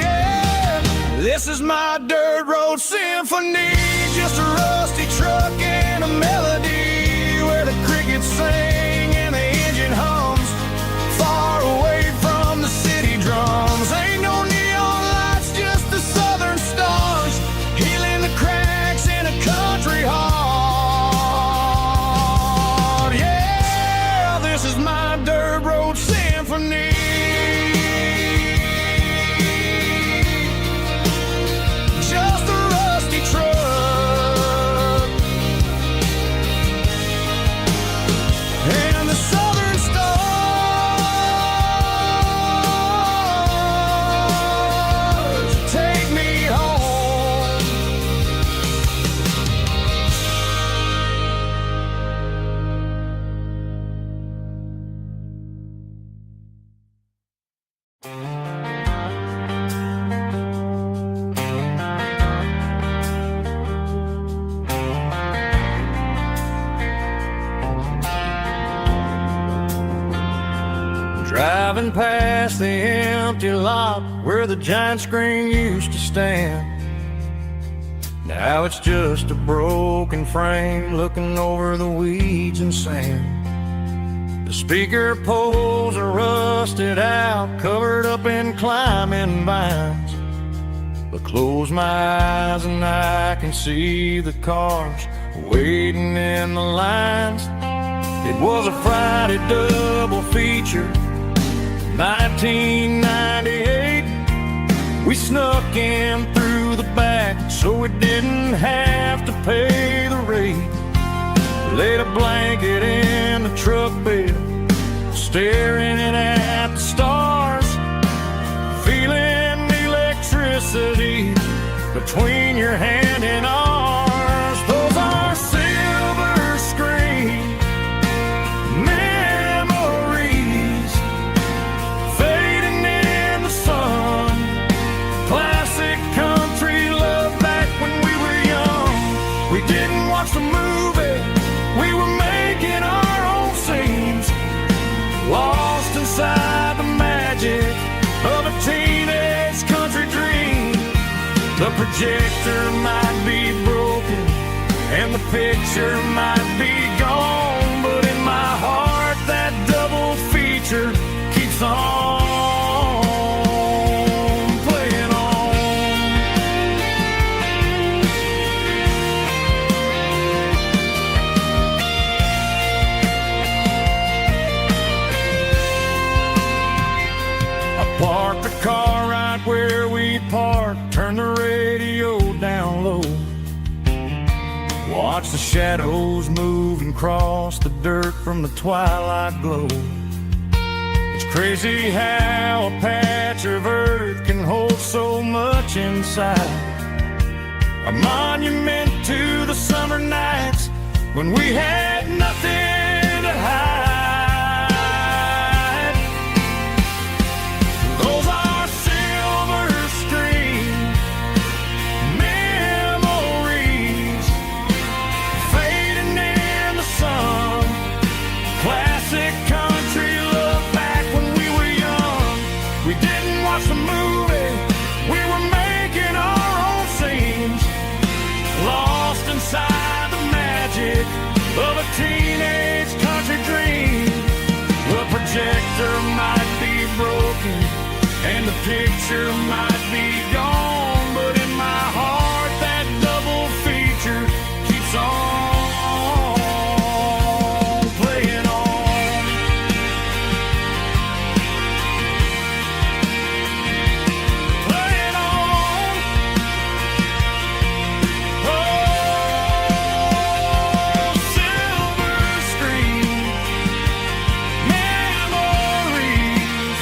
Yeah. This is my dirt road symphony, just a rusty truck sing and the engine hums, far away from the city drums. Ain't no neon lights, just the southern stars, healing the cracks in a country heart. Yeah, this is my dirt road symphony. Driving past the empty lot where the giant screen used to stand. Now it's just a broken frame looking over the weeds and sand. The speaker poles are rusted out, covered up in climbing vines. But close my eyes and I can see the cars waiting in the lines. It was a Friday double feature, 1998. We snuck in through the back so we didn't have to pay the rate. Laid a blanket in the truck bed, staring at the stars, feeling the electricity between your hand and ours. Those are silver screen memories fading in the sun. Classic country love back when we were young. We didn't watch the movie, we were making our own scenes, lost inside the magic of a teenage country dream. The projector might be broken and the picture might be gone, but in my heart that double feature keeps on playing on. I parked the car right where we parked, turned the radio down low, watch the shadows move and cross the dirt from the twilight glow. It's crazy how a patch of earth can hold so much inside. A monument to the summer nights when we had nothing to hide. Those are silver screen memories fading in the sun. Classic country love back when we were young. We didn't watch the movie, we were making our own scenes, lost inside the magic of a teenage country dream. The projector might be broken and the picture might be gone, but in my heart that double feature keeps on playing on. Playing on. Oh, silver screen memories.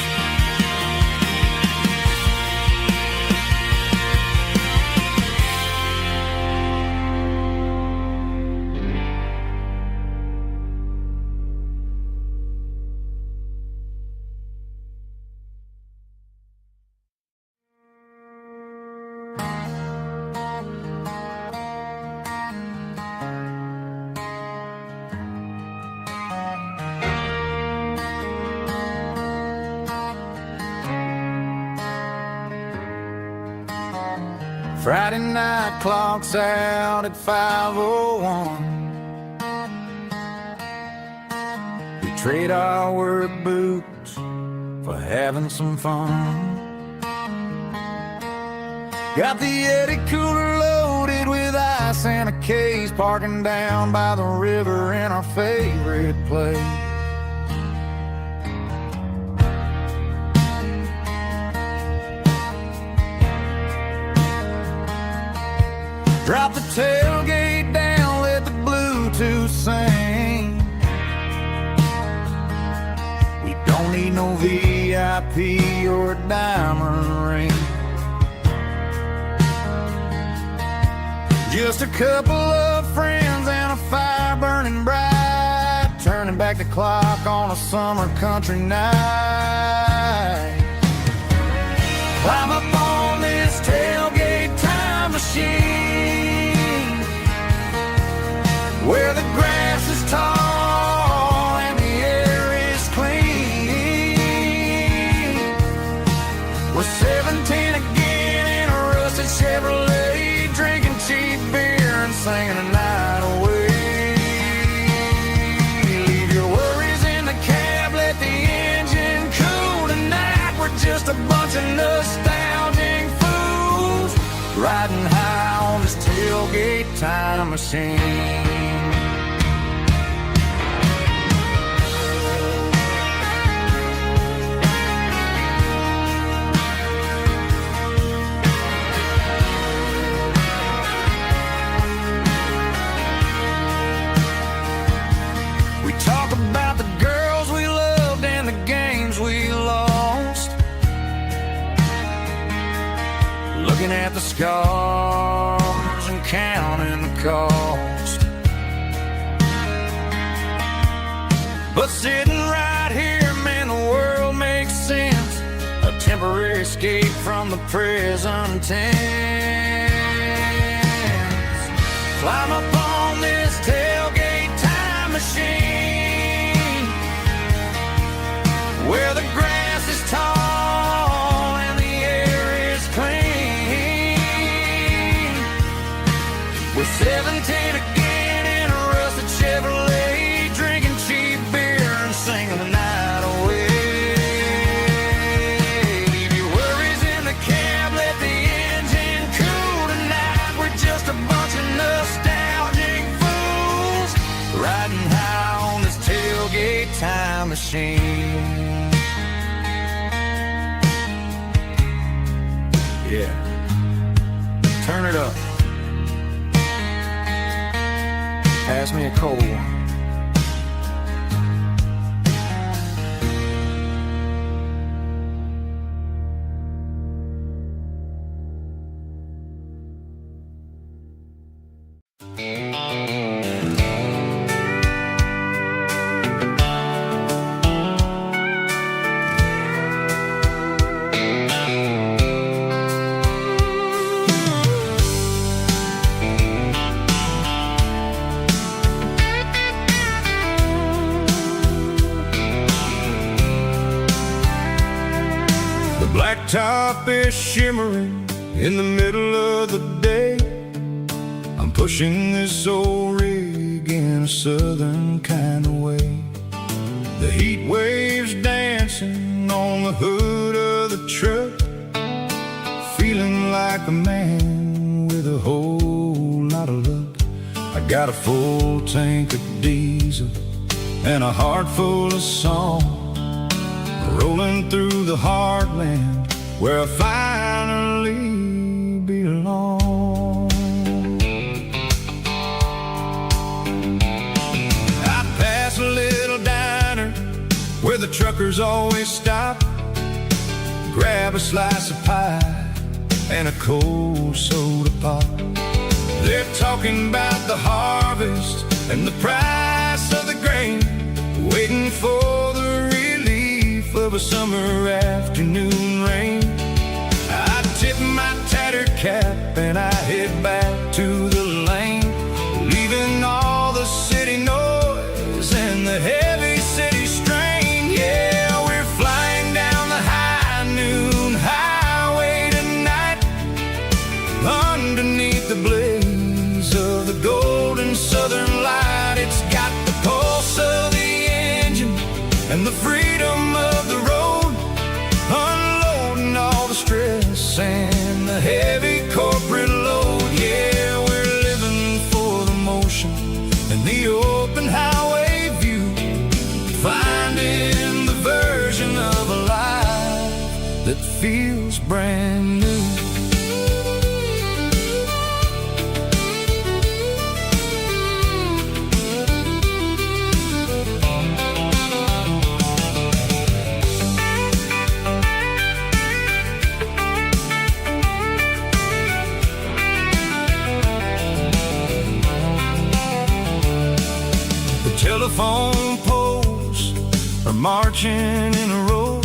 Friday night clock's out at 5:01. trade our boots for having some fun. Got the Yeti cooler loaded with ice and a case, parking down by the river in our favorite place. Drop the tailgate down, let the Bluetooth sing. We don't need no VIP or a diamond ring. Just a couple of friends and a fire burning bright, turning back the clock on a summer country night. Climb up on this tailgate time machine, where the grass is tall and the air is clean. We're 17 again in a rusted Chevrolet, drinking cheap beer and singing the night away. Leave your worries in the cab, let the engine cool tonight. We're just a bunch of nostalgic fools, riding high on this tailgate time machine. Talk about the girls we loved and the games we lost, looking at the scars and counting the cost. But sitting right here, man, the world makes sense, a temporary escape from the present tense. Climb up on this tailgate time machine, where the grass is tall and the air is clean. We're 17 again in a rusted Chevrolet, drinking cheap beer and singing the night away. Leave your worries in the cab, let the engine cool tonight. We're just a bunch of nostalgic fools, riding high on this tailgate time machine. Yeah, turn it up. Pass me a cold one. Blacktop is shimmering in the middle of the day. I'm pushing this old rig in a southern kind of way. The heat waves dancing on the hood of the truck, feeling like a man with a whole lot of luck. I got a full tank of diesel and a heart full of song, rolling through the heartland where I finally belong. I pass a little diner where the truckers always stop, grab a slice of pie and a cold soda pop. They're talking about the harvest and the price of the grain, waiting for the relief of a summer afternoon rain. I tip my tattered cap and I head back to the lane, leaving all the city noise and the heavy city strain. Yeah, we're flying down the high noon highway tonight, underneath the blaze of the golden southern light. It's got the pulse of the engine that feels brand new. The telephone poles are marching in a row,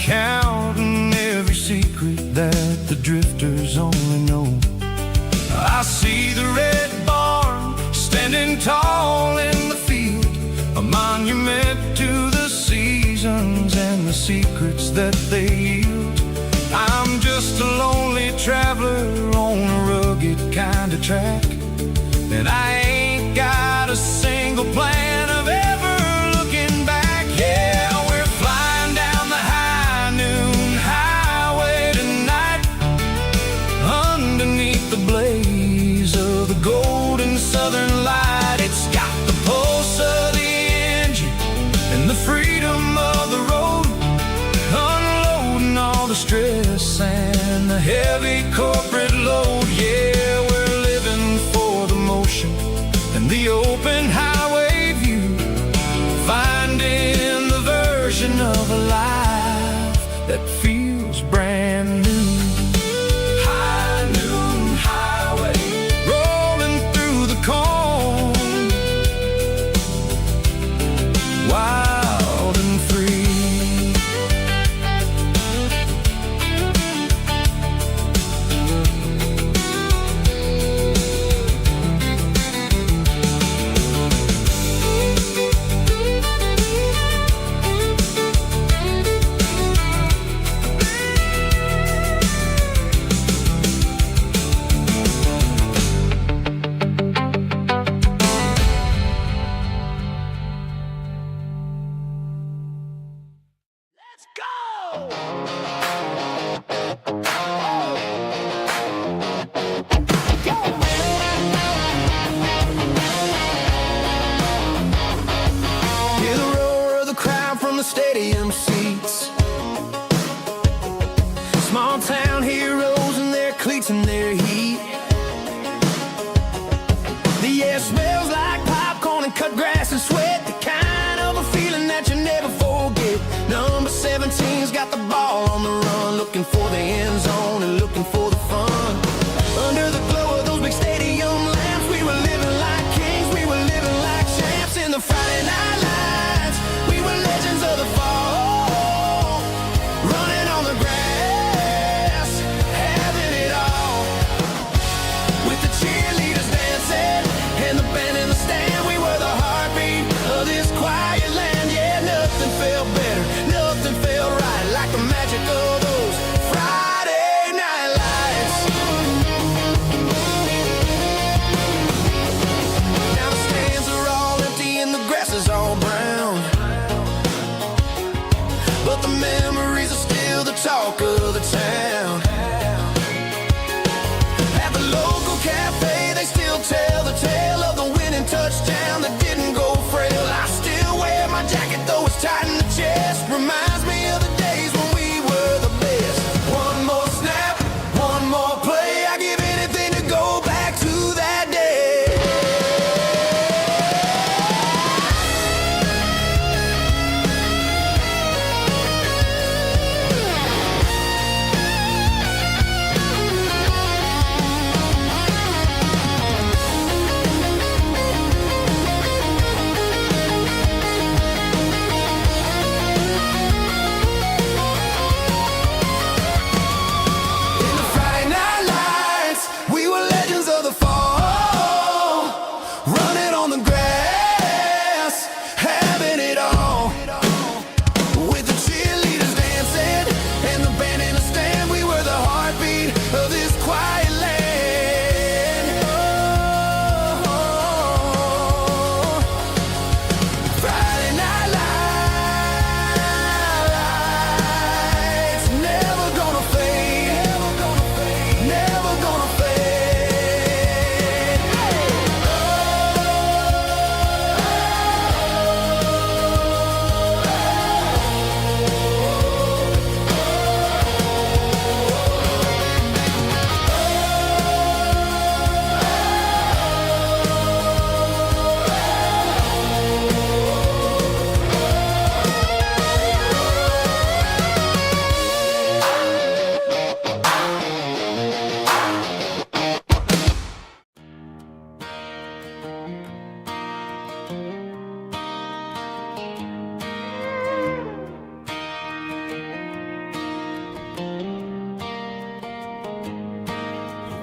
counting every secret that the drifters only know. I see the red barn standing tall in the field, a monument to the seasons and the secrets that they yield. I'm just a lonely traveler on a rugged kind of track, and I ain't got a single plan of ever looking back. Yeah, we're flying down the high noon highway tonight, underneath the blaze of the golden southern light. It's got the pulse of the engine and the freedom of the road, unloading all the stress and the heavy corporate load. Yeah, we're living for the motion and the open highway view, finding the version of a life that feels brand new. High noon highway, rolling through the corn, wild and free. Stadium seats, small town heroes in their cleats and their heat. The air smells like popcorn and cut grass and sweat, the kind of a feeling that you never forget. Number 17's got the ball on the run, looking for the end zone and looking for the fun. Under the glow of those big stadium lamps, we were living like kings, we were living like champs in the Friday night lights. We were legends of the fall, running on the grass, having it all. With the cheerleaders dancing and the band in the stand, we were the heartbeat of this quiet land. Yeah, nothing felt better, nothing felt right like the magic of those Friday night lights.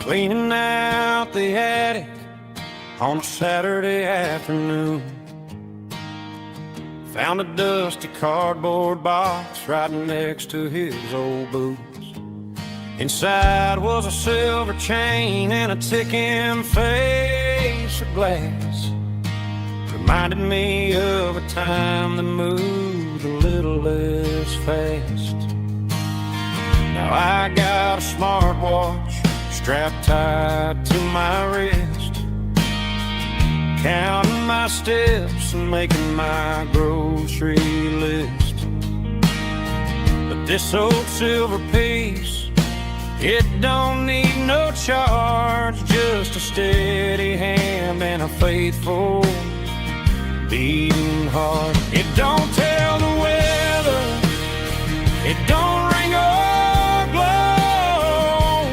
Cleaning out the attic on a Saturday afternoon. Found a dusty cardboard box right next to his old boots. Inside was a silver chain and a ticking face of glass. Reminded me of a time that moved a little less fast. Now I got a smartwatch strapped tight to my wrist, counting my steps and making my grocery list. But this old silver piece, it don't need no charge, just a steady hand and a faithful beating heart. It don't tell the weather, it don't ring or glow,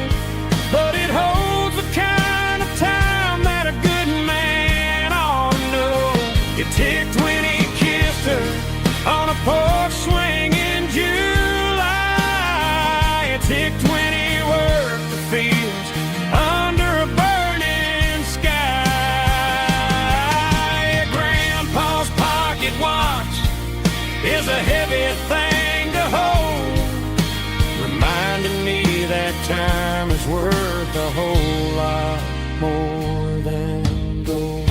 but it holds the kind of time that a good man ought to know. It ticked when he kissed her on a porch swing in July. It ticked when he worked the fields under a burning sky. Grandpa's pocket watch is a heavy thing to hold, reminding me that time is worth a whole lot more than gold.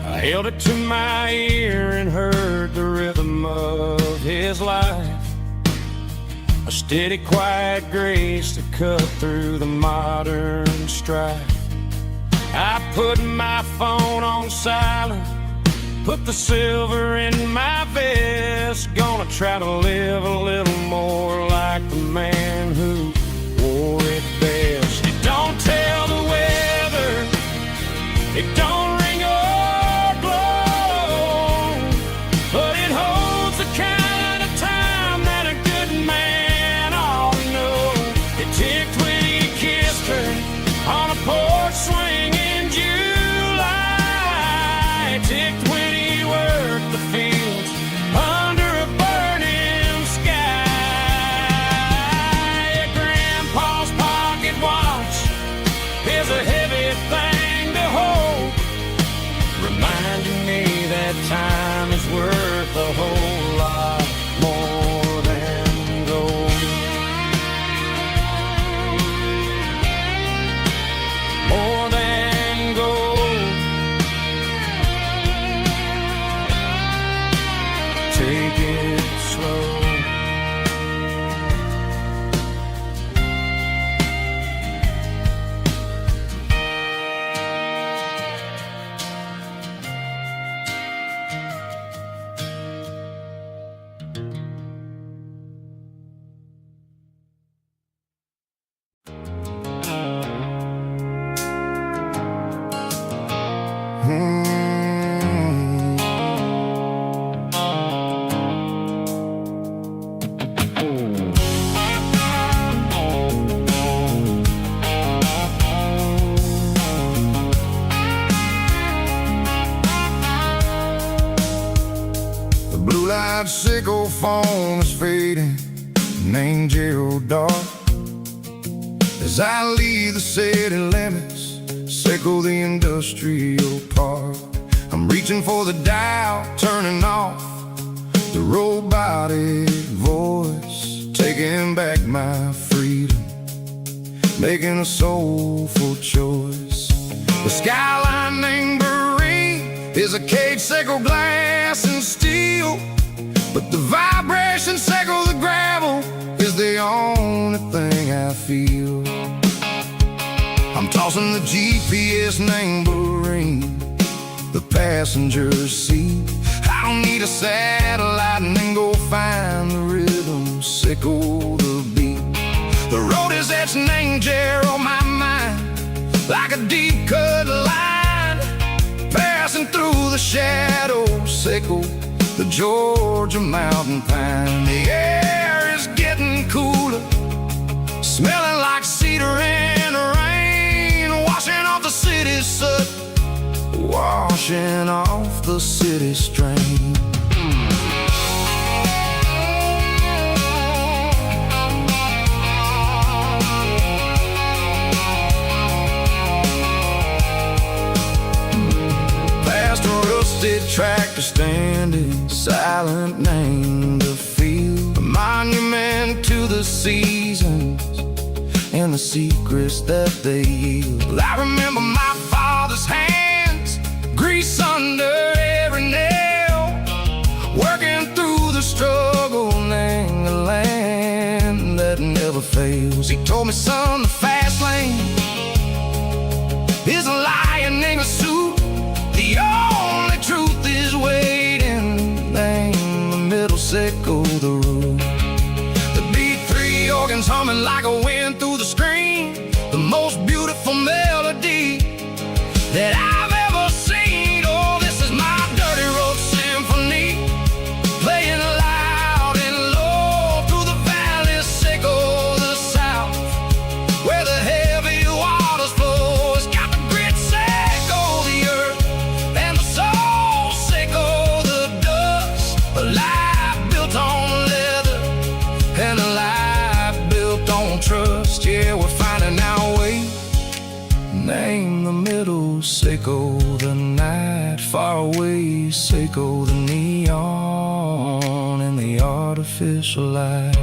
I held it to my ear and heard the rhythm of his life, a steady, quiet grace that cut through the modern strife. I put my phone on silent, put the silver in my vest. Gonna try to live a little more like the man who wore it best. It don't tell the weather, it don't ring or glow, but it holds the kind of time that a good man ought to know. It ticked when he kissed her on a porch swing in July. It ticked when he worked the fields under a burning sky. Grandpa's pocket watch is a heavy thing to hold, reminding me that time is worth a whole lot more than gold. More than gold. Take it slow. The blue light sickle foam is fading, an angel dark. As I leave the city limits, sickle the industrial park. I'm reaching for the dial, turning off the robotic voice, taking back my freedom, making a soulful choice. The skyline named Marine is a cage, sickle glass and steel, but the vibration sickle the gravel is the only thing I feel. I'm tossing the GPS named Marine, the passenger seat. I don't need a satellite and then go find the rhythm, sickle the beat. The road is etched and angel on my mind, like a deep cut line, passing through the shadows, sickle the Georgia mountain pine. The air is getting cooler, smelling like cedar and rain, washing off the city's soot. washing off the city strain. Past a rusted tractor standing silent, named a field, a monument to the seasons and the secrets that they yield. I remember my father's hands, grease under every nail, working through the struggle in the land that never fails. He told me, son, the fast lane is a lion in a suit. The only truth is waiting. Name the middle, sickle the root. The B3 organs humming like a wind through the screen, the most beautiful melody that I've ever seen. Oh, this is my dirty road symphony, playing loud and low through the valleys, sickle the south, where the heavy waters flow. It's got the grit, sickle the earth, and the soul, sickle the dust. A life built on leather and a life built on trust. Yeah, we're finding our way. Name the middle, sickle the night, far away, sickle the neon and the artificial light.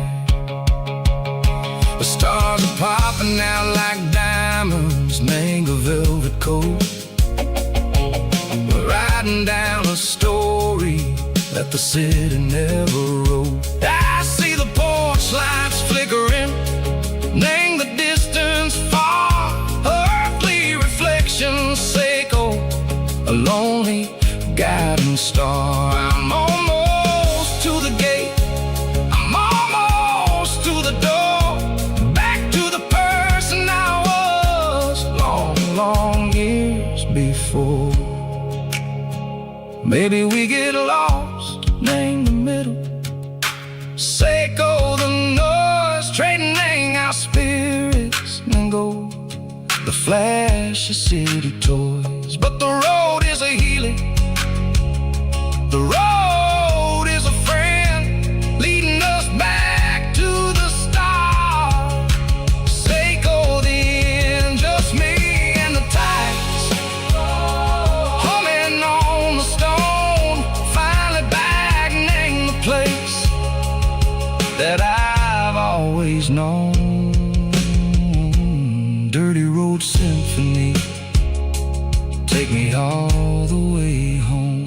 The stars are popping out like diamonds, mango velvet coat. We're riding down a story that the city never wrote. I see the porch lights flickering, name the distance far, earthly reflections, sickle a lonely guiding star. I'm almost to the gate, I'm almost to the door, back to the person I was long, long years before. Maybe we get lost, name the middle, sickle the noise, trading our spirits and go the flash of city toys. But the road is a healing, the road is a friend, leading us back to the start. Sickle the end, just me and the tides, humming on the stone, finally back, name the place that I've always known. Dirty road symphony, take me all the way home.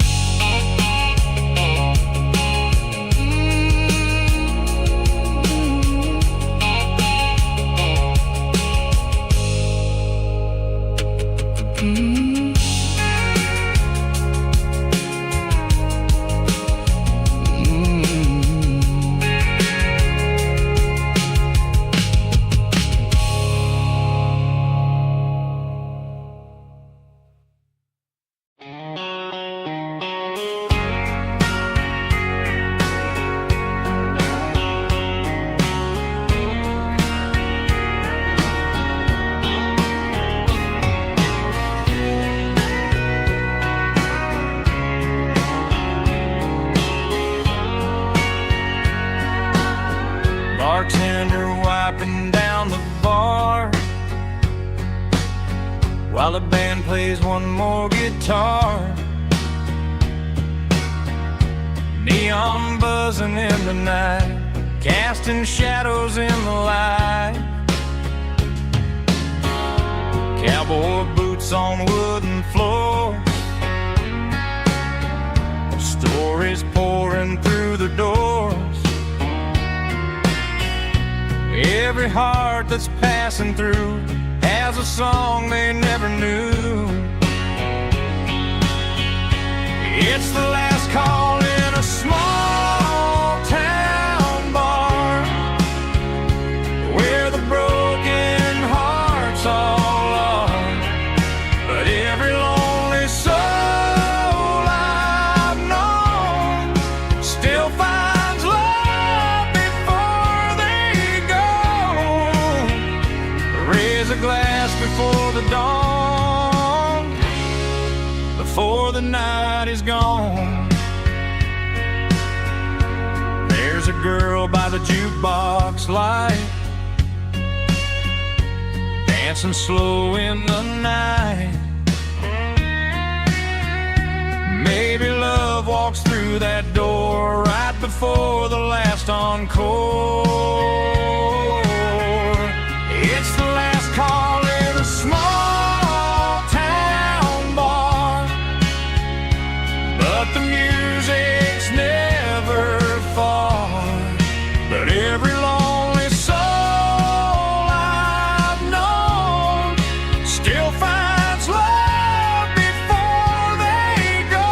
Bartender wiping down the bar while the band plays one more guitar. Neon buzzing in the night, casting shadows in the light. Cowboy boots on wooden floors, stories pouring through the doors. Every heart that's passing through has a song they never knew. It's the last call in a small town bar, where the broken hearts all are. But every lonely soul I've known still finds love before they go. Raise a glass before the dawn, before the night is gone. There's a girl by the jukebox light, dancing slow in the night. Maybe love walks through that door right before the last encore. It's the last call in a small town bar, but the music's never far. But every lonely soul I've known still finds love before they go.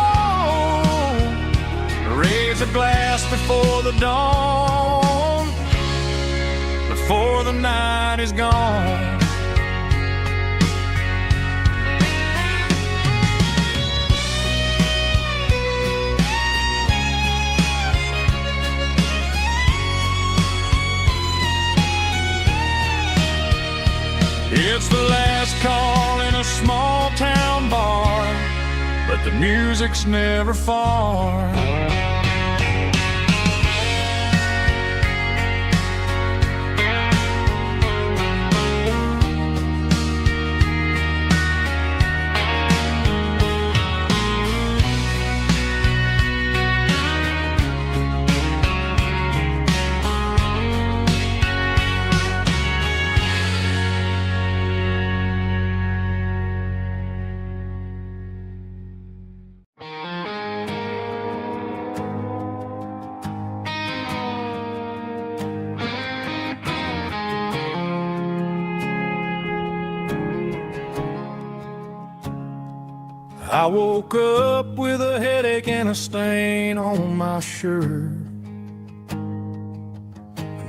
Raise a glass before the dawn, before the night is gone. It's the last call in a small town bar, but the music's never far. I woke up with a headache and a stain on my shirt.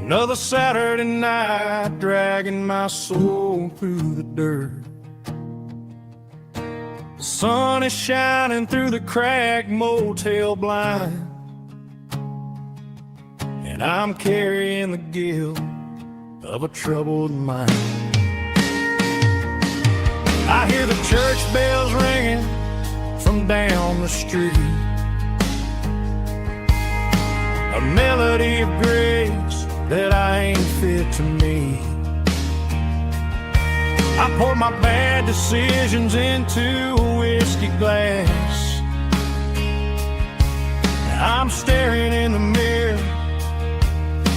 Another Saturday night dragging my soul through the dirt. The sun is shining through the cracked motel blind, and I'm carrying the guilt of a troubled mind. I hear the church bells ringing from down the street, a melody of grace that I ain't fit to meet. I pour my bad decisions into a whiskey glass. I'm staring in the mirror,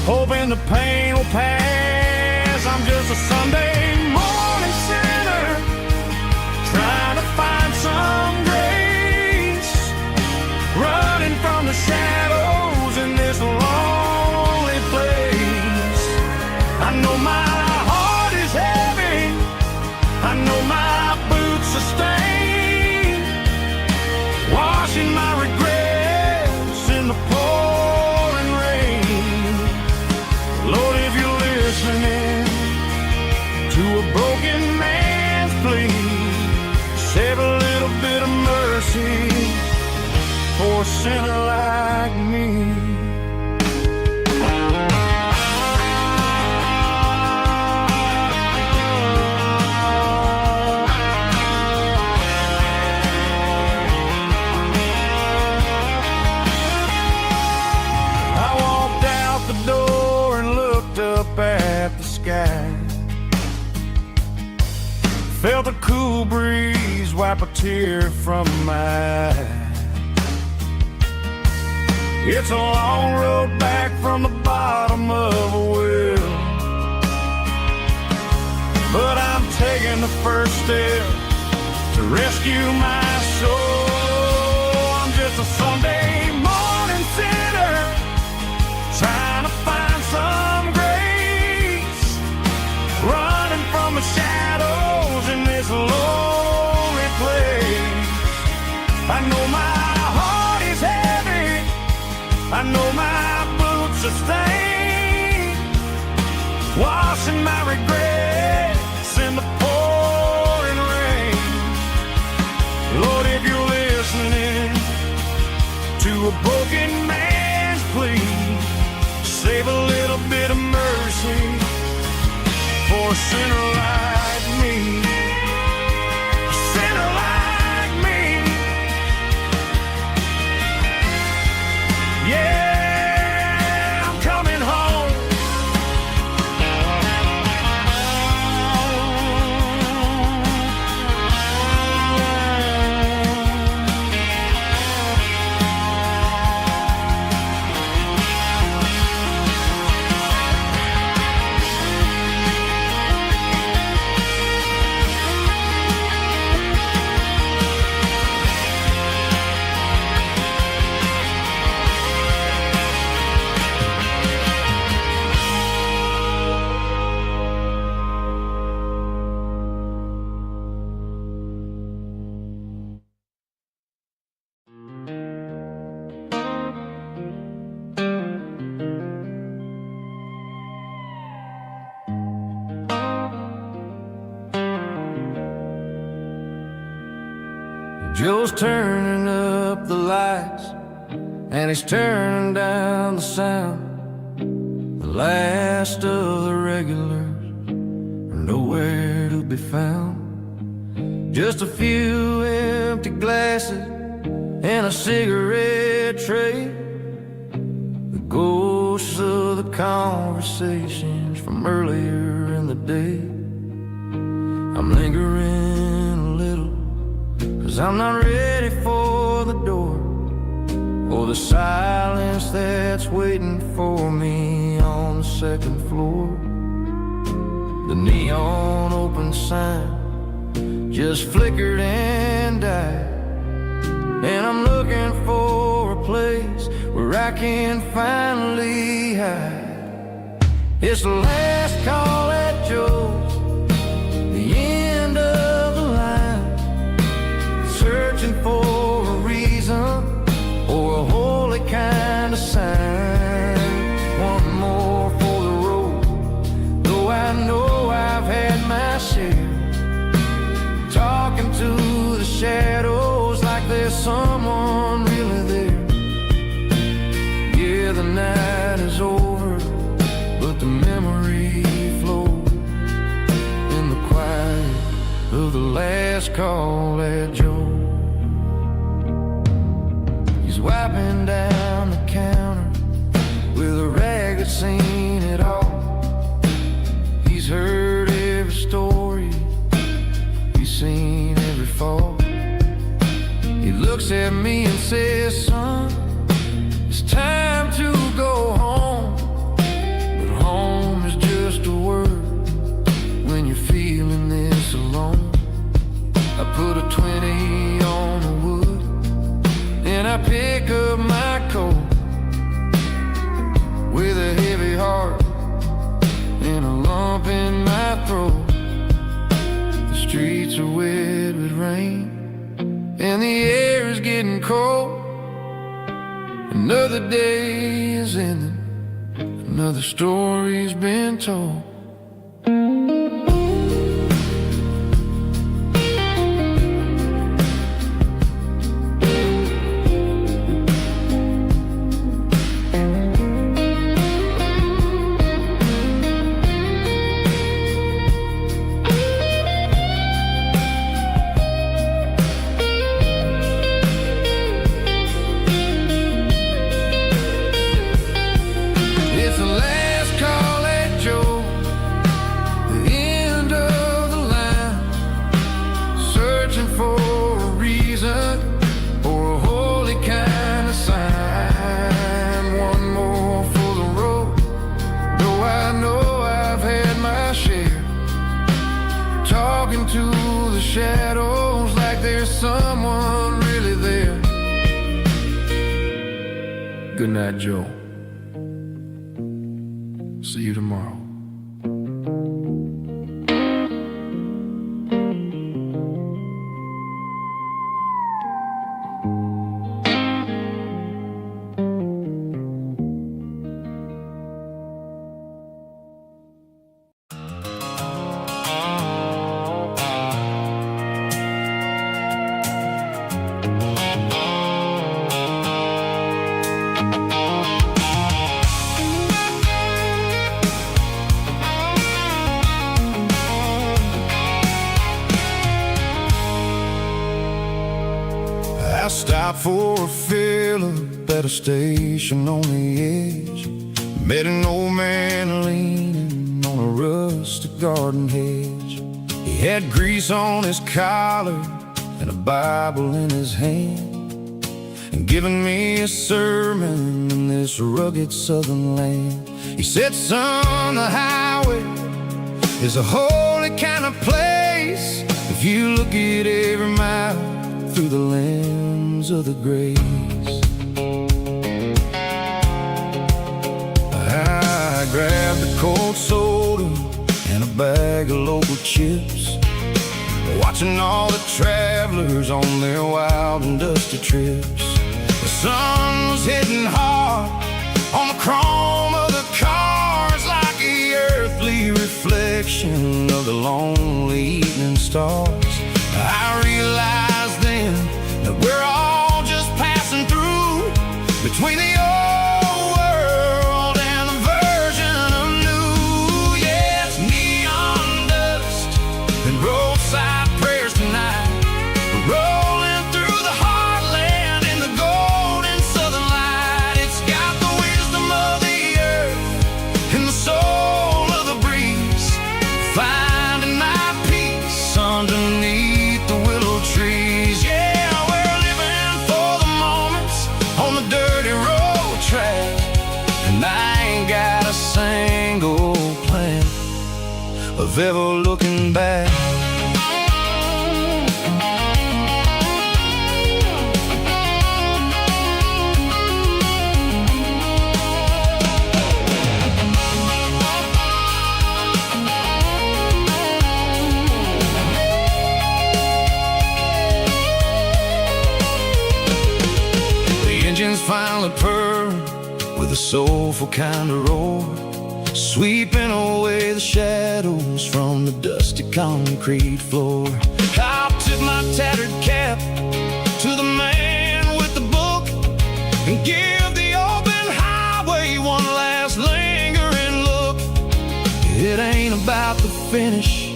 hoping the pain will pass. I'm just a Sunday morning sinner, trying to find some grace, running from the shadows in this lonely place. I know my heart is heavy, I know my boots are stained, washing my regrets in the pouring rain. Lord, if you're listening to a broken man's plea, save a little bit of mercy for a sinner like me. I walked out the door and looked up at the sky, felt a cool breeze wipe a tear from my eye. It's a long road back from the bottom of a well, but I'm taking the first step to rescue my soul. I'm just a Sunday morning sinner, trying to find some grace, running from the shadows in this lonely place. I know my heart is heavy, I know my boots are stained, washing my regrets in the pouring rain. Lord, if you're listening to a broken man's plea, save a little bit of mercy for a sinner like me. A sinner like me. Joe's turning up the lights, and he's turning down the sound. The last of the regulars are nowhere to be found. Just a few empty glasses and a cigarette tray, the ghosts of the conversations from earlier in the day. I'm lingering a little, 'cause I'm not ready for the door, or the silence that's waiting for me on the second floor. The neon open sign just flickered and died, and I'm looking for a place where I can finally hide. It's the last call at Joe's, the end of the line, searching for a reason or a holy kind of sign. One more for the road, though I know I've had my share. Talking to the shadows like there's someone really there. Yeah, the night is over, but the memory flows in the quiet of the last call at Joe. He's wiping down the counter with a rag that's seen it all. He's heard every story, seen every fall. He looks at me and says, son, it's time to go home. But home is just a word when you're feeling this alone. I put a 20 on the wood, and I pick up my coat with a heavy heart and a lump in my throat. Streets are wet with rain, and the air is getting cold. Another day is ending, another story's been told. Shadows like there's someone really there. Good night, Joe. See you tomorrow. I stopped for a fill-up at a station on the edge. Met an old man leaning on a rustic garden hedge. He had grease on his collar and a Bible in his hand, and giving me a sermon in this rugged southern land. He said, son, the highway is a holy kind of place if you look at every mile through the lens of the grace. I grabbed a cold soda and a bag of local chips, watching all the travelers on their wild and dusty trips. The sun was hitting hard on the chrome of the cars, like the earthly reflection of the lonely evening stars. I realized then between the old world and the version of new. Yeah, it's neon dust and roadside prayers tonight. We're rolling through the heartland in the golden southern light. It's got the wisdom of the earth and the soul of the breeze, finding my peace underneath the willow trees. Yeah, we're living for the moments on the dirty road track, and I ain't got a single plan of ever looking back. Engines finally purr with a soulful kind of roar, sweeping away the shadows from the dusty concrete floor. I'll tip my tattered cap to the man with the book and give the open highway one last lingering look. It ain't about the finish,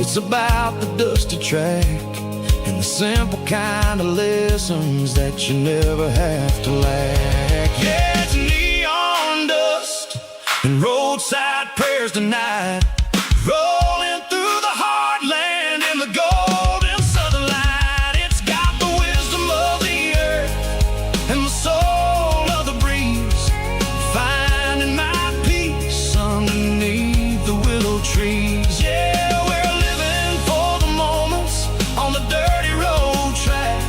it's about the dusty track and the simple kind of lessons that you never have to lack. Yeah, it's neon dust and roadside prayers tonight, rolling through the heartland in the golden southern light. It's got the wisdom of the earth and the soul of the breeze, finding my peace underneath the willow trees. Yeah, we're living for the moments on the dirty road track,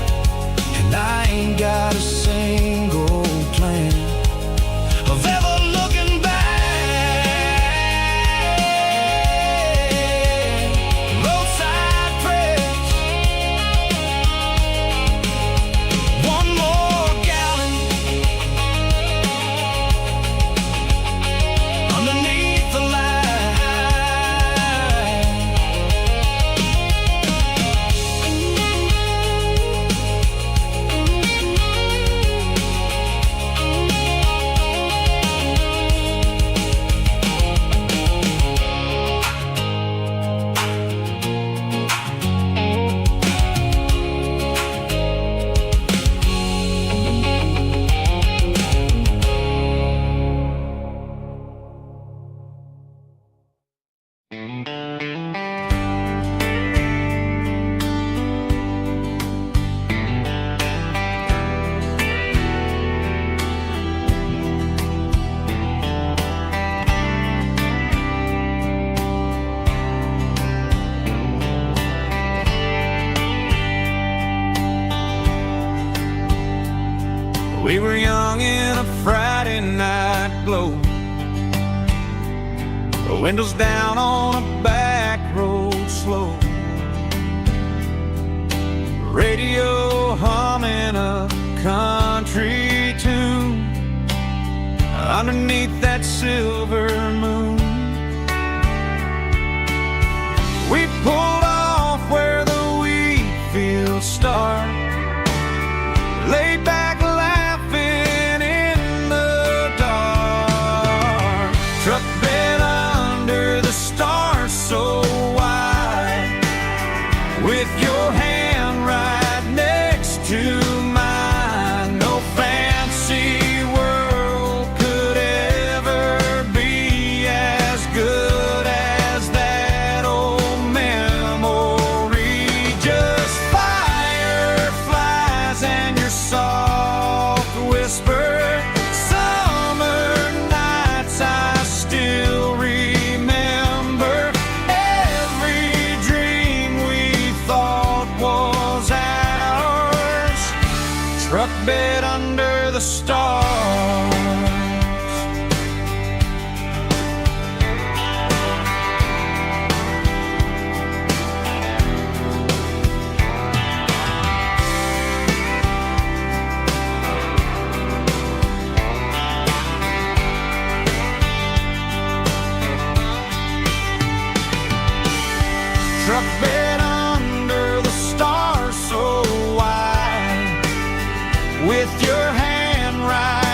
and I ain't got a single plan of ever looking back. Roadside prayers, one more gallon underneath the light. We were young in a Friday night glow, the windows down on a back road slow, radio humming a country tune underneath that silver moon. We pulled off where the wheat fields start, laid back laughing in the dark, truck bed under the stars so wide, with your hand right next to mine. No fancy world could ever be as good as that old memory. Just fireflies and your soft whisper, summer nights I still remember. Every dream we thought was ours, truck bed under the stars. Truck bed under the stars so wide, with your hand right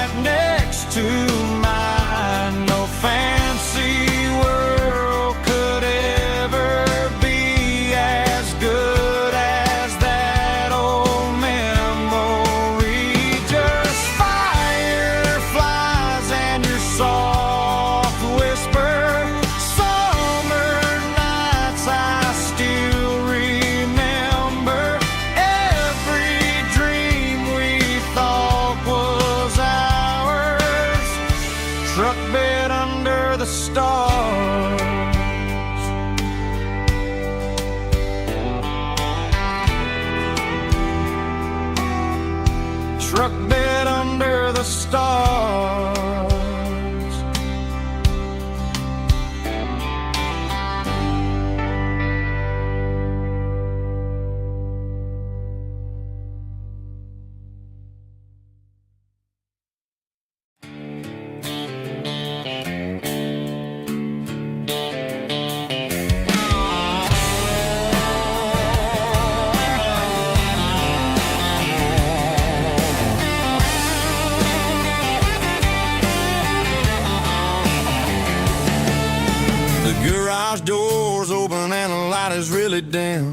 garage doors open and the light is really dim.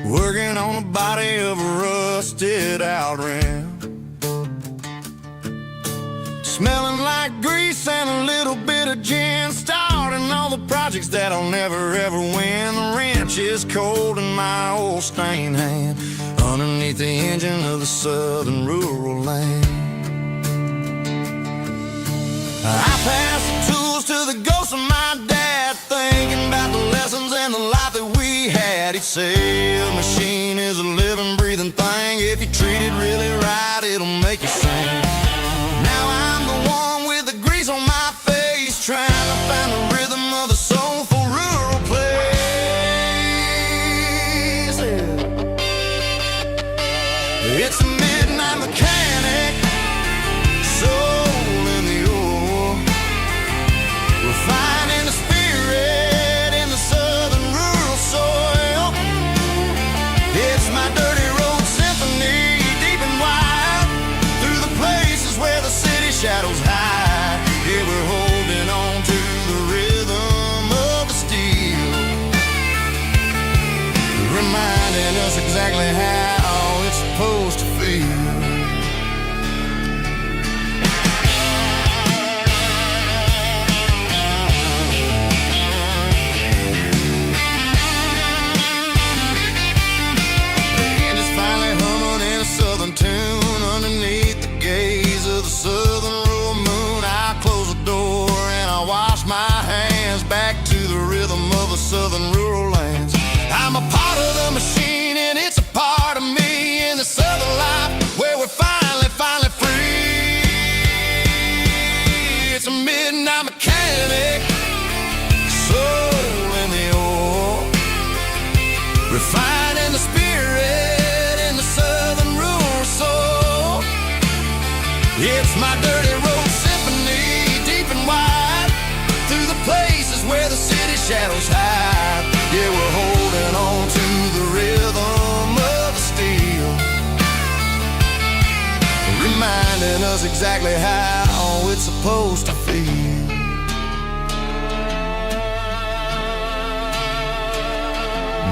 Working on the body of a rusted out rim. Smelling like grease and a little bit of gin. Starting all the projects that I'll never ever win. The wrench is cold in my old stained hand underneath the engine of the southern rural land. I pass the tools to the ghost of my dad, thinking about the lessons and the life that we had. He'd say a machine is a living, breathing thing. If you treat it really right, it'll make you sing. Now I'm the one with the grease on my face, trying to find the rhythm of the soulful rural place. It's a midnight mechanic, soul in the ore, refining the spirit in the southern rural soil. It's my dirty road symphony, deep and wide, through the places where the city shadows hide. Yeah, we're holding on to the rhythm of the steel, reminding us exactly how it's supposed to feel. Tune underneath the gaze of the southern rural moon. I close the door and I wash my hands back to the rhythm of the southern rural lands. I'm a part of the machine and it's a part of me in the southern life where we're finally free. It's a midnight mechanic, soul in the ore, refining the spirit in the southern rural soul. It's my dirty road symphony, deep and wide, through the places where the city shadows hide. Yeah, we're holding on to the rhythm of the steel, reminding us exactly how it's supposed to feel.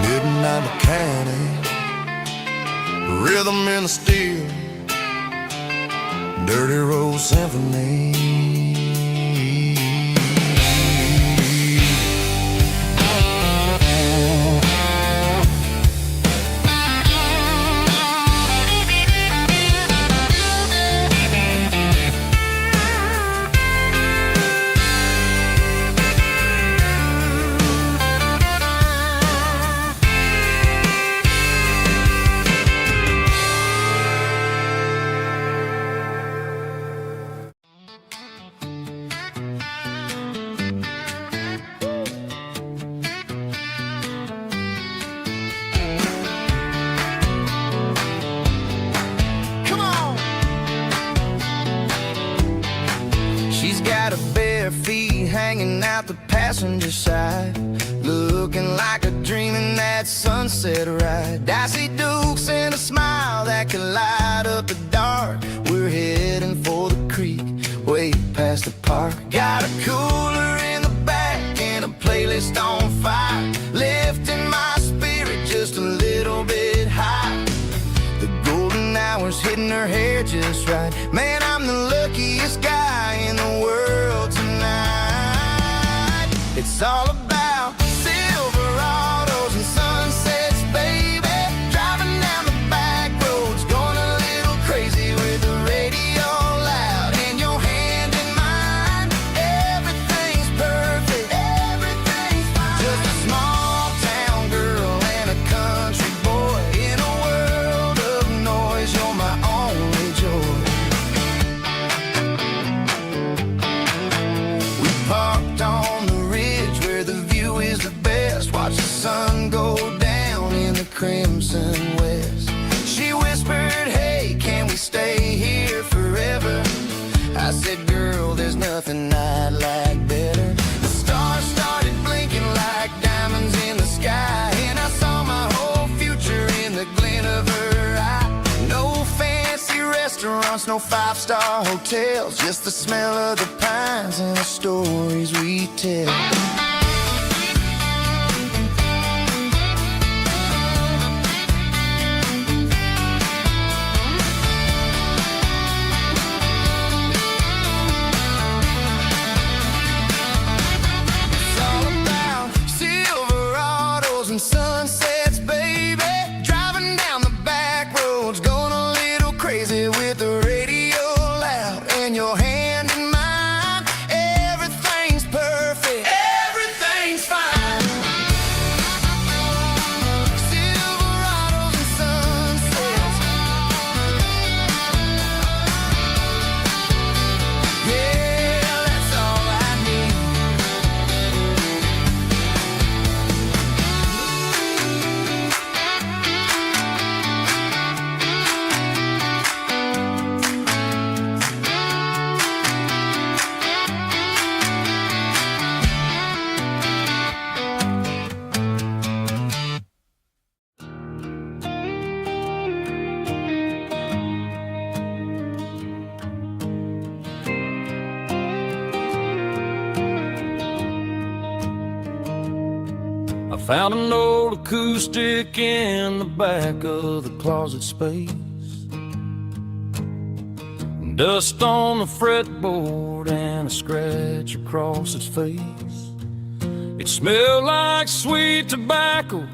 Midnight mechanic, rhythm in the steel, dirty road symphony. Got her bare feet hanging out the passenger side, looking like a dream in that sunset ride. Dicey dukes and a smile that can light up the dark. We're heading for the creek, way past the park. Got a cooler in the back and a playlist on fire, lifting my spirit just a little bit high. The golden hours hitting her hair just right. Man, I'm the luckiest guy in the world tonight. It's all about Silverados and sunsets, baby. Driving down the back roads, going a little crazy with the radio loud and your hand in mine. Everything's perfect, everything's fine. Just a small town girl and a country boy in a world of noise. You're my only joy. We parked on the ridge where the view is the best. Watch the sun go down in the crimson west. She whispered, hey, can we stay here forever? I said, girl, there's nothing I'd like better. The stars started blinking like diamonds in the sky, and I saw my whole future in the glint of her eye. No fancy restaurant restaurants, no five-star hotels, just the smell of the pines and the stories we tell. And sunsets, baby, driving down the back roads, going a little crazy with the radio loud and your hand in mine. Everything's perfect, everything's fine. Silverados and sunsets, yeah, that's all I need. I found an old acoustic in the back of the closet space. Dust on the fretboard and a scratch across its face. It smelled like sweet tobacco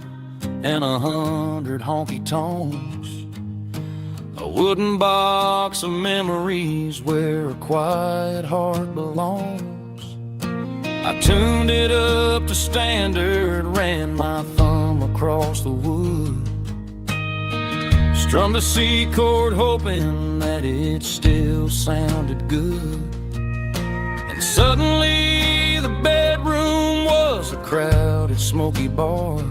and 100 honky tonks. A wooden box of memories where a quiet heart belongs. I tuned it up to standard, ran my thumb across the wood, strummed a C chord hoping that it still sounded good. And suddenly the bedroom was a crowded smoky bar,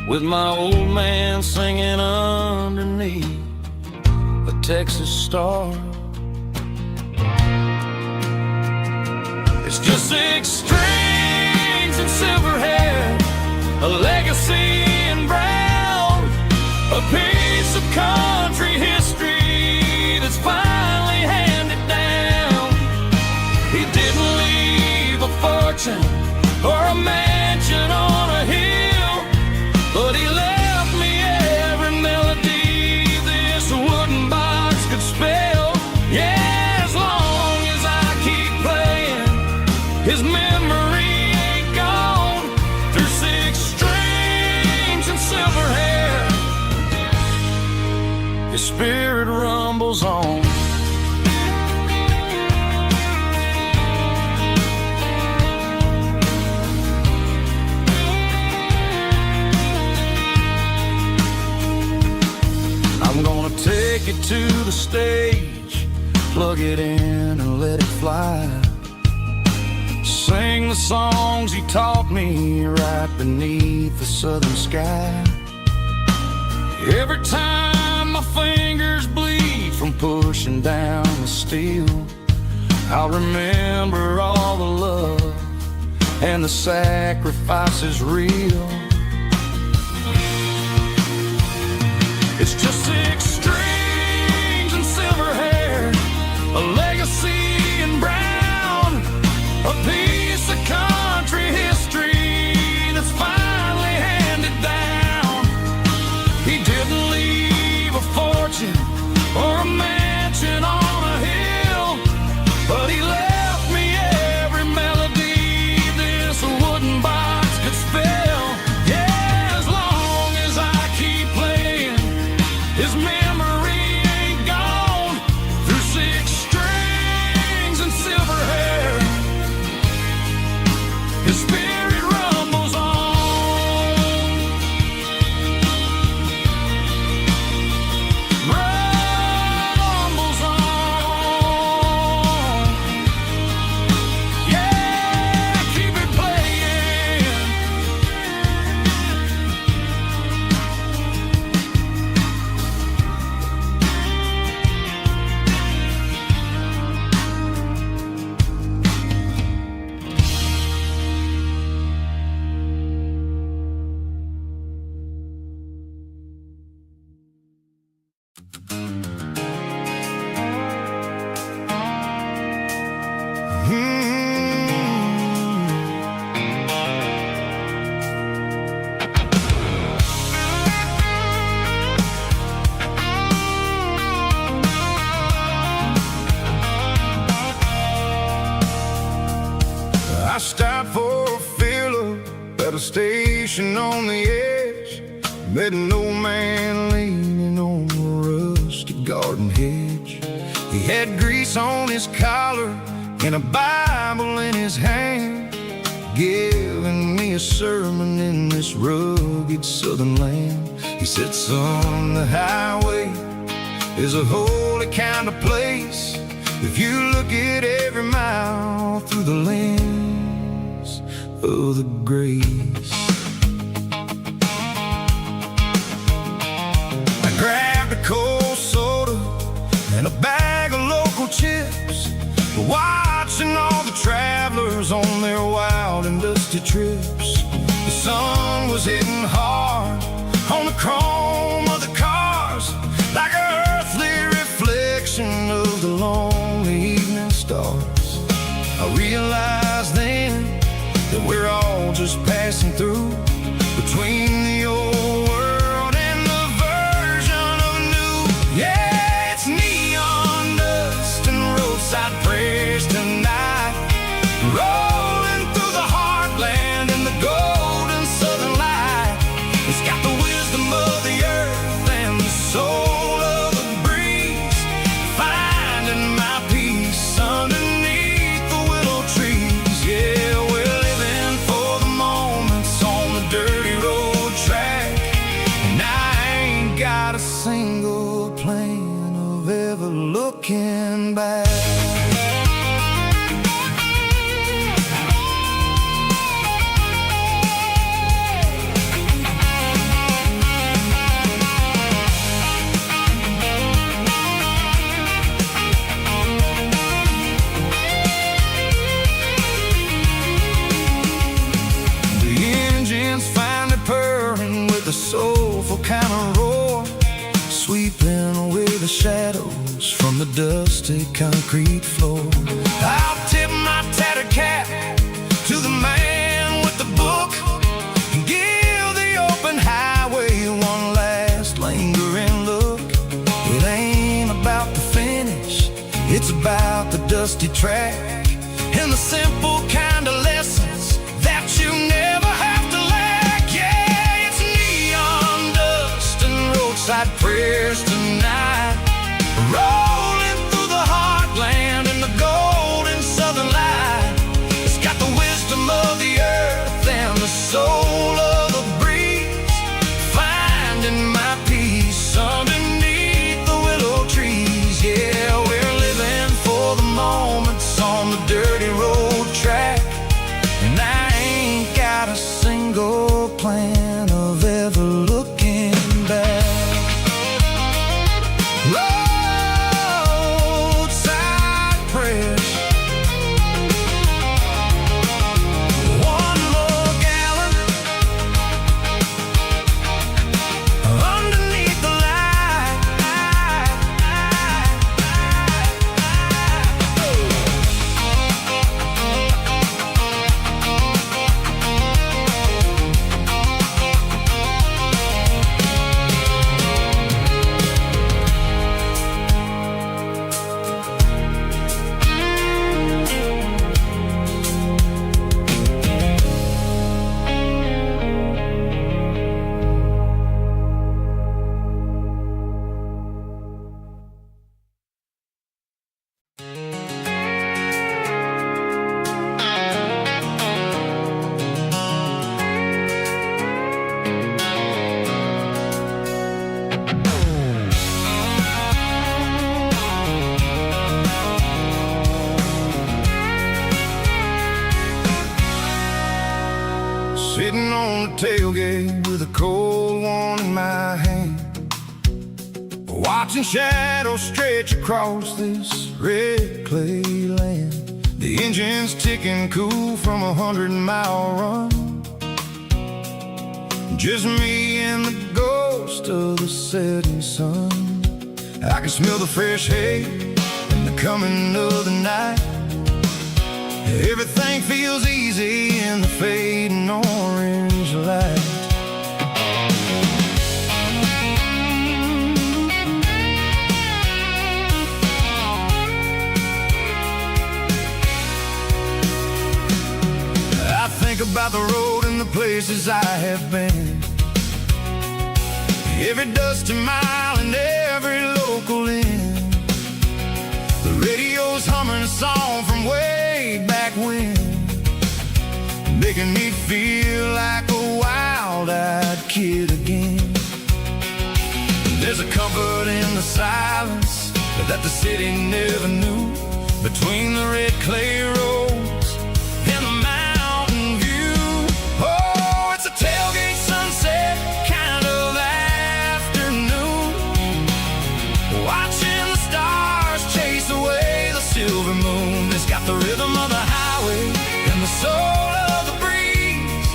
with my old man singing underneath a Texas star. It's just 6 strings and silver hair, a legacy in brown, a piece of country history that's finally handed down. He didn't leave a fortune or a mansion on a hill, but he left me every melody this wooden box could spell. Yeah, as long as I keep playing, his memory ain't gone. Through 6 strings and silver hair, his spirit rumbles on. I'm gonna take it to the stage, plug it in and let it fly. Sing the songs he taught me right beneath the southern sky. Every time my fingers bleed from pushing down the steel, I'll remember all the love and the sacrifices real. It's just 6 strings and silver hair, a legacy in brown, a piece of country history that's finally handed down. He didn't leave a fortune or a mansion on a hill, but he left me every melody this wooden box could spell. Yeah, as long as I keep playing, his memory station on the edge, met an old man leaning on a rusty garden hedge. He had grease on his collar and a Bible in his hand, giving me a sermon in this rugged southern land. He said, son, the highway is a holy kind of place if you look at every mile through the lens of the grace. I grabbed a cold soda and a bag of local chips, watching all the travelers on their wild and dusty trips. The sun was hitting hard on the chrome of the cars, like an earthly reflection of the lonely evening stars. I realized then that we're all just passing through, between the old world and the version of new. Yeah, it's neon dust and roadside prayers tonight, rolling through the heartland in the golden southern light. It's got the wisdom of the earth and the soul of the breeze, finding my peace underneath the willow trees. Yeah, we're living for the moments on the dirty road track, and I ain't got a single plan of ever looking back. Soulful kind of roar, sweeping away the shadows from the dusty concrete floor. I'll tip my tattered cap to the man with the book and give the open highway one last lingering look. It ain't about the finish, it's about the dusty track and the simple kind of lessons that you never have to lack. Yeah, it's neon dust and roadside prayers tonight, rolling through the heartland in the golden southern light. It's got the wisdom of the earth and the soul of the breeze, finding my peace underneath the willow trees. Yeah, we're living for the moments on the dirty road track, and I ain't got a single plan of ever looking back. Roadside prayers, one more gallon underneath the light. Sitting on the tailgate with a cold one in my hand, watching shadows stretch across this red clay land. The engine's ticking cool from a 100-mile run, just me and the ghost of the setting sun. I can smell the fresh hay and the coming of the night. Everything feels easy in the fading orange light. I think about the road and the place places I have been. Every dusty mile and every local inn. The radio's humming a song from way back when, making me feel like a wild-eyed kid again. There's a comfort in the silence that the city never knew, between the red clay roads and the mountain view. Oh, it's a tailgate sunset kind of afternoon, watching the stars chase away the silver moon. It's got the rhythm of the highway and the soul of the breeze,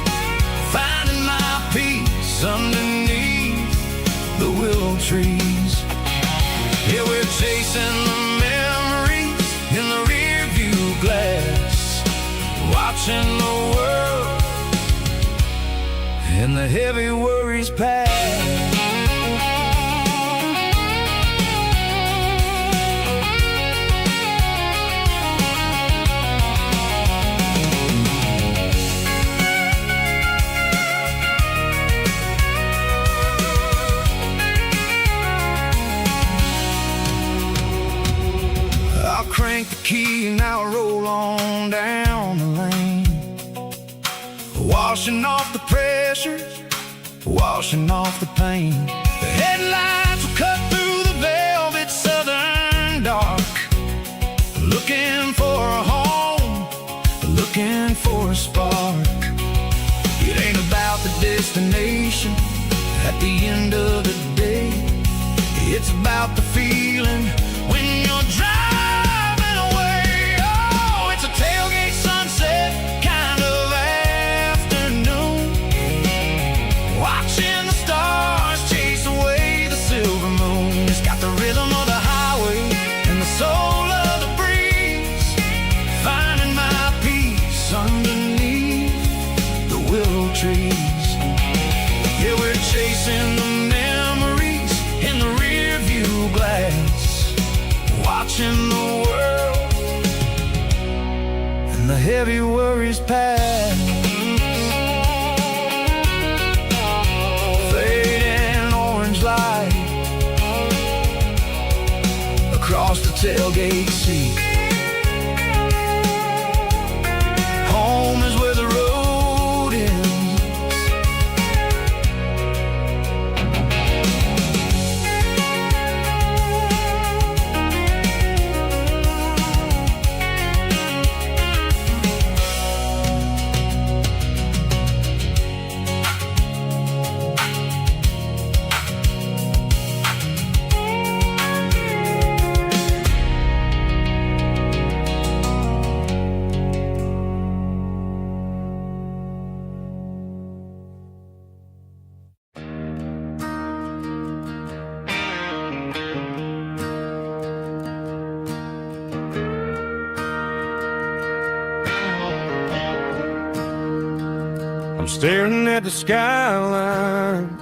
finding my peace underneath the willow trees. Yeah, we're chasing the memories in the rear view glass, watching the world and the heavy worries pass. Crank the key and I'll roll on down the lane, washing off the pressure, washing off the pain. The headlights will cut through the velvet southern dark, looking for a home, looking for a spark. It ain't about the destination at the end of the day, it's about the feeling when you're driving. Tailgate sunset kind of afternoon, watching the stars chase away the silver moon. It's got the rhythm of the highway and the soul of the breeze, finding my peace underneath the willow trees. Yeah, we're chasing the memories in the rear view glass, watching the world the heavy worries pass. Fading orange light across the tailgate seat. Home is where the road ends. I'm staring at the skyline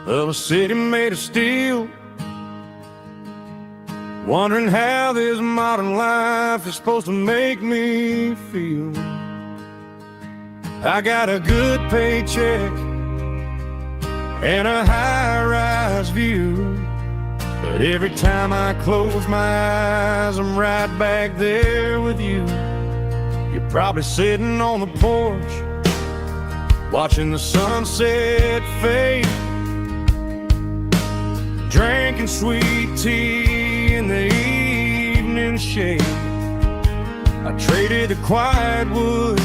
of a city made of steel, wondering how this modern life is supposed to make me feel. I got a good paycheck and a high-rise view, but every time I close my eyes, I'm right back there with you. You're probably sitting on the porch, watching the sunset fade, drinking sweet tea in the evening shade. I traded the quiet woods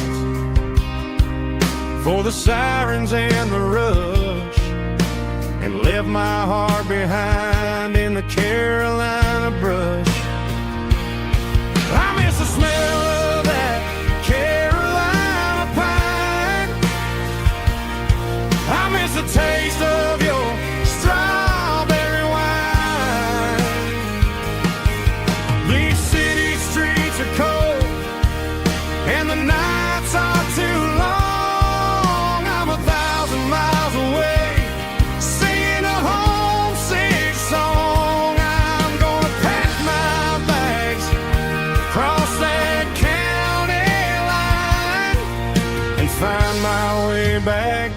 for the sirens and the rush, and left my heart behind in the Carolina brush. I miss the smell of that Carolina pine. I miss the taste of your strawberry wine. These city streets are cold and the nights are too long. I'm 1,000 miles away, singing a homesick song. I'm gonna pack my bags, cross that county line, and find my way back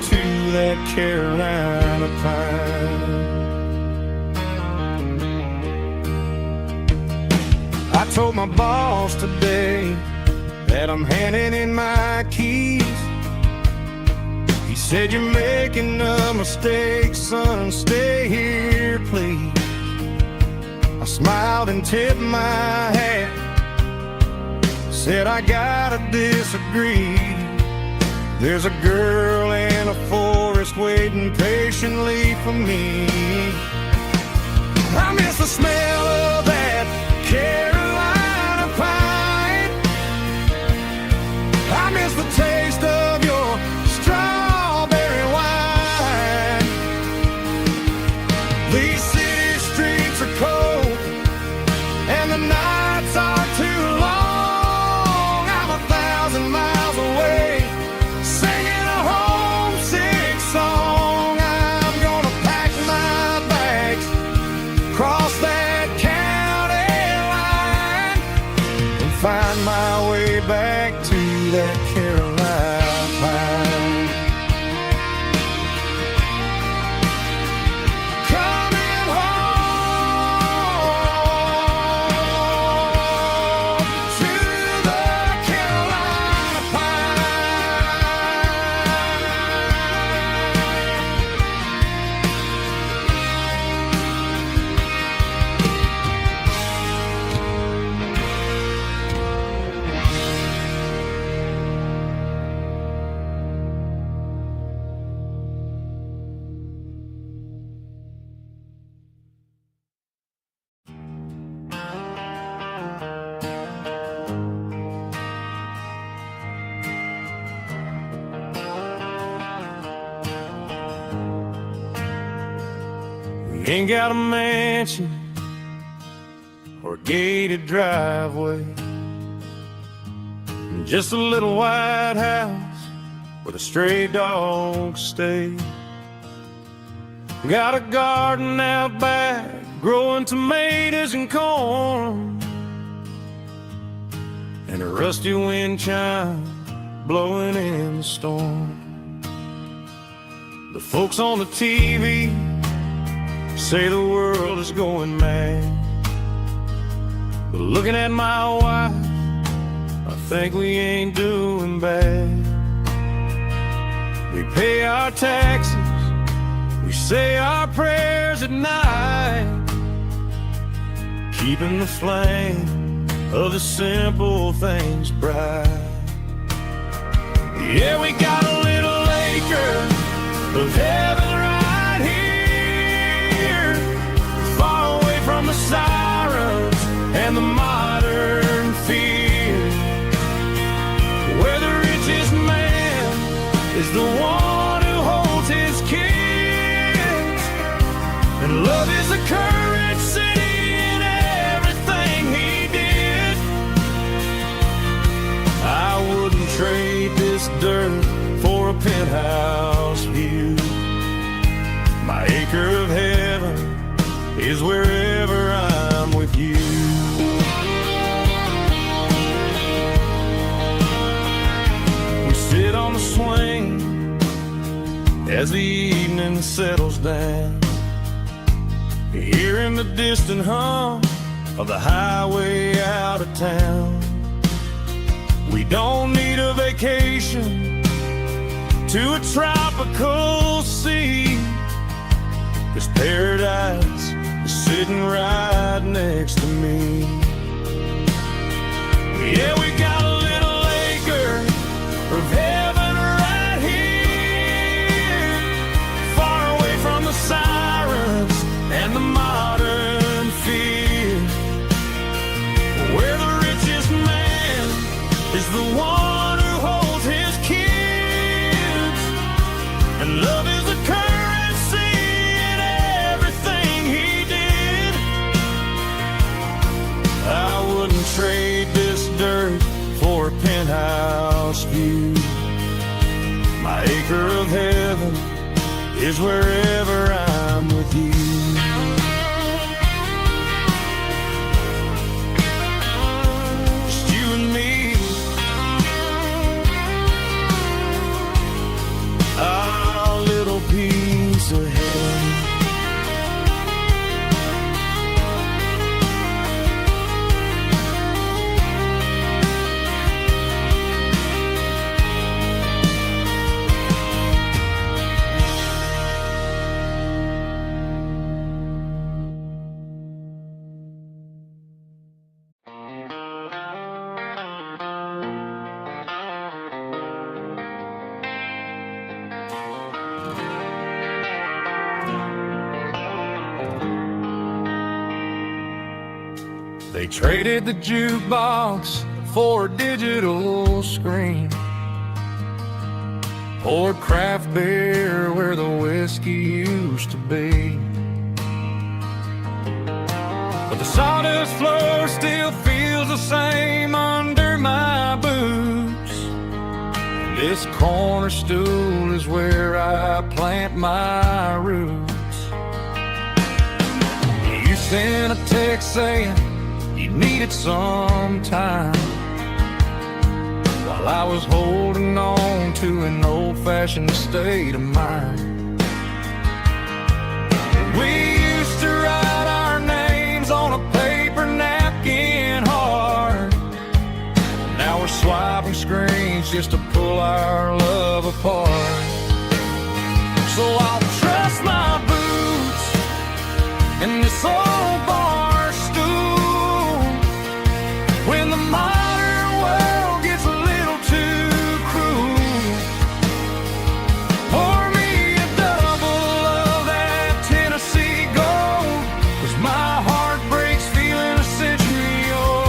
that Carolina pine. I told my boss today that I'm handing in my keys. He said, "You're making a mistake, son, stay here, please." I smiled and tipped my hat, said, "I gotta disagree. There's a girl in a forest waiting patiently for me. I miss the smell of that Carolina pine. I miss the taste of your strawberry wine. These city streets are cold and the nights are too long. I'm 1,000 miles away singing a homesick song. I'm gonna pack my bags, cross that county line, and find my way back to that Carolina pine. Coming home to the Carolina Ain't got a mansion or a gated driveway, just a little white house where the stray dogs stay. Got a garden out back growing tomatoes and corn, and a rusty wind chime blowing in the storm. The folks on the TV say the world is going mad, but looking at my wife, I think we ain't doing bad. We pay our taxes, we say our prayers at night, keeping the flame of the simple things bright. Yeah, we got a little acre of heaven right here, far away from the sirens and the modern fear, where the richest man is the one who holds his kids, and love is a currency in everything he did. I wouldn't trade this dirt for a penthouse view. My acre of heaven is wherever I'm with you. We sit on the swing as the evening settles down, hearing the distant hum of the highway out of town. We don't need a vacation to a tropical sea, 'cause paradise is sitting right next to me. Yeah, we got a little acre of heaven right here, far away from the sirens and the modern fear, where the richest man is the one who holds his kids, and love is a currency in everything he did. I wouldn't trade this dirt for a penthouse view. My acre of heaven is wherever I'm with you. Just you and me, our little They traded the jukebox for a digital screen, poured craft beer where the whiskey used to be. But the sawdust floor still feels the same under my boots. This corner stool is where I plant my roots. You sent a text saying you needed some time, while I was holding on to an old-fashioned state of mind. We used to write our names on a paper napkin hard. Now we're swiping screens just to pull our love apart. So I'll trust my boots in this old bar stool when the modern world gets a little too cruel. Pour me a double of that Tennessee Gold, 'cause my heart breaks feeling a century old.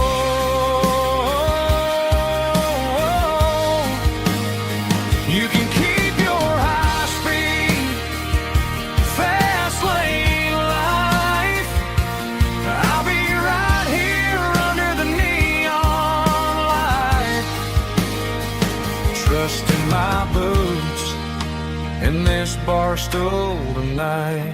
You can keep your high-speed fast lane life. I'll be right here under the neon light, trusting my boots in this bar stool tonight.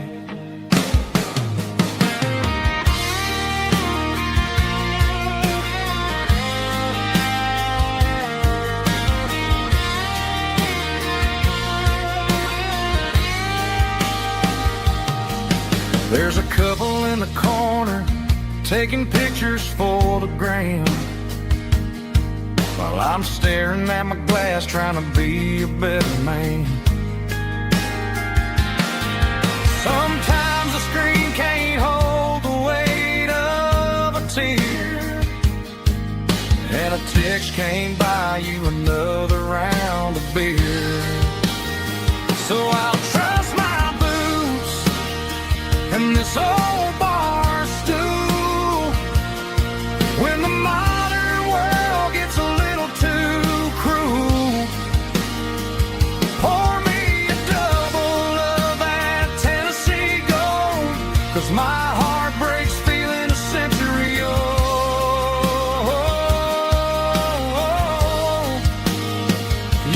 There's a couple in the corner taking pictures for the gram, while I'm staring at my glass trying to be a better man. Sometimes the screen can't hold the weight of a tear, and a text can't buy you another round of beer. So I'll trust my boots and this old bar stool when the modern world gets a little too cruel. Pour me a double of that Tennessee Gold, 'cause my heart breaks feeling a century old.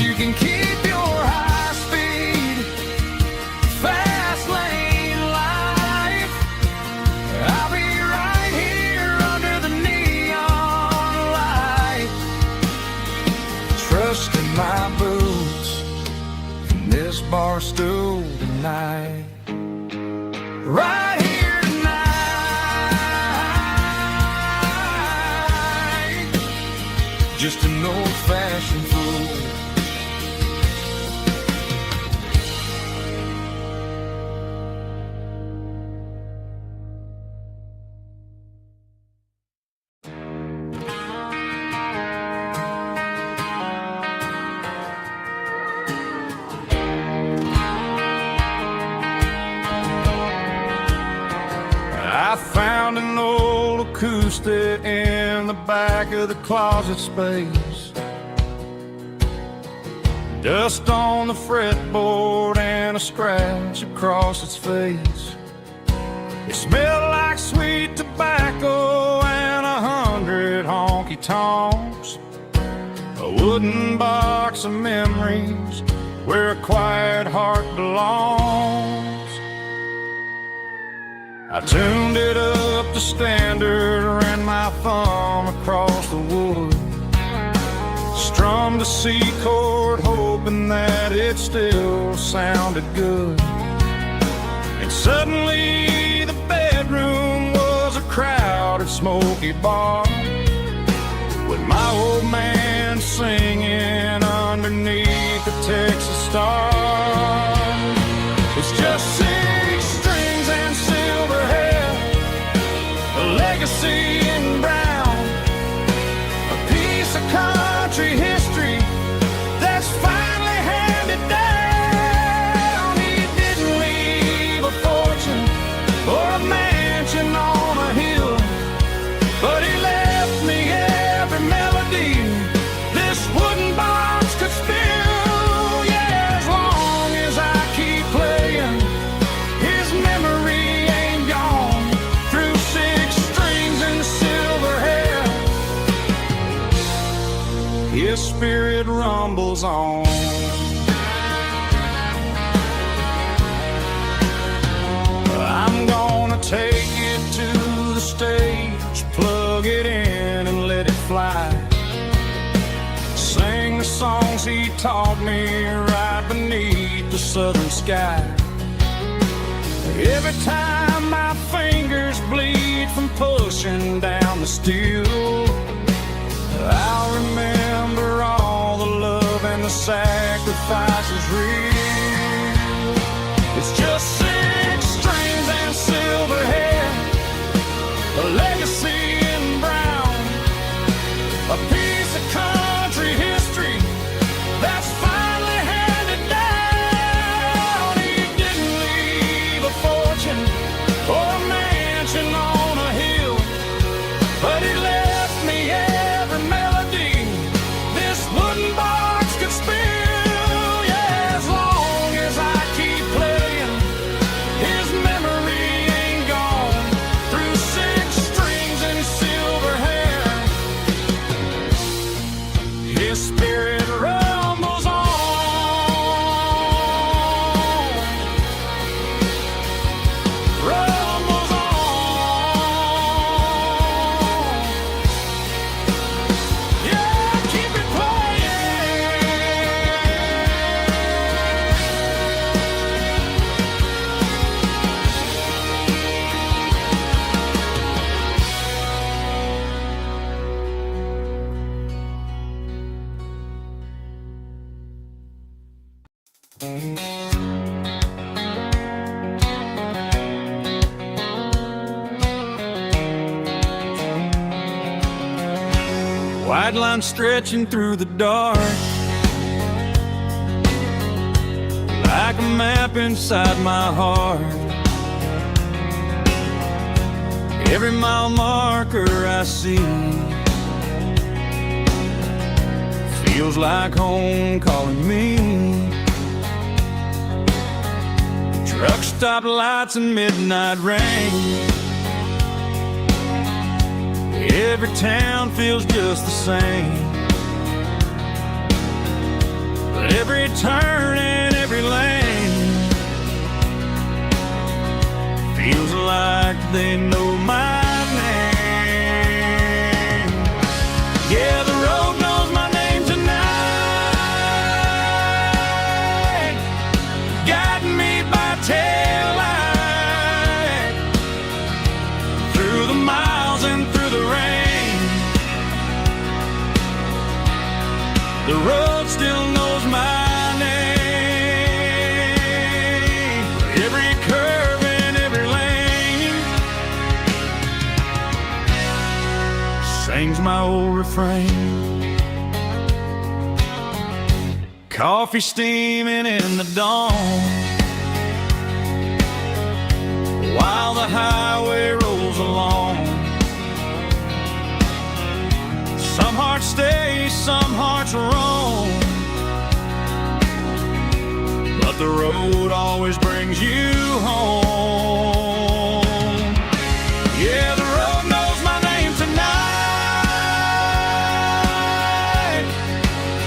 You can keep your high-speed fast lane life. I'll be right here under the neon light, trusting my boots in this bar stool tonight. Right here tonight, just an old-fashioned fool. I found an old acoustic in the back of the closet space. Dust on the fretboard and a scratch across its face. It smelled like sweet tobacco and 100 honky-tonks. A wooden box of memories where a quiet heart belongs. I tuned it up to standard, ran my thumb across the wood, strummed a C chord hoping that it still sounded good. And suddenly the bedroom was a crowded smoky bar, with my old man singing underneath the Texas star. It's just 6 strings and silver hair, a legacy in brown, a piece of country history that's finally handed down. He didn't leave a fortune or a mansion on a hill, but he His spirit rumbles on. I'm gonna take it to the stage, plug it in and let it fly. Sing the songs he taught me right beneath the southern sky. Every time my fingers bleed from pushing down the steel, I'll remember all the love and the sacrifices real. It's just 6 strings and silver hair, a legacy in brown, a piece of country history that's finally handed down. He didn't leave a fortune or a mansion on a hill, but he left me every melody this wooden box could spill. Yeah, as long as I keep playing, his memory ain't gone. Through 6 strings and silver hair, his spirit rumbles on. Rumbles on. Yeah, keep it playing. White line stretching through the dark, like a map inside my heart. Every mile marker I see feels like home calling me. Truck stop lights and midnight rain, every town feels just the same. But every turn and every lane feels like they know my name. Yeah, the road knows my name tonight, guiding me by taillight through the miles and through the rain. The road still knows my name. Every curve and every lane sings my old refrain. Coffee steaming in the dawn, while the highway rolls along. Some hearts stay, some hearts roam, but the road always brings you home. Yeah, the road knows my name tonight,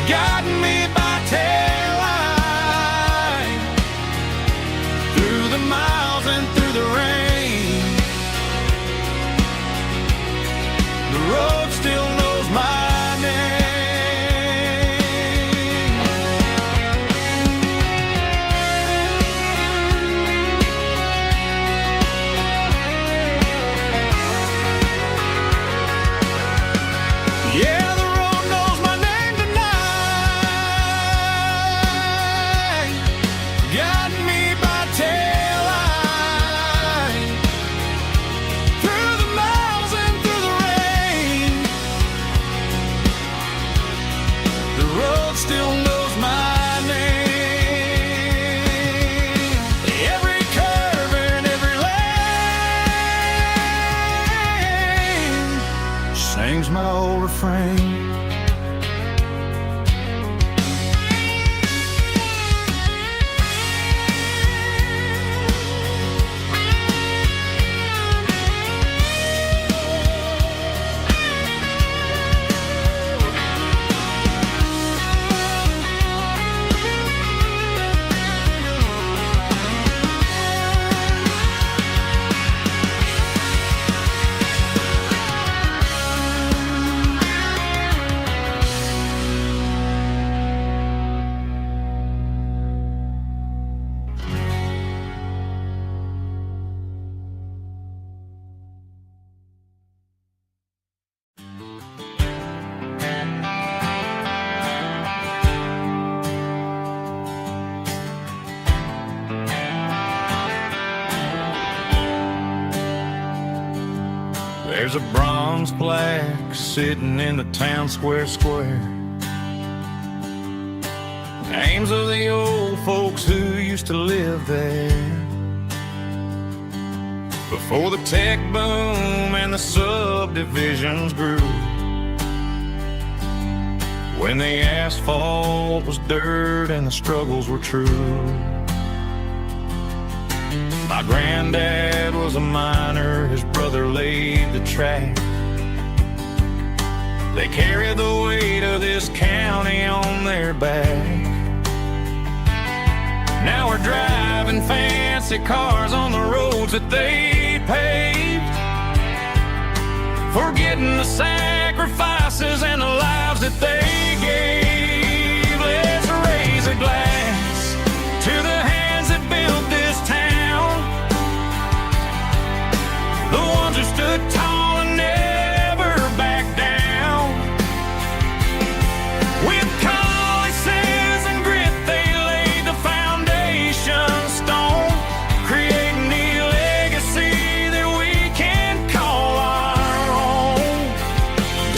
guiding me by taillight through the miles and through the rain. The road still knows my name. Yeah, the road knows my name tonight, guiding me by taillight through the miles and through the rain. The road still knows my name. Every curve and every lane sings my old refrain. There's a bronze plaque sitting in the town square. Names of the old folks who used to live there before the tech boom and the subdivisions grew, when the asphalt was dirt and the struggles were true. My granddad was a miner, his brother laid the track. They carried the weight of this county on their back. Now we're driving fancy cars on the roads that they paved, forgetting the sacrifices and the lives that they gave. Let's raise a glass to the hands that built this town, the ones who stood tall and never backed down. With calluses and grit they laid the foundation stone, creating the legacy that we can call our own.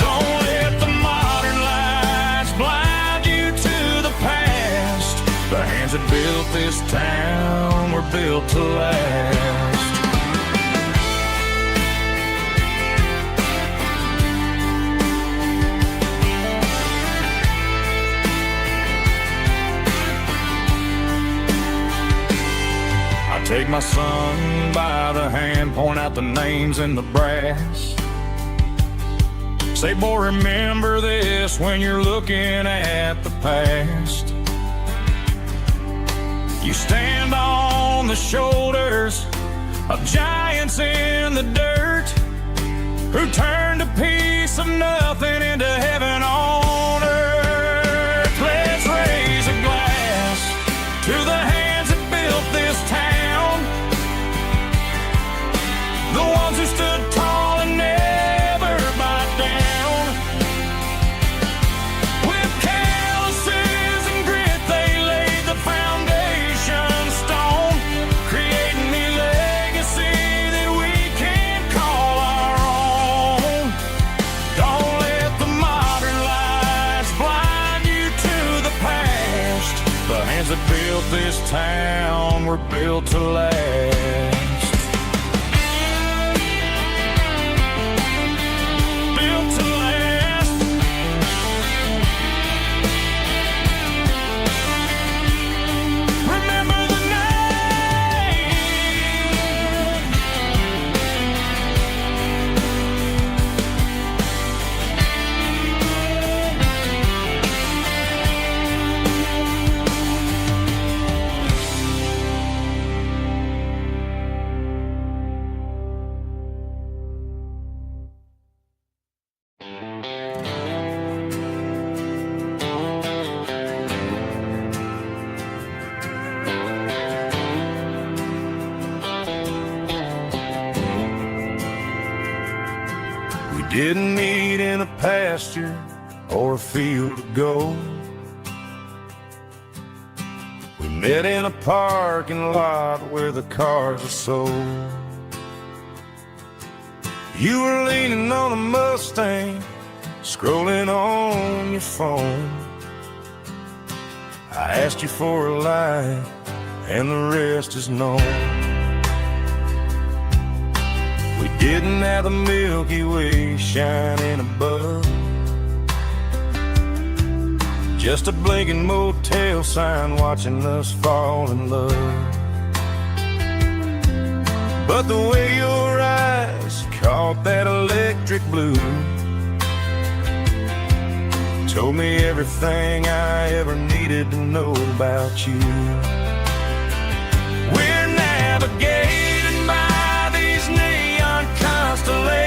Don't let the modern lights blind you to the past. The hands that built this town were built to last. Take my son by the hand, point out the names in the brass. Say, boy, remember this when you're looking at the past. You stand on the shoulders of giants in the dirt, who turned a piece of nothing into heaven on earth. Let's raise a glass to the hands that built this town, the ones who stood tall and never backed down. With calluses and grit they laid the foundation stone, creating the legacy that we can call our own. Don't let the modern lights blind you to the past. The hands that built this town were built to last. Didn't meet in a pasture or a field of gold. We met in a parking lot where the cars are sold. You were leaning on a Mustang, scrolling on your phone. I asked you for a light, and the rest is known. We didn't have the Milky Way shining above, just a blinking motel sign watching us fall in love. But the way your eyes caught that electric blue told me everything I ever needed to know about you. We're navigating by these neon constellations,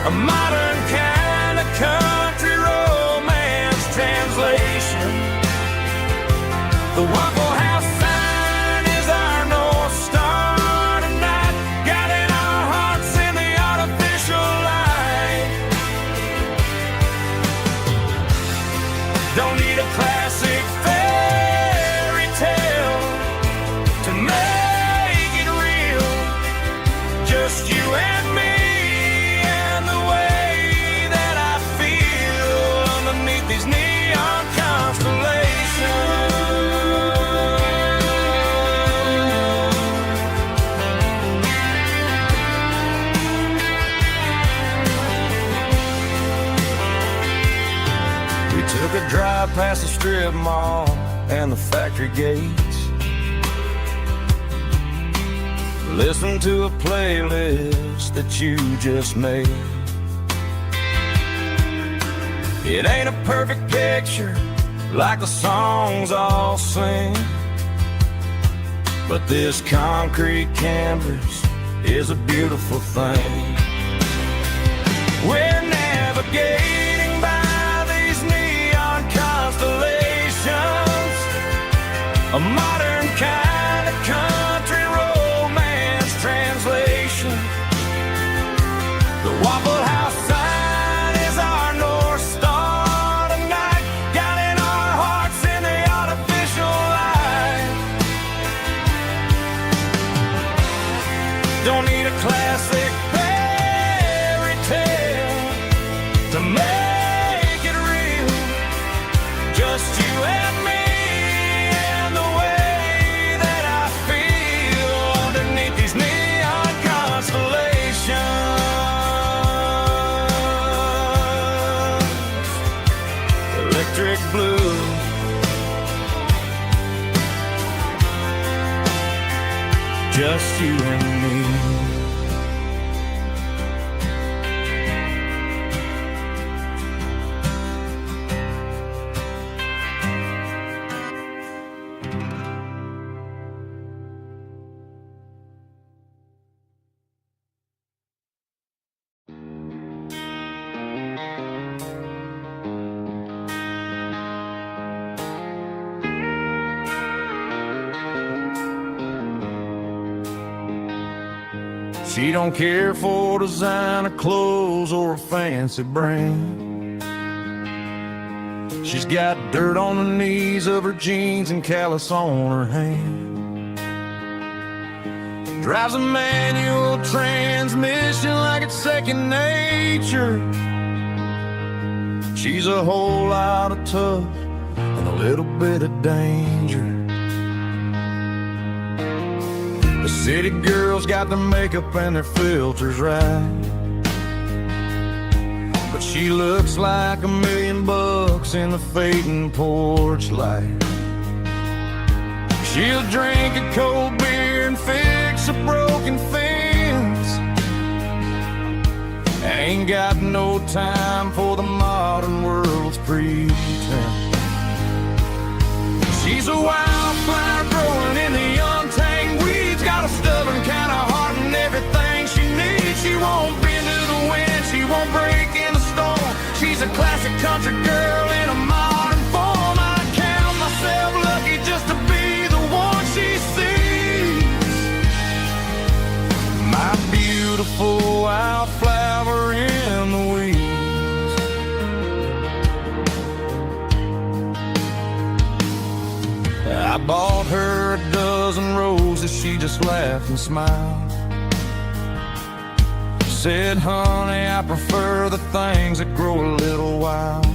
a modern kind of country romance translation. The Waffle House sign is our North Star tonight, guiding our hearts in the artificial light. Don't need a classic fairy tale to make it real, just you and me Took a drive past the strip mall and the factory gates. Listen to a playlist that you just made. It ain't a perfect picture like the songs all sing, but this concrete canvas is a beautiful thing. We're navigating by these neon constellations, a modern kind of country romance translation. The Waffle House sign is our North Star tonight, guiding our hearts in the artificial light. Don't need a classic fairy tale to make it real, just you and me and the way that I feel underneath these neon constellations. Electric blue, just you and me. She don't care for designer clothes or a fancy brand. She's got dirt on the knees of her jeans and callus on her hand. Drives a manual transmission like it's second nature. She's a whole lot of tough and a little bit of danger. The city girls got their makeup and their filters right, but she looks like $1 million in the fading porch light. She'll drink a cold beer and fix a broken fence. Ain't got no time for the modern world's pretense. She's a wildflower growing in the untamed weeds, got a stubborn kind of heart and everything she needs. She won't bend to the wind, she won't break in the storm. She's a classic country girl in a modern form. I count myself lucky just to be the one she sees. My beautiful wildflower in the weeds. I bought her a dozen roses, she just laughed and smiled. Said, honey, I prefer the things that grow a little wild.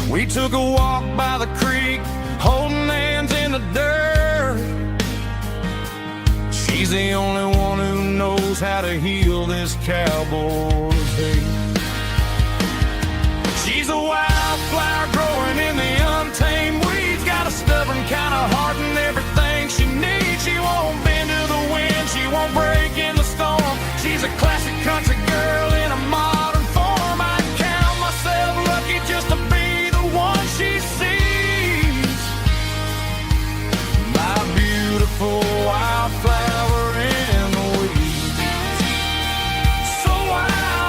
We took a walk by the creek, holding hands in the dirt. She's the only one who knows how to heal this cowboy's hate. She's a wildflower growing in the untamed weeds, got a stubborn kind of heart and everything she needs. She won't bend to the wind, she won't break in the storm. She's a classic country girl in a modern form. I count myself lucky just to be the one she sees. My beautiful wildflower in the weeds. So wild.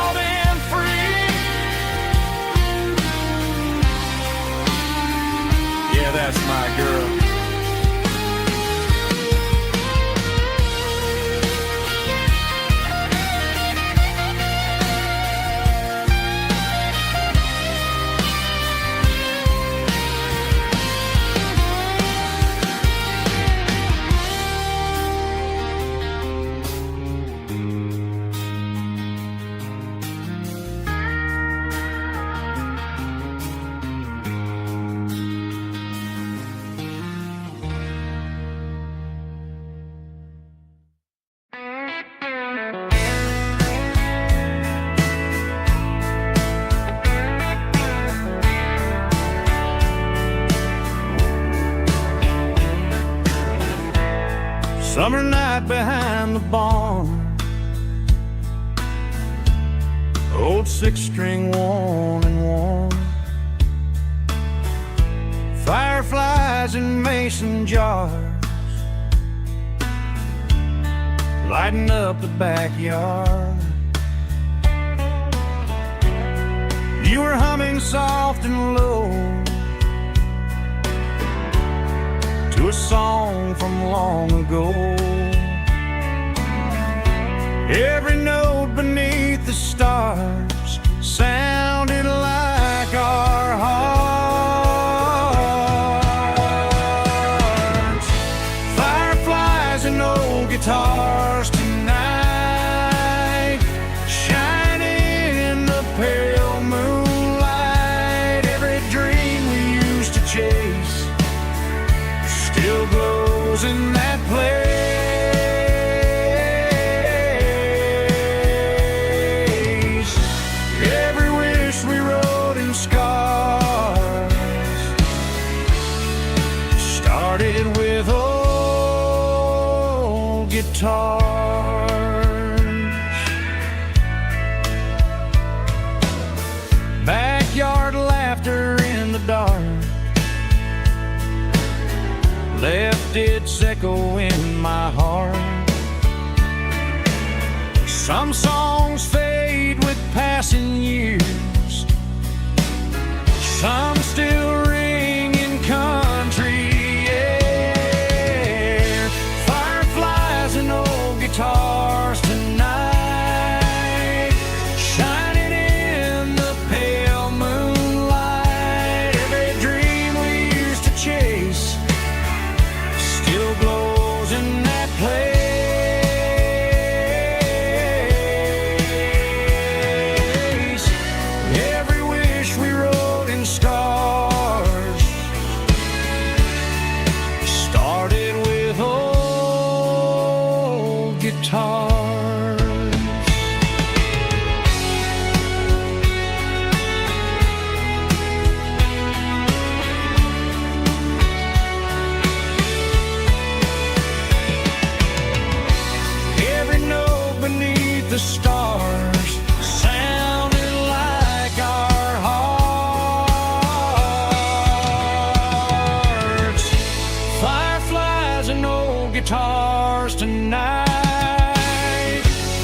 Summer night behind the barn, old six-string worn and worn, fireflies in mason jars, lighting up the backyard. You were humming soft and low to a song from long ago. Every note beneath the stars sounded like our hearts. Fireflies and old guitars tonight, shining in the pale moonlight. Every dream we used to chase still glows in that place. Every wish we wrote in scars started with old guitars. Backyard laughter in the dark left its echo in my heart. Some songs fade with passing years, some still ring in country air. Fireflies and old guitars tonight, shining in the pale moonlight. Every dream we used to chase still glows in that place. Every wish we wrote in stars started with old guitars. Every note beneath the stars sounded like our hearts. Fireflies and old guitars tonight,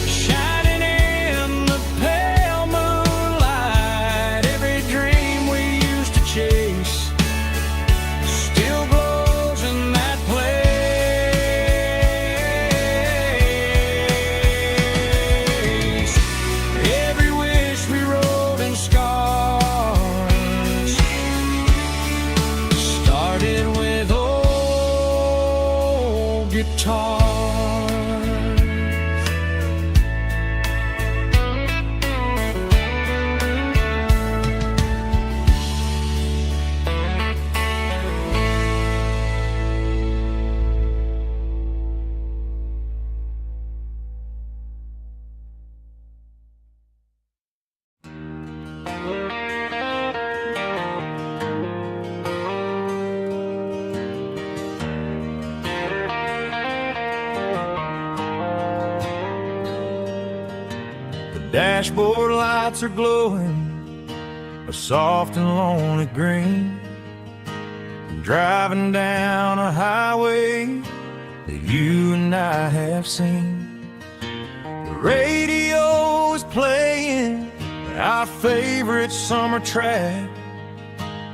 shining in the pale moonlight. Every dream we used to chase still glows in that place. Every wish we wrote in scars started with old guitars. Dashboard lights are glowing a soft and lonely green. Driving down a highway that you and I have seen. The radio is playing our favorite summer track,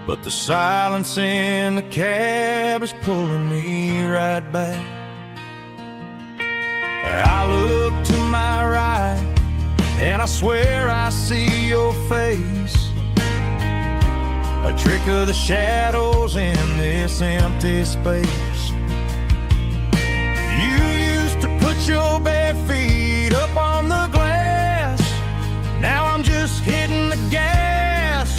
but the silence in the cab is pulling me right back. I look to my right and I swear I see your face, a trick of the shadows in this empty space. You used to put your bare feet up on the glass. Now I'm just hitting the gas,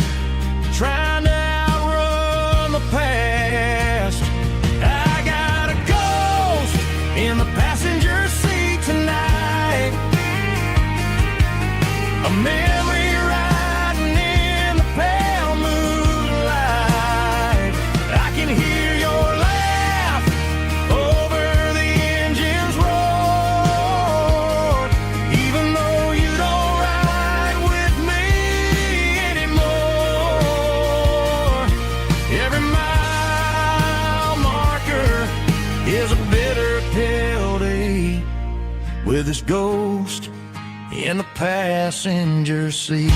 trying to outrun the past. I got a ghost in the passenger seat tonight, a memory riding in the pale moonlight. I can hear your laugh over the engine with his ghost in the passenger seat.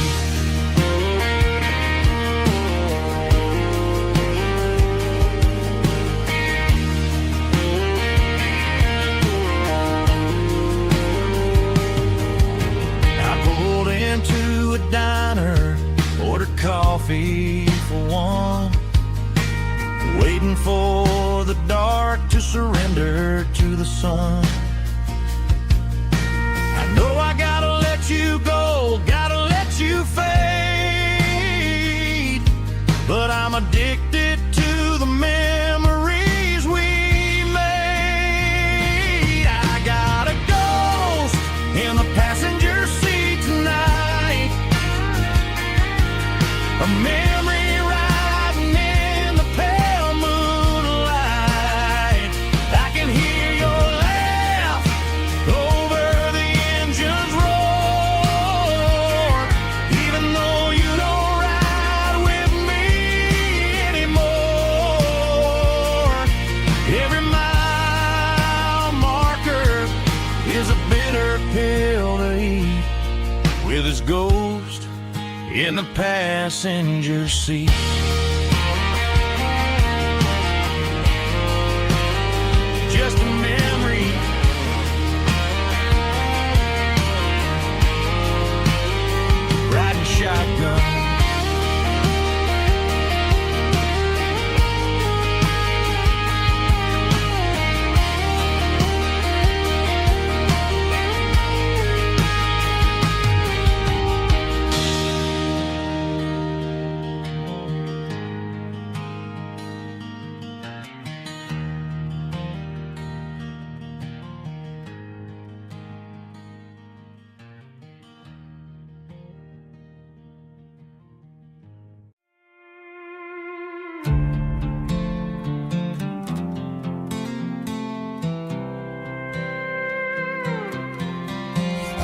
Into a diner, ordered coffee for one, waiting for the dark to surrender to the sun. I know I gotta let you go, gotta let you fade, but I'm addicted to the memories we made. I got a ghost in the passenger seat tonight, a memory riding in the pale moonlight. I can hear your laugh over the engine's roar, even though you don't ride with me anymore. Every mile marker is a bitter pill to eat, with his ghost in the passenger seat. Just a memory, riding shotgun.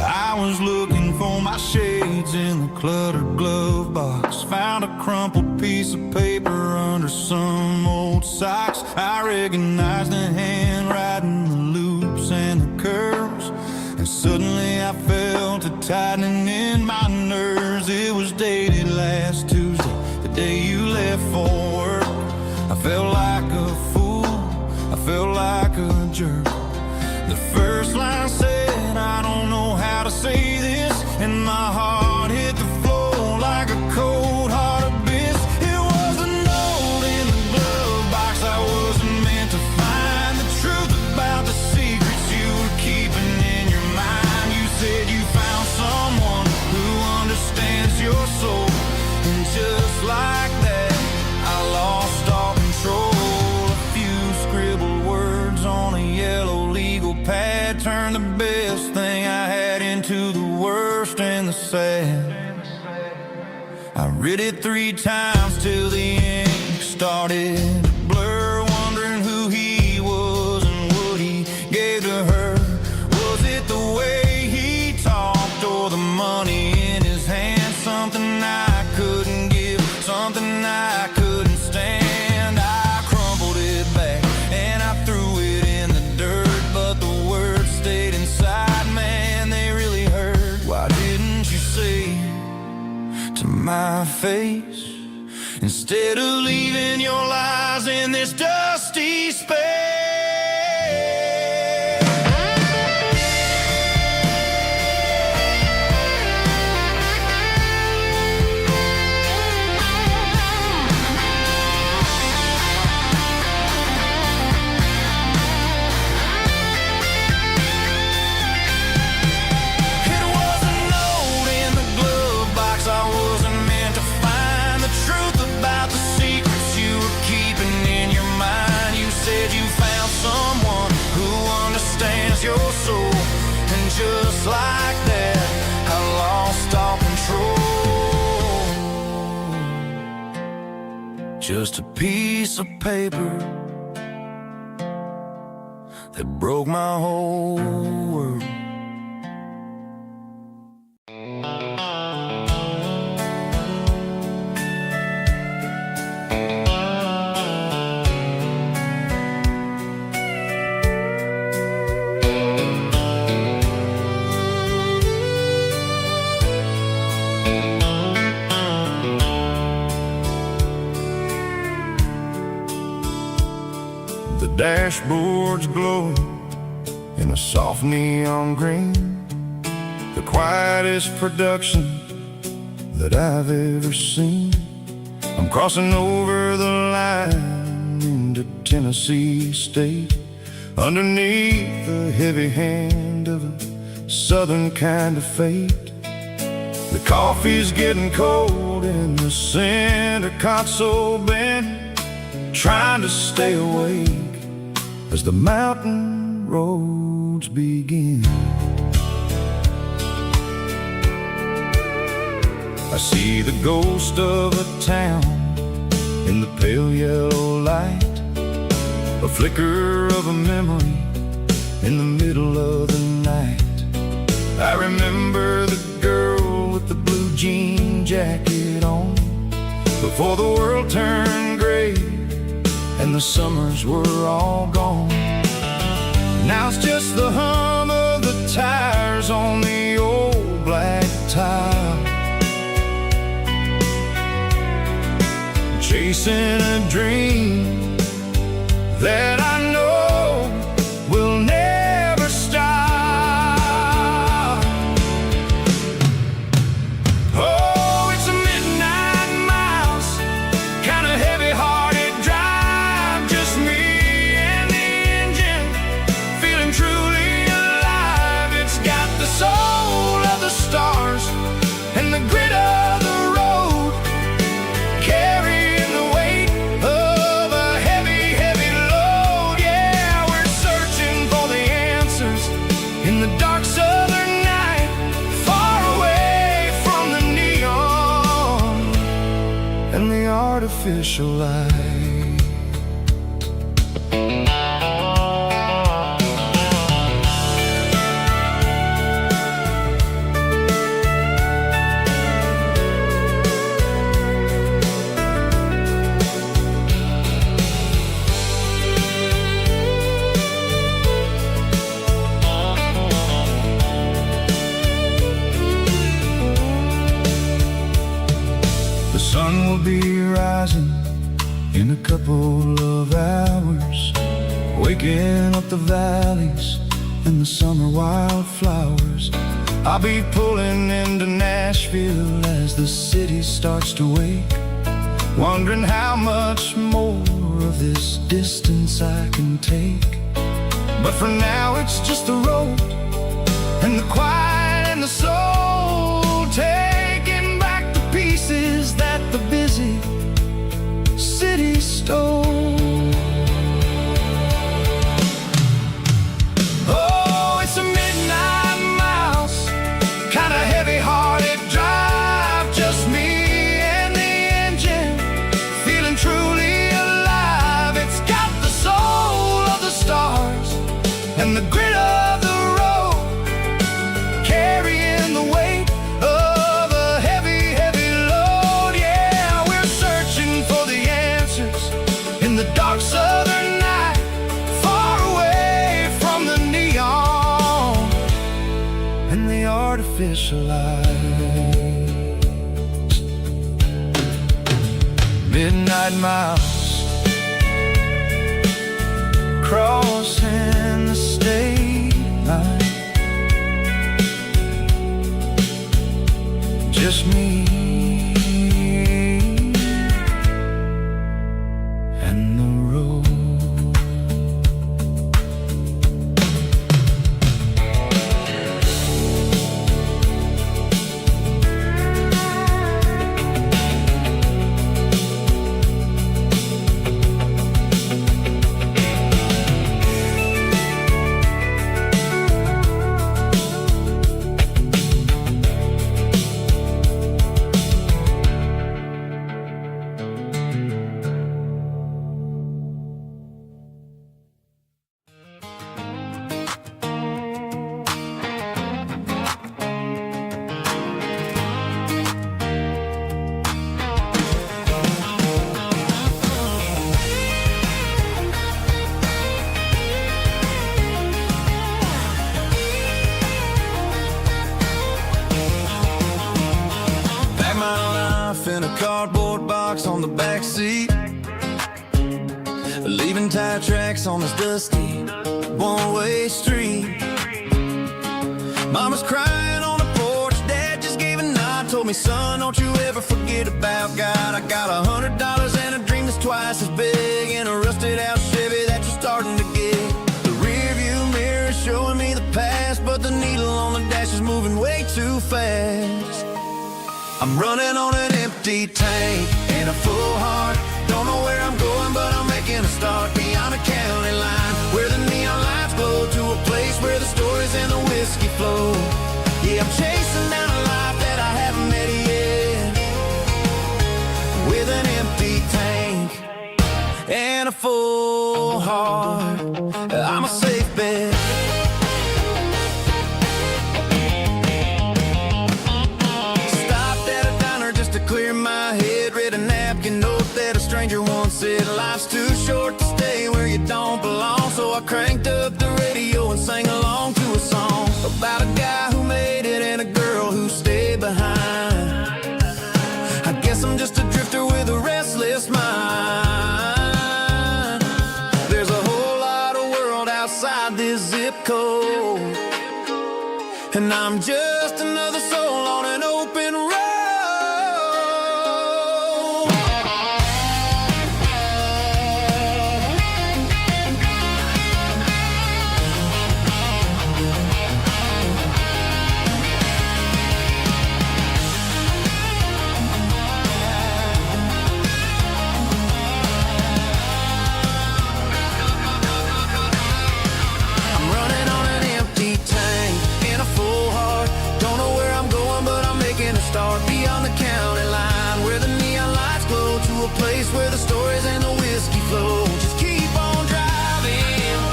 I was looking for my shades in the cluttered glove box, found a crumpled piece of paper under some old socks. I recognized the handwriting, the loops and the curves, and suddenly I felt a tightening in my nerves. It was dated last Tuesday, the day you left for work. I felt like a fool, I felt like a jerk. The first line said, I don't know how to say this, and my heart hit the floor like a cold heart abyss. It was a note in the glove box I wasn't meant to find, the truth about the secrets you were keeping in your mind. You said you found someone who understands your soul, and just like that I lost all control. A few scribbled words on a yellow legal pad turned the best thing I had into the worst and the sad. I read it 3 times till the ink started to blur, wondering who he was and what he gave to her. Was it the way he talked or the money in his hand? Something I couldn't give, something I couldn't stand. I crumpled it back and I threw it in the dirt, but the words stayed inside, man, they really hurt. Why didn't you say to my face, instead of leaving your lies in this dusty space? It was a note in the glove box I wasn't meant to find, the truth about the secrets you were keeping in your mind. You said you found someone who understands your soul, and just like that I lost all control. Just a piece of paper that broke my whole world. dashboard's glowing in a soft neon green, the quietest production that I've ever seen. I'm crossing over the line into Tennessee State, underneath the heavy hand of a southern kind of fate. The coffee's getting cold in the center console bin, trying to stay awake as the mountain roads begin. I see the ghost of a town in the pale yellow light, a flicker of a memory in the middle of the night. I remember the girl with the blue jean jacket on, before the world turned gray and the summers were all gone. Now it's just the hum of the tires on the old black tile, chasing a dream that I know will never stop. Oh, it's a midnight miles, kind of heavy-hearted drive, just me and the engine, feeling truly alive. It's got the soul of the stars and the grit of the road, carrying the weight of a heavy, heavy load. Yeah, we're searching for the answers in the dark southern night, far away from the neon and the artificial light. The sun will be rising in a couple of hours, waking up the valleys and the summer wildflowers. I'll be pulling into Nashville as the city starts to wake, wondering how much more of this distance I can take. But for now it's just the road and the quiet and the soul, taking back the pieces that the busy city stole. Oh, it's a midnight miles, kind of heavy-hearted drive, just me and the engine, feeling truly alive. It's got the soul of the stars and the grit of the road, carrying the weight of a heavy, heavy load. Yeah, we're searching for the answers in the dark southern night, far away from the neon and the artificial lights. Midnight miles, crossing the state line, just me and the road. in a cardboard box on the back seat. leaving tire tracks on this dusty one-way street. Mama's crying on the porch, Dad just gave a nod, told me, son, don't you ever forget about God. I got $100 and a dream that's twice as big, and a rusted out Chevy that you're starting to get. The rear view mirror is showing me the past, but the needle on the dash is moving way too fast. I'm running on an empty tank and a full heart. Don't know where I'm going, but I'm making a start beyond the county line, where the neon lights glow, to a place where the stories and the whiskey flow. Yeah, I'm chasing down a life that I haven't met yet, with an empty tank and a full heart. I'm a safe bet. Clear my head, read a napkin note that a stranger once said, life's too short to stay where you don't belong. So I cranked up the radio and sang along to a song about a guy who made it and a girl who stayed behind. I guess I'm just a drifter with a restless mind. There's a whole lot of world outside this zip code, and I'm just another soul on an open road. Start beyond the county line, where the neon lights glow, to a place where the stories and the whiskey flow. Just keep on driving,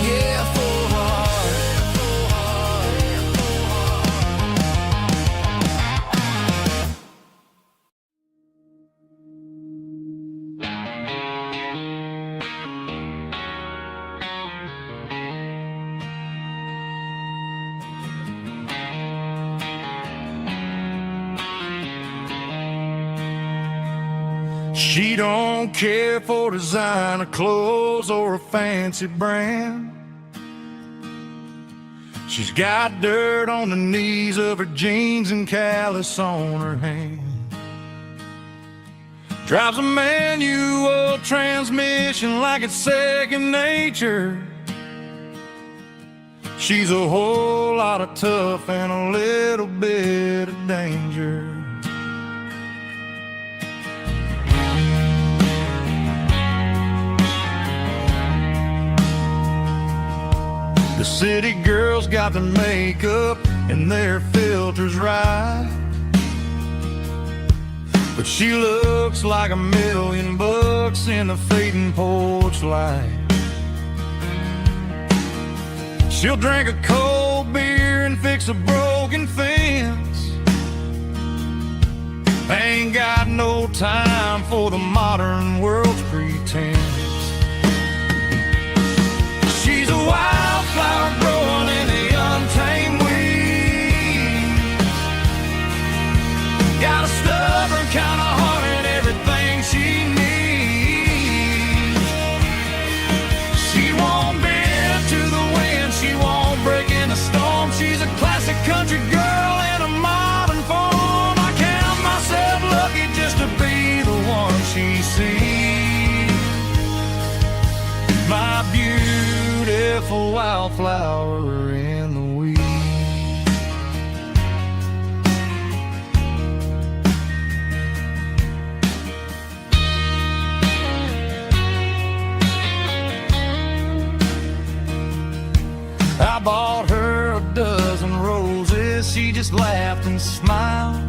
yeah, full heart. She don't care for designer clothes or a fancy brand. She's got dirt on the knees of her jeans and callus on her hand. Drives a manual transmission like it's second nature. She's a whole lot of tough and a little bit of danger. The city girls got their makeup and their filters right, but she looks like $1,000,000 in the fading porch light. She'll drink a cold beer and fix a broken fence. Ain't got no time for the modern world's pretense. She's a wildflower growing in the untamed weeds. Got a stubborn kind of heart and everything she needs. She won't bend to the wind, she won't break in a storm. She's a classic country girl in a modern form. I count myself lucky just to be the one she sees. My beautiful wildflower in the weeds. I bought her a dozen roses, she just laughed and smiled.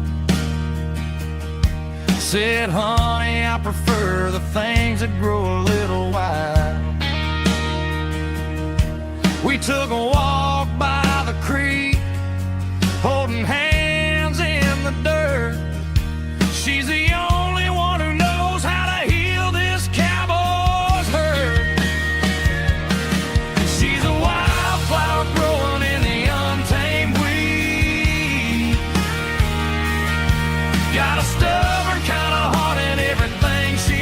Said, honey, I prefer the things that grow a little wild. We took a walk by the creek, holding hands in the dirt. She's the only one who knows how to heal this cowboy's hurt. She's a wildflower growing in the untamed weed. Got a stubborn kind of heart and everything she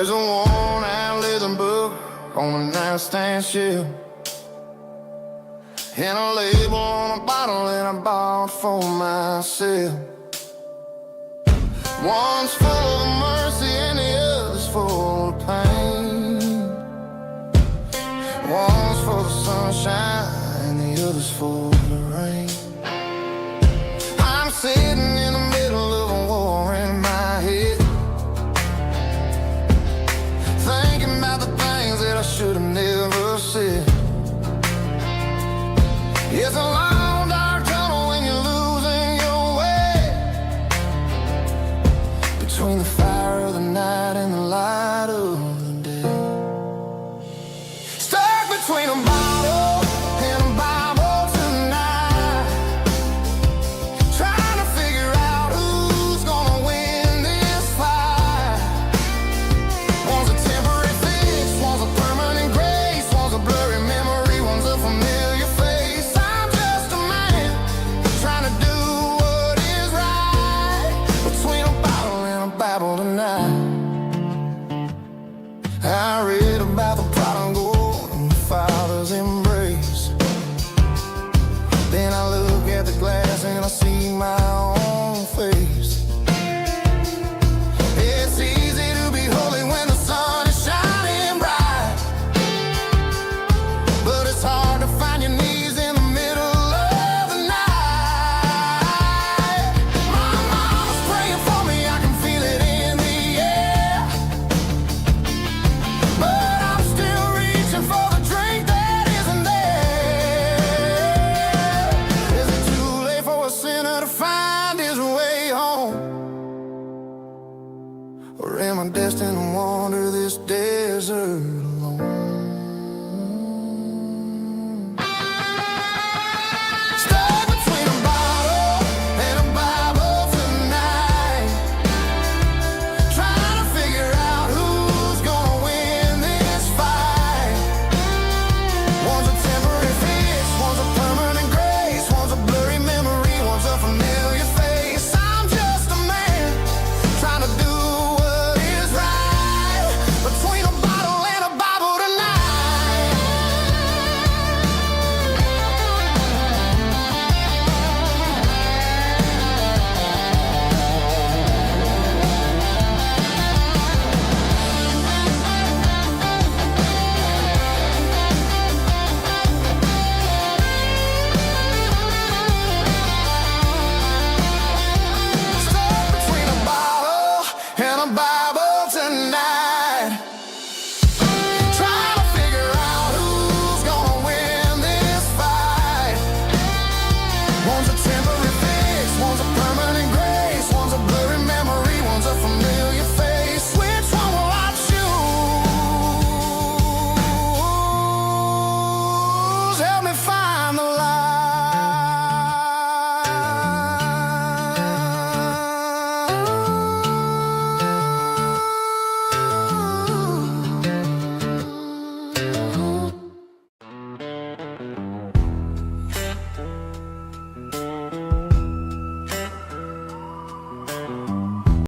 There's a worn-out leather book on the nightstand shelf, and a label on a bottle that I bought for myself. One's full of mercy and the other's full of pain. One's for the sunshine and the other's for the rain. I'm sitting in the middle of a war in my head, thinking about the things that I should have never said. It's a long dark tunnel when you're losing your way, between the fire of the night and the light of the day. Stuck between them.